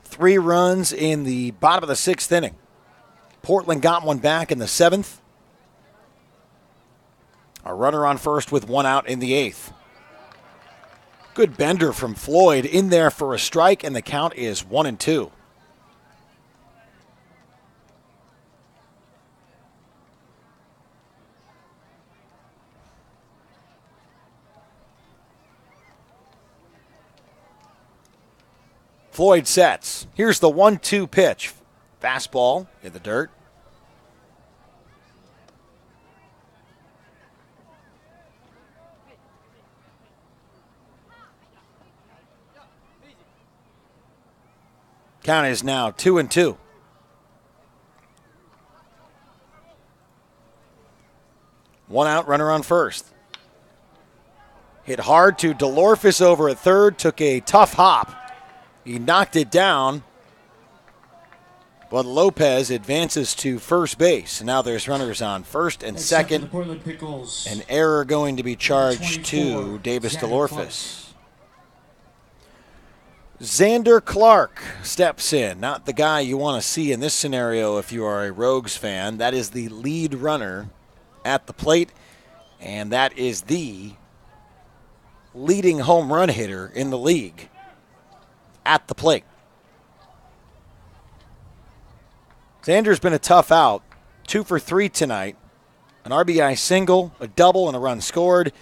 3 runs in the bottom of the 6th inning. Portland got one back in the 7th. A runner on first with 1 out in the 8th. Good bender from Floyd in there for a strike, and the count is 1-2. Floyd sets. Here's the 1-2 pitch. Fastball in the dirt. Count is now 2-2. One out, runner on first. Hit hard to DeLorphis over at third. Took a tough hop. He knocked it down, but Lopez advances to first base. Now there's runners on first and second. Pickles. An error going to be charged to Davis DeLorphis. Xander Clark steps in. Not the guy you want to see in this scenario if you are a Rogues fan. That is the lead runner at the plate, and that is the leading home run hitter in the league at the plate. Xander's been a tough out. 2 for 3 tonight. An RBI single, a double, and a run scored,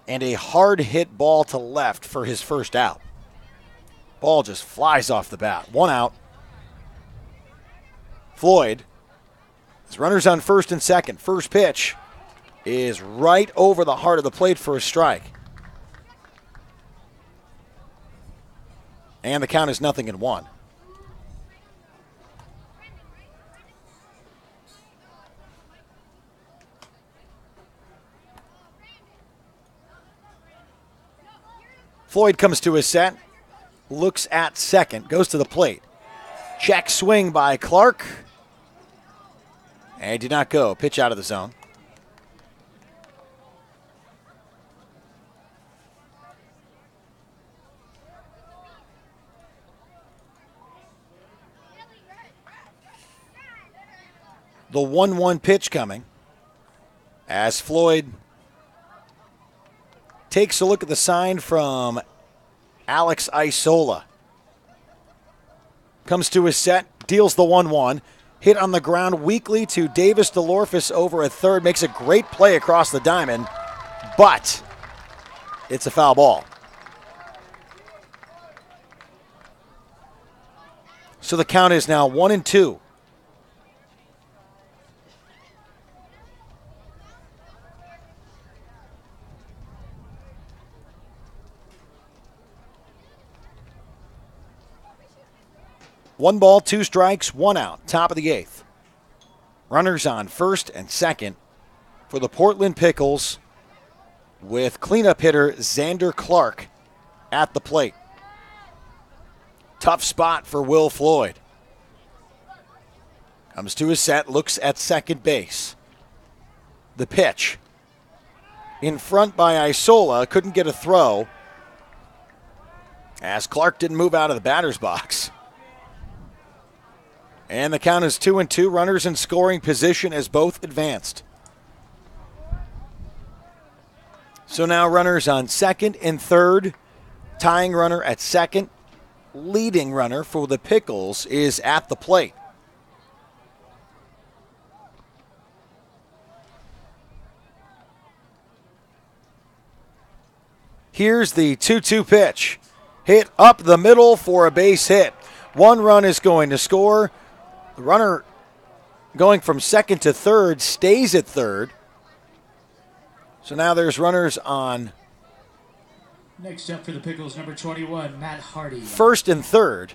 and a hard hit ball to left for his first out. Ball just flies off the bat. 1 out. Floyd. His runners on first and second. First pitch is right over the heart of the plate for a strike. And the count is 0-1. Floyd comes to his set, looks at second, goes to the plate. Check swing by Clark. And he did not go. Pitch out of the zone. The 1-1 pitch coming as Floyd takes a look at the sign from Alex Isola. Comes to his set, deals the 1-1. Hit on the ground weakly to Davis DeLorfis over at third. Makes a great play across the diamond, but it's a foul ball. So the count is now 1-2. One ball, two strikes, one out. Top of the eighth. Runners on first and second for the Portland Pickles with cleanup hitter Xander Clark at the plate. Tough spot for Will Floyd. Comes to his set, looks at second base. The pitch. In front by Isola, couldn't get a throw as Clark didn't move out of the batter's box. And the count is 2-2, runners in scoring position as both advanced. So now runners on second and third. Tying runner at second. Leading runner for the Pickles is at the plate. Here's the 2-2 pitch. Hit up the middle for a base hit. One run is going to score. The runner going from second to third stays at third. So now there's runners on Next up for the Pickles, number 21, Matt Hardy. first and third.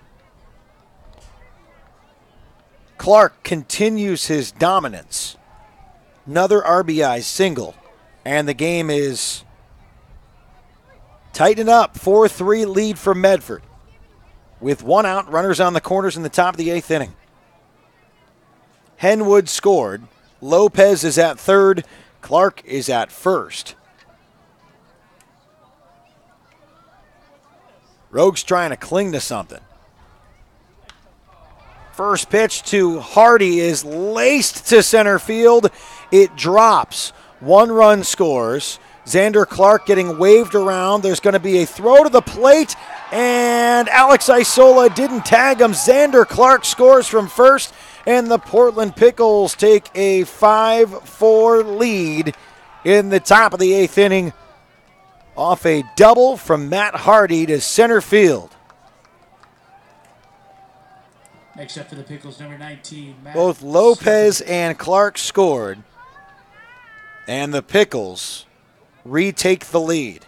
Clark continues his dominance. Another RBI single. And the game is tightened up. 4-3 lead for Medford. With one out, runners on the corners in the top of the eighth inning. Henwood scored. Lopez is at third. Clark is at first. Rogues trying to cling to something. First pitch to Hardy is laced to center field. It drops. One run scores. Xander Clark getting waved around. There's going to be a throw to the plate, and Alex Isola didn't tag him. Xander Clark scores from first, and the Portland Pickles take a 5-4 lead in the top of the eighth inning off a double from Matt Hardy to center field. Next up for the Pickles, number 19, Matt Both Lopez and Clark scored, and the Pickles retake the lead.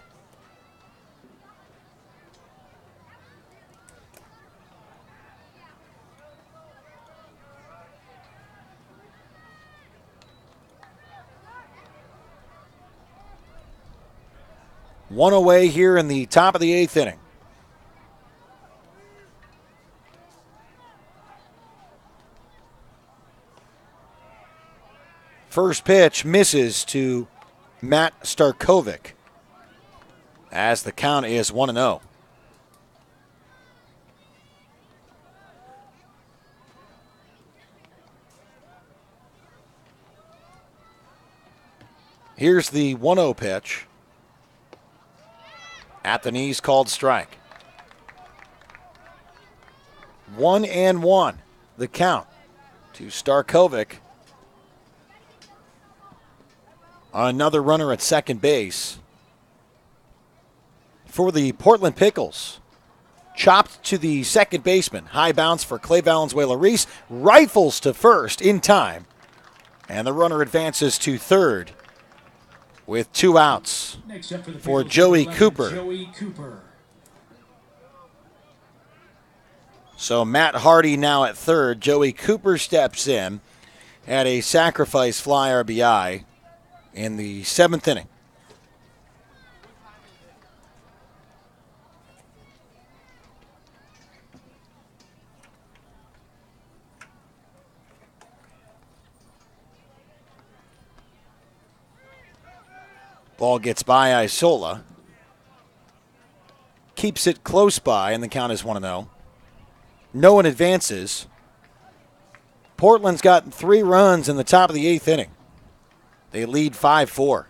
One away here in the top of the eighth inning. First pitch misses to Matt Starkovic as the count is 1-0. Here's the 1-0 pitch. At the knees, called strike. 1-1, the count to Starkovic. Another runner at second base. For the Portland Pickles, chopped to the second baseman. High bounce for Clay Valenzuela-Reese. Rifles to first in time. And the runner advances to third with two outs for Joey Cooper. So Matt Hardy now at third. Joey Cooper steps in at a sacrifice fly RBI in the seventh inning. Ball gets by Isola. Keeps it close by, and the count is 1-0. No one advances. Portland's got 3 runs in the top of the 8th inning. They lead 5-4.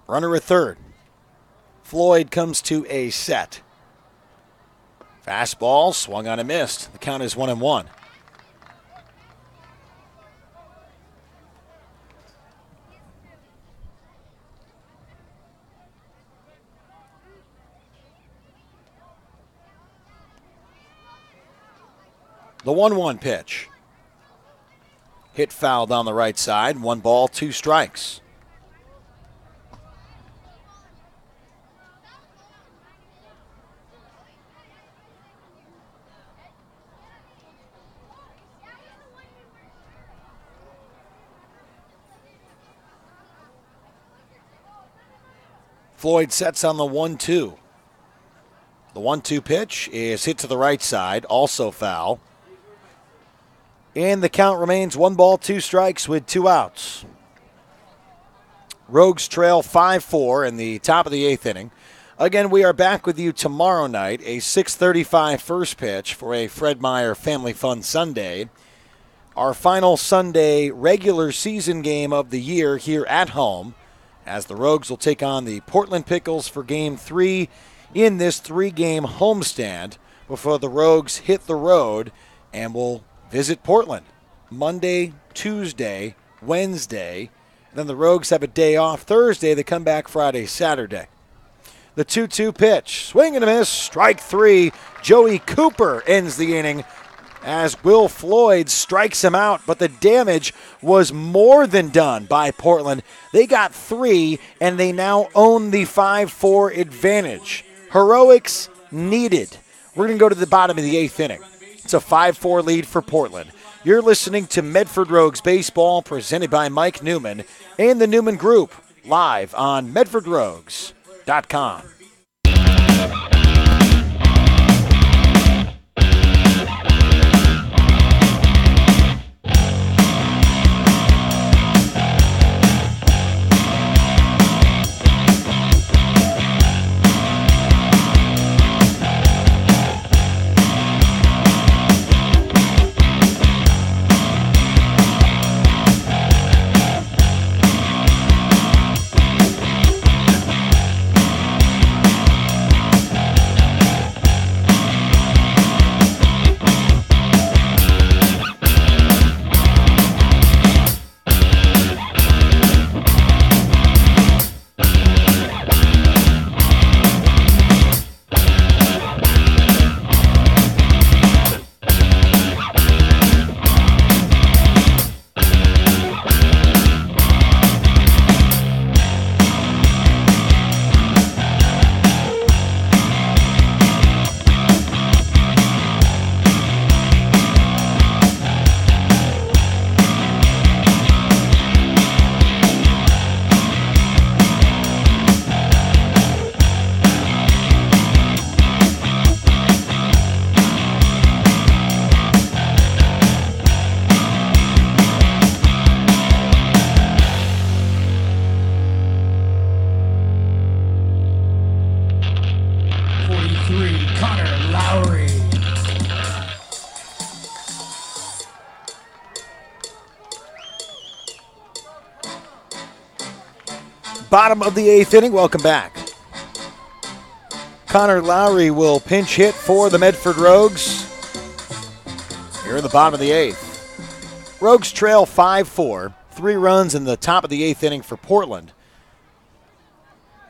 Runner at third. Floyd comes to a set. Fastball swung on and missed. The count is 1-1. The 1-1 pitch. Hit foul down the right side. 1 ball, 2 strikes. Floyd sets on the 1-2. The 1-2 pitch is hit to the right side, also foul. And the count remains 1 ball, 2 strikes with 2 outs. Rogues trail 5-4 in the top of the 8th inning. Again, we are back with you tomorrow night, a 6:35 first pitch for a Fred Meyer Family Fun Sunday. Our final Sunday regular season game of the year here at home, as the Rogues will take on the Portland Pickles for Game 3 in this 3-game homestand before the Rogues hit the road and will visit Portland Monday, Tuesday, Wednesday. And then the Rogues have a day off Thursday. They come back Friday, Saturday. The 2-2 pitch. Swing and a miss. Strike 3. Joey Cooper ends the inning as Will Floyd strikes him out. But the damage was more than done by Portland. They got 3, and they now own the 5-4 advantage. Heroics needed. We're going to go to the bottom of the 8th inning. It's a 5-4 lead for Portland. You're listening to Medford Rogues Baseball, presented by Mike Newman and the Newman Group, live on MedfordRogues.com. Bottom of the 8th inning. Welcome back. Connor Lowry will pinch hit for the Medford Rogues here in the bottom of the 8th. Rogues trail 5-4. 3 runs in the top of the 8th inning for Portland.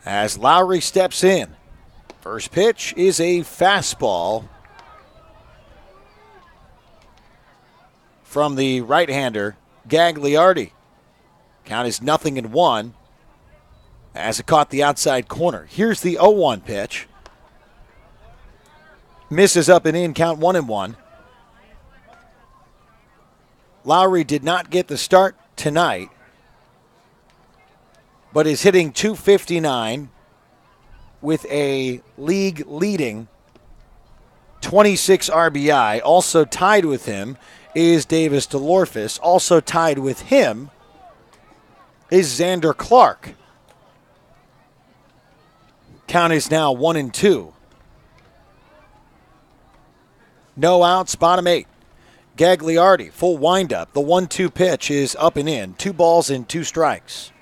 As Lowry steps in. First pitch is a fastball from the right-hander, Gagliardi. Count is 0-1 as it caught the outside corner. Here's the 0-1 pitch. Misses up and in, count 1-1. Lowry did not get the start tonight, but is hitting .259 with a league-leading 26 RBI. Also tied with him is Davis DeLorfis. Also tied with him is Xander Clark. Count is now 1-2. No outs, bottom 8. Gagliardi, full windup. The 1-2 pitch is up and in. 2 balls and 2 strikes.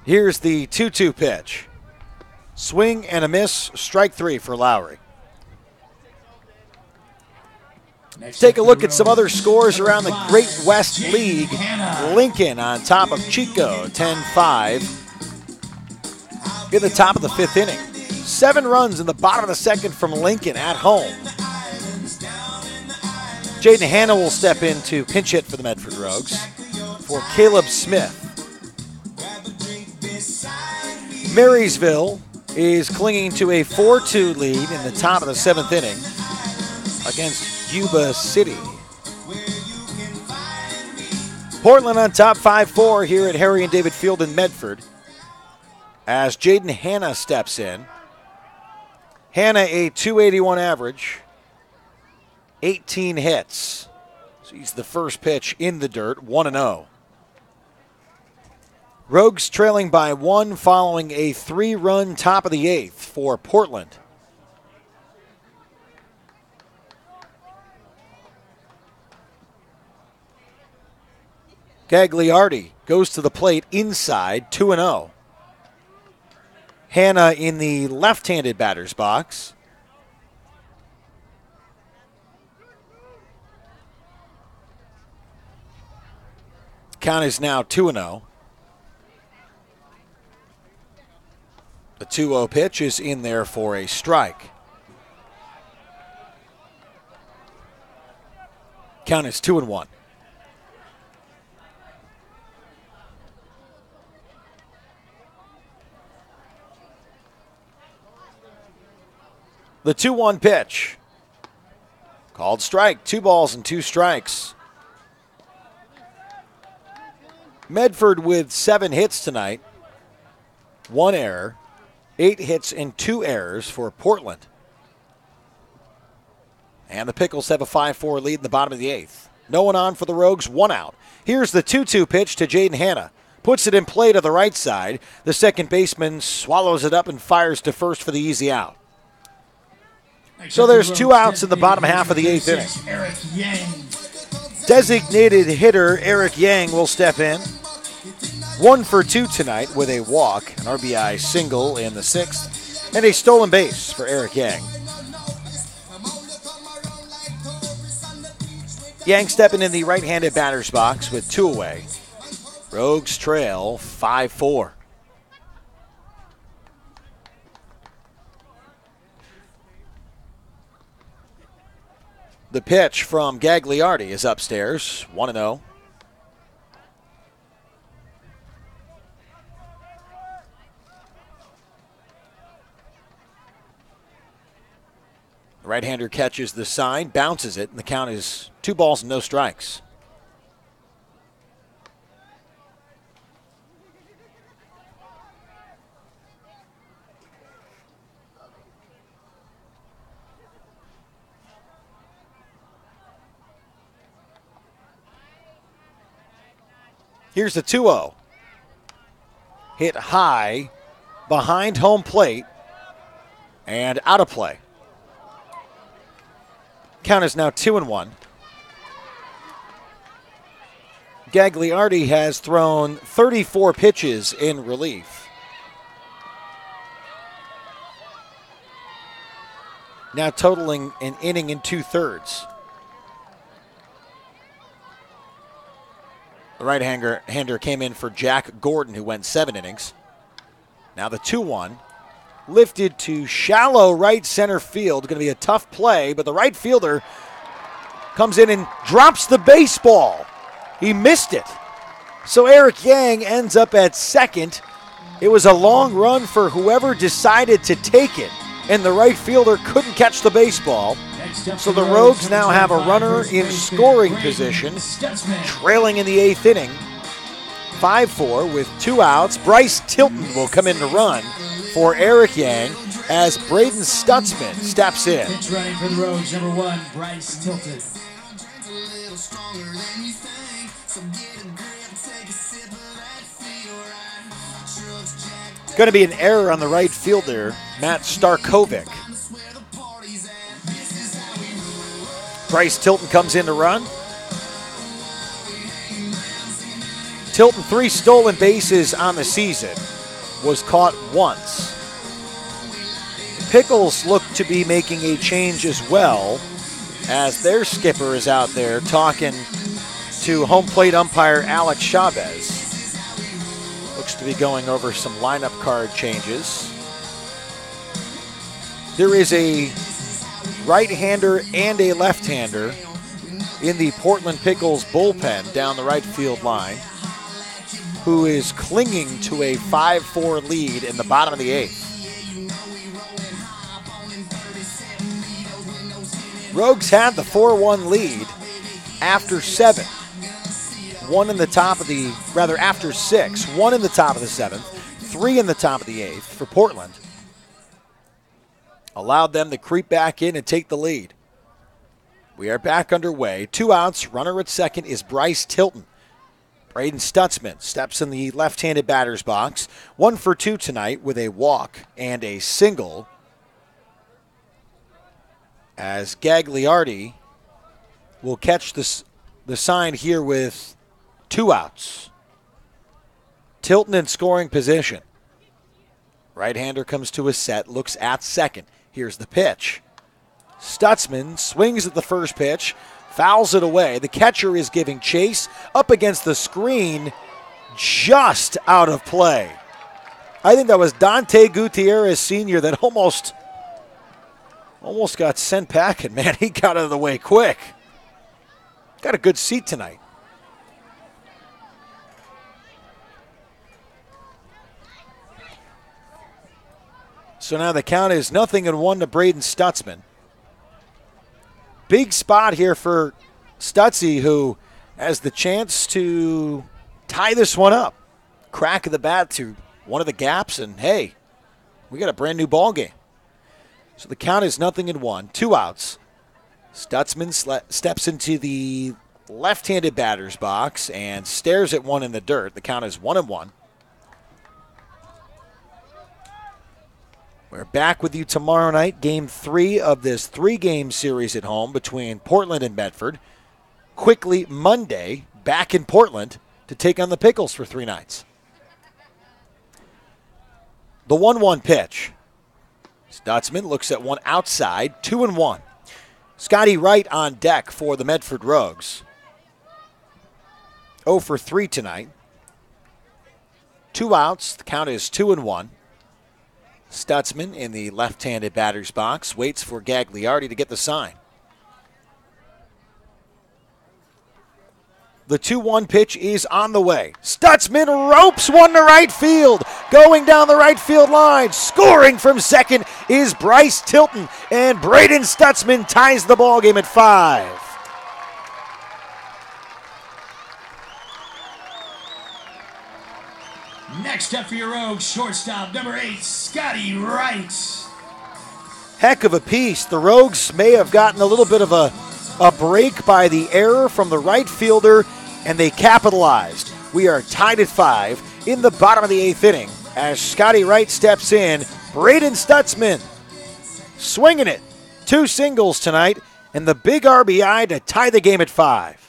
Here's the 2-2 pitch. Swing and a miss, strike 3 for Lowry. Take a look at some other scores around the Great West League. Lincoln on top of Chico, 10-5. In the top of the 5th inning. 7 runs in the bottom of the 2nd from Lincoln at home. Jaden Hanna will step in to pinch hit for the Medford Rogues for Caleb Smith. Marysville is clinging to a 4-2 lead in the top of the 7th inning against Yuba City. Portland on top 5-4 here at Harry and David Field in Medford as Jaden Hanna steps in. Hanna a .281 average, 18 hits. So he's the first pitch in the dirt, 1-0. Rogues trailing by 1 following a 3-run top of the 8th for Portland. Gagliardi goes to the plate inside, 2-0. Hanna in the left-handed batter's box. Count is now 2-0. The 2-0 pitch is in there for a strike. Count is 2-1. The 2-1 pitch. Called strike. 2 balls and 2 strikes. Medford with 7 hits tonight. 1 error. 8 hits and 2 errors for Portland. And the Pickles have a 5-4 lead in the bottom of the 8th. No one on for the Rogues, 1 out. Here's the 2-2 pitch to Jaden Hanna. Puts it in play to the right side. The second baseman swallows it up and fires to first for the easy out. So there's 2 outs in the bottom half of the 8th inning. Designated hitter Eric Yang will step in. 1 for 2 tonight with a walk, an RBI single in the 6th, and a stolen base for Eric Yang. Yang stepping in the right-handed batter's box with 2 away. Rogues trail 5-4. The pitch from Gagliardi is upstairs, 1-0. The right-hander catches the sign, bounces it, and the count is 2 balls and no strikes. Here's the 2-0. Hit high behind home plate and out of play. Count is now 2-1. Gagliardi has thrown 34 pitches in relief. Now totaling an inning and 2/3. The right-hander came in for Jack Gordon, who went 7 innings. Now the 2-1. Lifted to shallow right center field. Going to be a tough play, but the right fielder comes in and drops the baseball. He missed it. So Eric Yang ends up at second. It was a long run for whoever decided to take it, and the right fielder couldn't catch the baseball. So the Rogues now have a runner in scoring position, trailing in the 8th inning. 5-4 with 2 outs. Bryce Tilton will come in to run for Eric Yang as Braden Stutzman steps in. Pitch running for the Rogues, number 1, Bryce Tilton. Going to be an error on the right fielder, Matt Starkovic. Bryce Tilton comes in to run. Tilton 3 stolen bases on the season. was caught once. Pickles look to be making a change as well, as their skipper is out there talking to home plate umpire Alex Chavez. Looks to be going over some lineup card changes. There is a right-hander and a left-hander in the Portland Pickles bullpen down the right field line, who is clinging to a 5-4 lead in the bottom of the 8th. Rogues had the 4-1 lead after 7. After 6. 1 in the top of the 7th, 3 in the top of the 8th for Portland. Allowed them to creep back in and take the lead. We are back underway. 2 outs. Runner at second is Bryce Tilton. Braden Stutzman steps in the left-handed batter's box. 1 for 2 tonight with a walk and a single, as Gagliardi will catch the sign here with 2 outs. Tilton in scoring position. Right-hander comes to a set, looks at second. Here's the pitch. Stutzman swings at the first pitch, fouls it away. The catcher is giving chase up against the screen, just out of play. I think that was Dante Gutierrez Sr. that almost got sent packing. Man, he got out of the way quick. Got a good seat tonight. So now the count is 0-1 to Braden Stutzman. Big spot here for Stutzy, who has the chance to tie this one up. Crack of the bat through one of the gaps, and hey, we got a brand new ball game. So the count is 0-1, 2 outs. Stutzman steps into the left-handed batter's box and stares at one in the dirt. The count is 1-1. We're back with you tomorrow night, Game 3 of this 3-game series at home between Portland and Medford. Quickly, Monday, back in Portland to take on the Pickles for 3 nights. The 1-1 pitch. Stutzman looks at one outside, 2-1. Scotty Wright on deck for the Medford Rogues. 0 for 3 tonight. 2 outs, the count is 2-1. Stutzman in the left-handed batter's box waits for Gagliardi to get the sign. The 2-1 pitch is on the way. Stutzman ropes one to right field. Going down the right field line. Scoring from second is Bryce Tilton. And Braden Stutzman ties the ball game at 5. Next up for your Rogues, shortstop number 8, Scotty Wright. Heck of a piece. The Rogues may have gotten a little bit of a break by the error from the right fielder, and they capitalized. We are tied at 5 in the bottom of the 8th inning as Scotty Wright steps in. Braden Stutzman swinging it. 2 singles tonight, and the big RBI to tie the game at 5.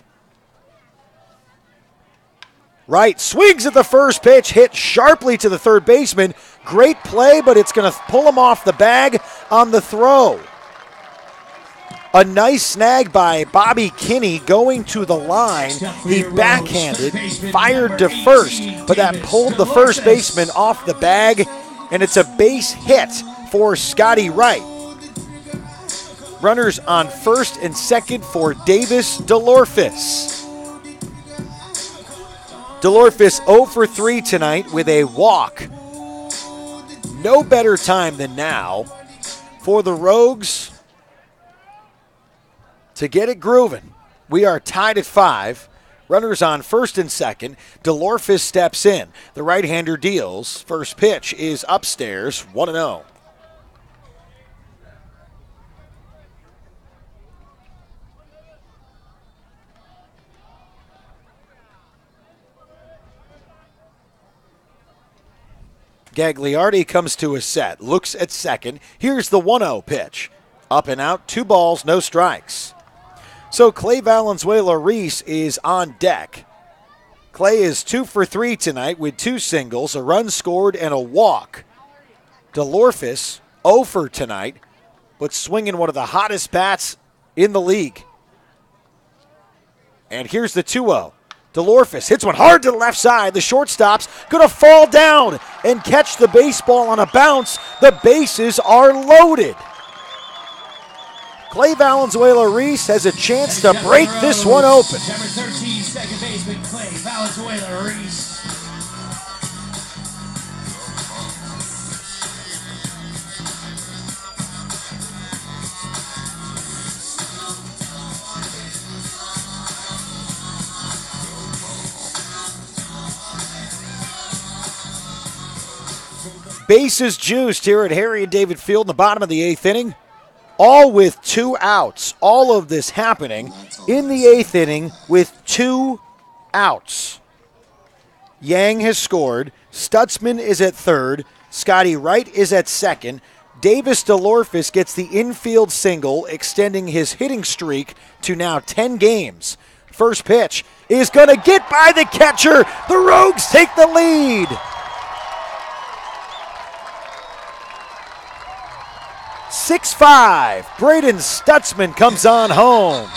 Wright swings at the first pitch, hit sharply to the third baseman. Great play, but it's going to pull him off the bag on the throw. A nice snag by Bobby Kinney going to the line. He backhanded, fired to first, but that pulled the first baseman off the bag, and it's a base hit for Scotty Wright. Runners on first and second for Davis DeLorfis. DeLorfis 0 for 3 tonight with a walk. No better time than now for the Rogues to get it grooving. We are tied at 5. Runners on first and second. DeLorfis steps in. The right-hander deals. First pitch is upstairs, 1-0. Gagliardi comes to a set, looks at second. Here's the 1-0 pitch. Up and out, 2 balls, no strikes. So Clay Valenzuela Reese is on deck. Clay is 2 for 3 tonight with 2 singles, a run scored, and a walk. DeLorphis 0 for tonight, but swinging one of the hottest bats in the league. And here's the 2-0. DeLorphis hits one hard to the left side. The shortstop's going to fall down and catch the baseball on a bounce. The bases are loaded. Clay Valenzuela-Reese has a chance to break this one open. Number 13, second baseman Clay Valenzuela-Reese. Bases juiced here at Harry and David Field in the bottom of the 8th inning. All with 2 outs. All of this happening in the 8th inning with 2 outs. Yang has scored. Stutzman is at third. Scotty Wright is at second. Davis DeLorphis gets the infield single, extending his hitting streak to now 10 games. First pitch is going to get by the catcher. The Rogues take the lead. 6-5. Braden Stutzman comes on home.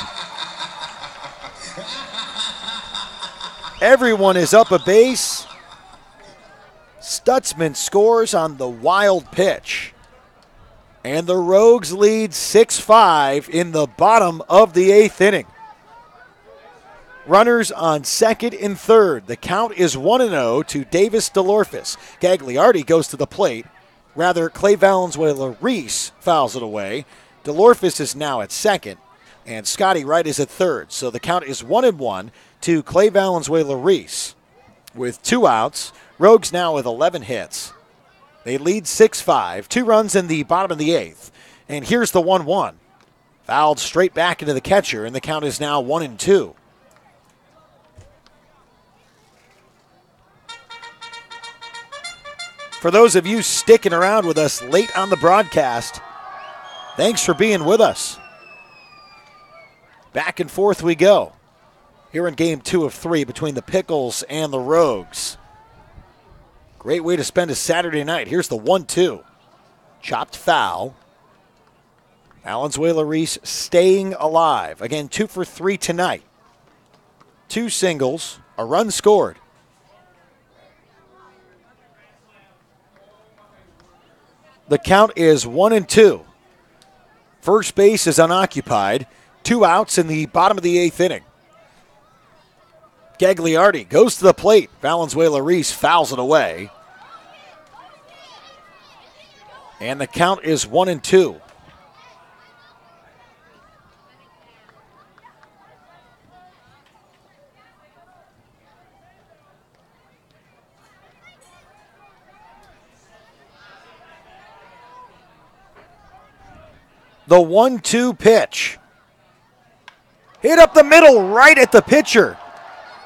Everyone is up a base. Stutzman scores on the wild pitch. And the Rogues lead 6-5 in the bottom of the 8th inning. Runners on second and third. The count is 1-0 to Davis DeLorphis. Gagliardi goes to the plate. Rather, Clay Valenzuela-Reese fouls it away. DeLorphis is now at second, and Scotty Wright is at third. So the count is 1-1 to Clay Valenzuela-Reese. With 2 outs, Rogues now with 11 hits. They lead 6-5, 2 runs in the bottom of the 8th. And here's the 1-1. Fouled straight back into the catcher, and the count is now 1-2. For those of you sticking around with us late on the broadcast, thanks for being with us. Back and forth we go. Here in game 2 of 3 between the Pickles and the Rogues. Great way to spend a Saturday night. Here's the 1-2. Chopped foul. Valenzuela-Reese staying alive. Again, 2 for 3 tonight. 2 singles, a run scored. The count is 1-2. First base is unoccupied. 2 outs in the bottom of the 8th inning. Gagliardi goes to the plate. Valenzuela-Reese fouls it away. And the count is 1-2. The 1-2 pitch. Hit up the middle, right at the pitcher.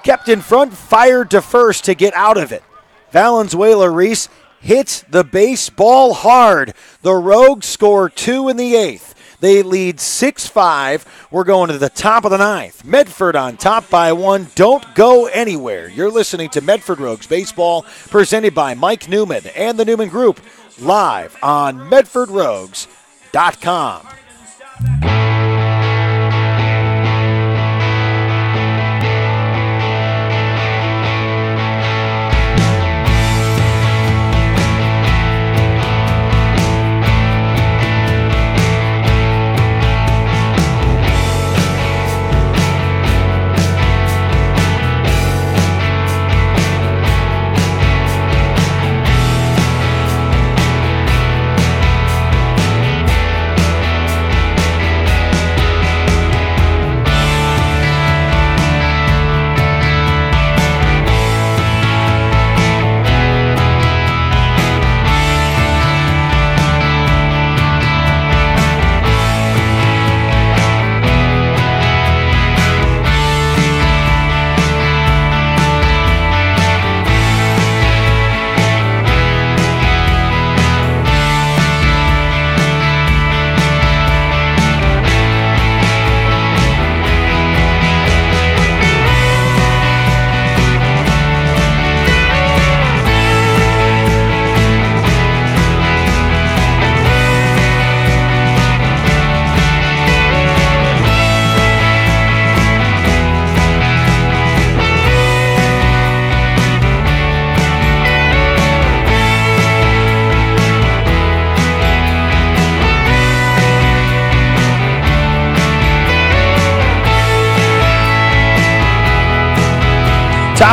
Kept in front, fired to first to get out of it. Valenzuela-Reese hits the baseball hard. The Rogues score 2 in the 8th. They lead 6-5. We're going to the top of the 9th. Medford on top by 1. Don't go anywhere. You're listening to Medford Rogues Baseball, presented by Mike Newman and the Newman Group, live on MedfordRogues.com.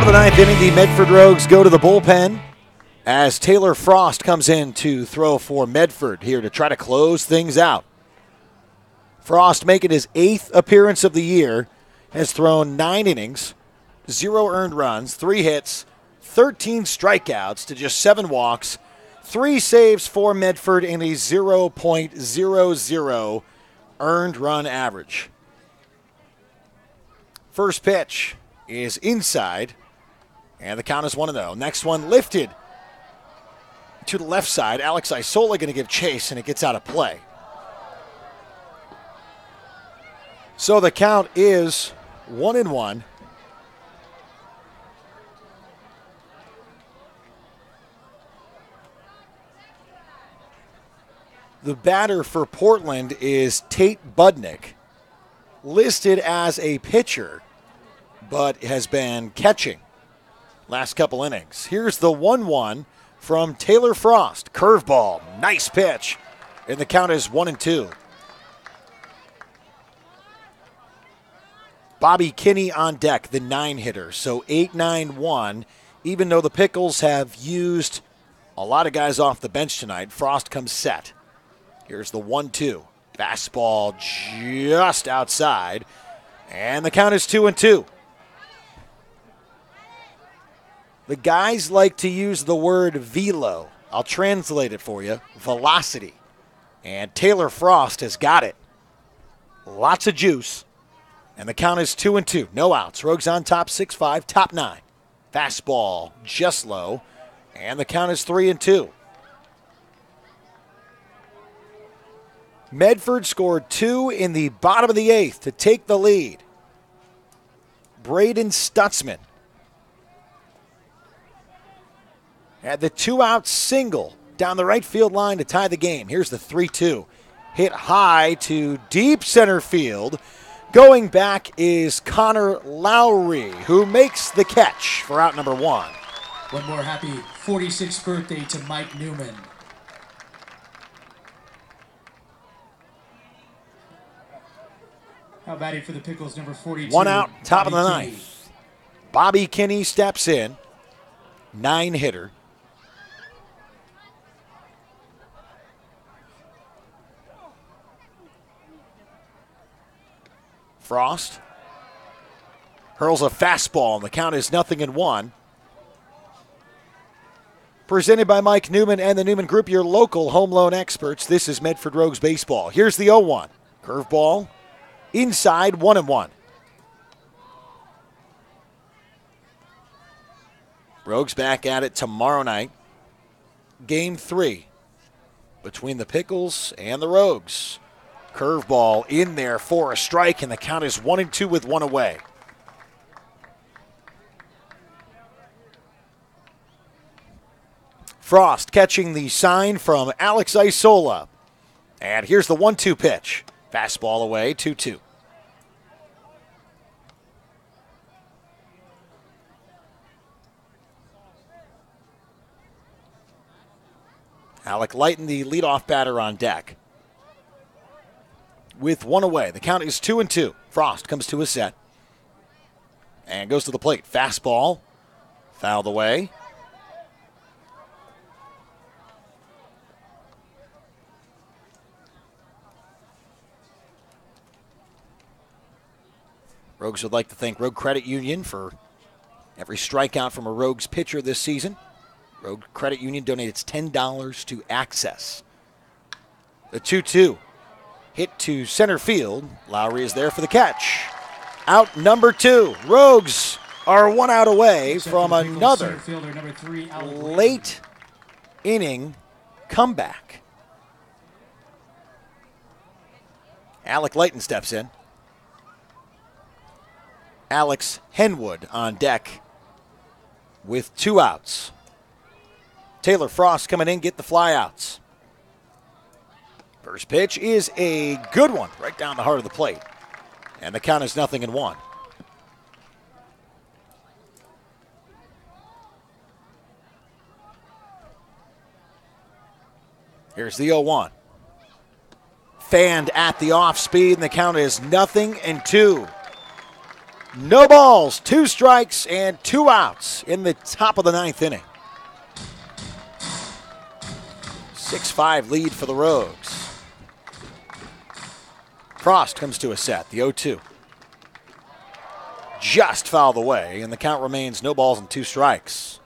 Top of the ninth inning, the Medford Rogues go to the bullpen as Taylor Frost comes in to throw for Medford here to try to close things out. Frost, making his 8th appearance of the year, has thrown 9 innings, 0 earned runs, 3 hits, 13 strikeouts to just 7 walks, 3 saves for Medford, and a 0.00 earned run average. First pitch is inside, and the count is 1-0. Next one lifted to the left side. Alex Isola going to give chase, and it gets out of play. So the count is 1-1. The batter for Portland is Tate Budnick, listed as a pitcher, but has been catching last couple innings. Here's the 1-1 from Taylor Frost. Curveball, nice pitch, and the count is 1-2. Bobby Kinney on deck, the 9-hitter, so 8-9-1. Even though the Pickles have used a lot of guys off the bench tonight, Frost comes set. Here's the 1-2. Fastball just outside, and the count is 2-2. The guys like to use the word velo. I'll translate it for you. Velocity. And Taylor Frost has got it. Lots of juice. And the count is 2-2. No outs. Rogues on top 6-5, top 9. Fastball just low. And the count is 3-2. Medford scored 2 in the bottom of the 8th to take the lead. Braden Stutzman had the 2-out single down the right field line to tie the game. Here's the 3-2. Hit high to deep center field. Going back is Connor Lowry, who makes the catch for out number 1. One more happy 46th birthday to Mike Newman. How batting for the Pickles, number 42. 1 out, top of the Bobby 9th. Kinney. Bobby Kinney steps in. 9-hitter. Frost hurls a fastball, and the count is 0-1. Presented by Mike Newman and the Newman Group, your local home loan experts. This is Medford Rogues baseball. Here's the 0-1. Curveball inside, 1-1. Rogues back at it tomorrow night. Game 3 between the Pickles and the Rogues. Curveball in there for a strike, and the count is 1-2 with 1 away. Frost catching the sign from Alex Isola. And here's the 1-2 pitch. Fastball away, 2-2. Alec Lighton, the leadoff batter on deck. With 1 away. The count is 2-2. Frost comes to a set and goes to the plate. Fastball, fouled away. Rogues would like to thank Rogue Credit Union for every strikeout from a Rogues pitcher this season. Rogue Credit Union donates $10 to Access. The 2-2. Hit to center field. Lowry is there for the catch. Out number 2. Rogues are 1 out away from another late inning comeback. Alec Lighton steps in. Alex Henwood on deck with 2 outs. Taylor Frost coming in, get the flyouts. First pitch is a good one, right down the heart of the plate. And the count is 0-1. Here's the 0-1. Fanned at the off speed, and the count is 0-2. No balls, 2 strikes, and 2 outs in the top of the 9th inning. 6-5 lead for the Rogues. Frost comes to a set, the 0-2. Just fouled away, and the count remains no balls and 2 strikes.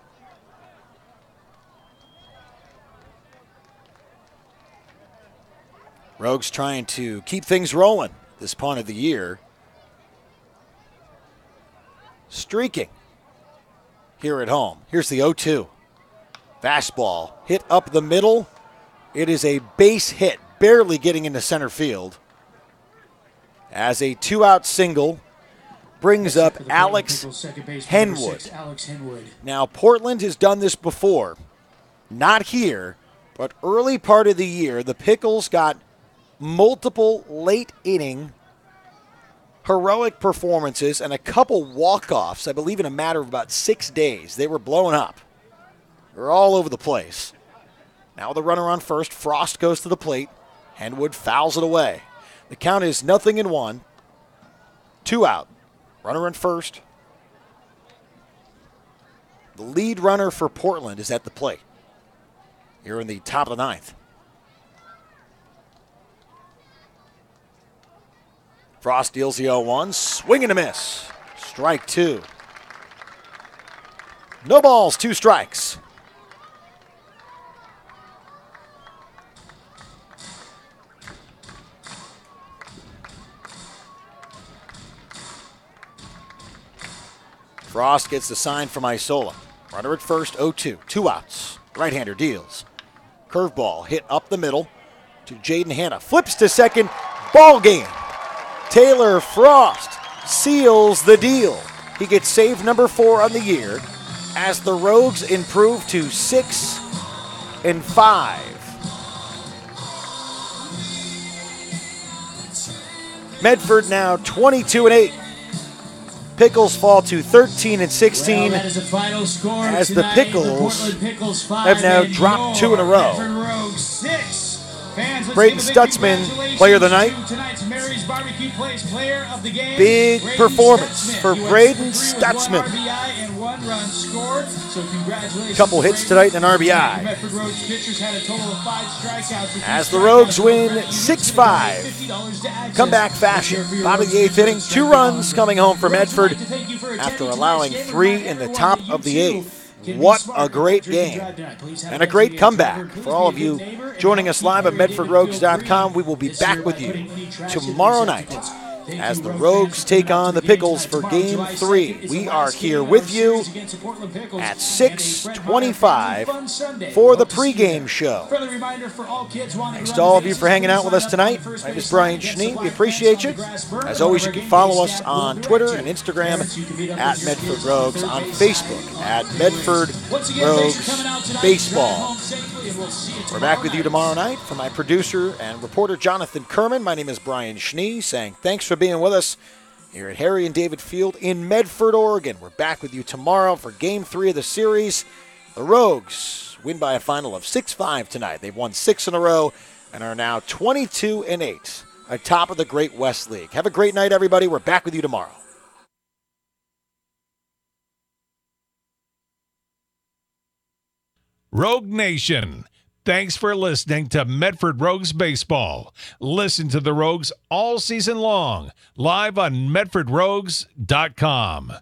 Rogues trying to keep things rolling this point of the year. Streaking here at home. Here's the 0-2. Fastball hit up the middle. It is a base hit, barely getting into center field. As a 2-out single brings up Alex Henwood. Now, Portland has done this before. Not here, but early part of the year, the Pickles got multiple late inning heroic performances and a couple walk-offs, I believe in a matter of about 6 days. They were blowing up. They were all over the place. Now the runner on first, Frost goes to the plate. Henwood fouls it away. The count is 0-1. 2 out. Runner on first. The lead runner for Portland is at the plate. Here in the top of the 9th. Frost deals the 0-1. Swing and a miss. Strike 2. No balls, 2 strikes. Frost gets the sign from Isola. Runner at first, 0-2. 2 outs. Right-hander deals. Curveball hit up the middle to Jaden Hanna. Flips to second. Ball game. Taylor Frost seals the deal. He gets save number 4 on the year as the Rogues improve to 6-5. Medford now 22-8. Pickles fall to 13-16 as the Pickles have now dropped 2 in a row. Braden Stutzman, player of the night. Big performance for Braden Stutzman. Couple hits tonight and an RBI. As the Rogues win 6-5. Comeback fashion. Bottom of the 8th inning. 2 runs coming home for Medford after allowing 3 in the top of the 8th. What a great game and a great comeback. For all of you joining us live at MedfordRogues.com, we will be back with you tomorrow night as the Rogues take on the Pickles for Game 3. We are here with you at 6:25 for the pregame show. Thanks to all of you for hanging out with us tonight. My name is Brian Schnee. We appreciate you. As always, you can follow us on Twitter and Instagram at Medford Rogues, on Facebook at Medford Rogues Baseball. We're back with you tomorrow night. For my producer and reporter Jonathan Kerman, my name is Brian Schnee, saying thanks for being with us here at Harry and David Field in Medford, Oregon. We're back with you tomorrow for Game 3 of the series. The Rogues win by a final of 6-5 tonight. They've won 6 in a row and are now 22-8 atop of the Great West League. Have a great night, everybody. We're back with you tomorrow. Rogue Nation, thanks for listening to Medford Rogues Baseball. Listen to the Rogues all season long, live on MedfordRogues.com.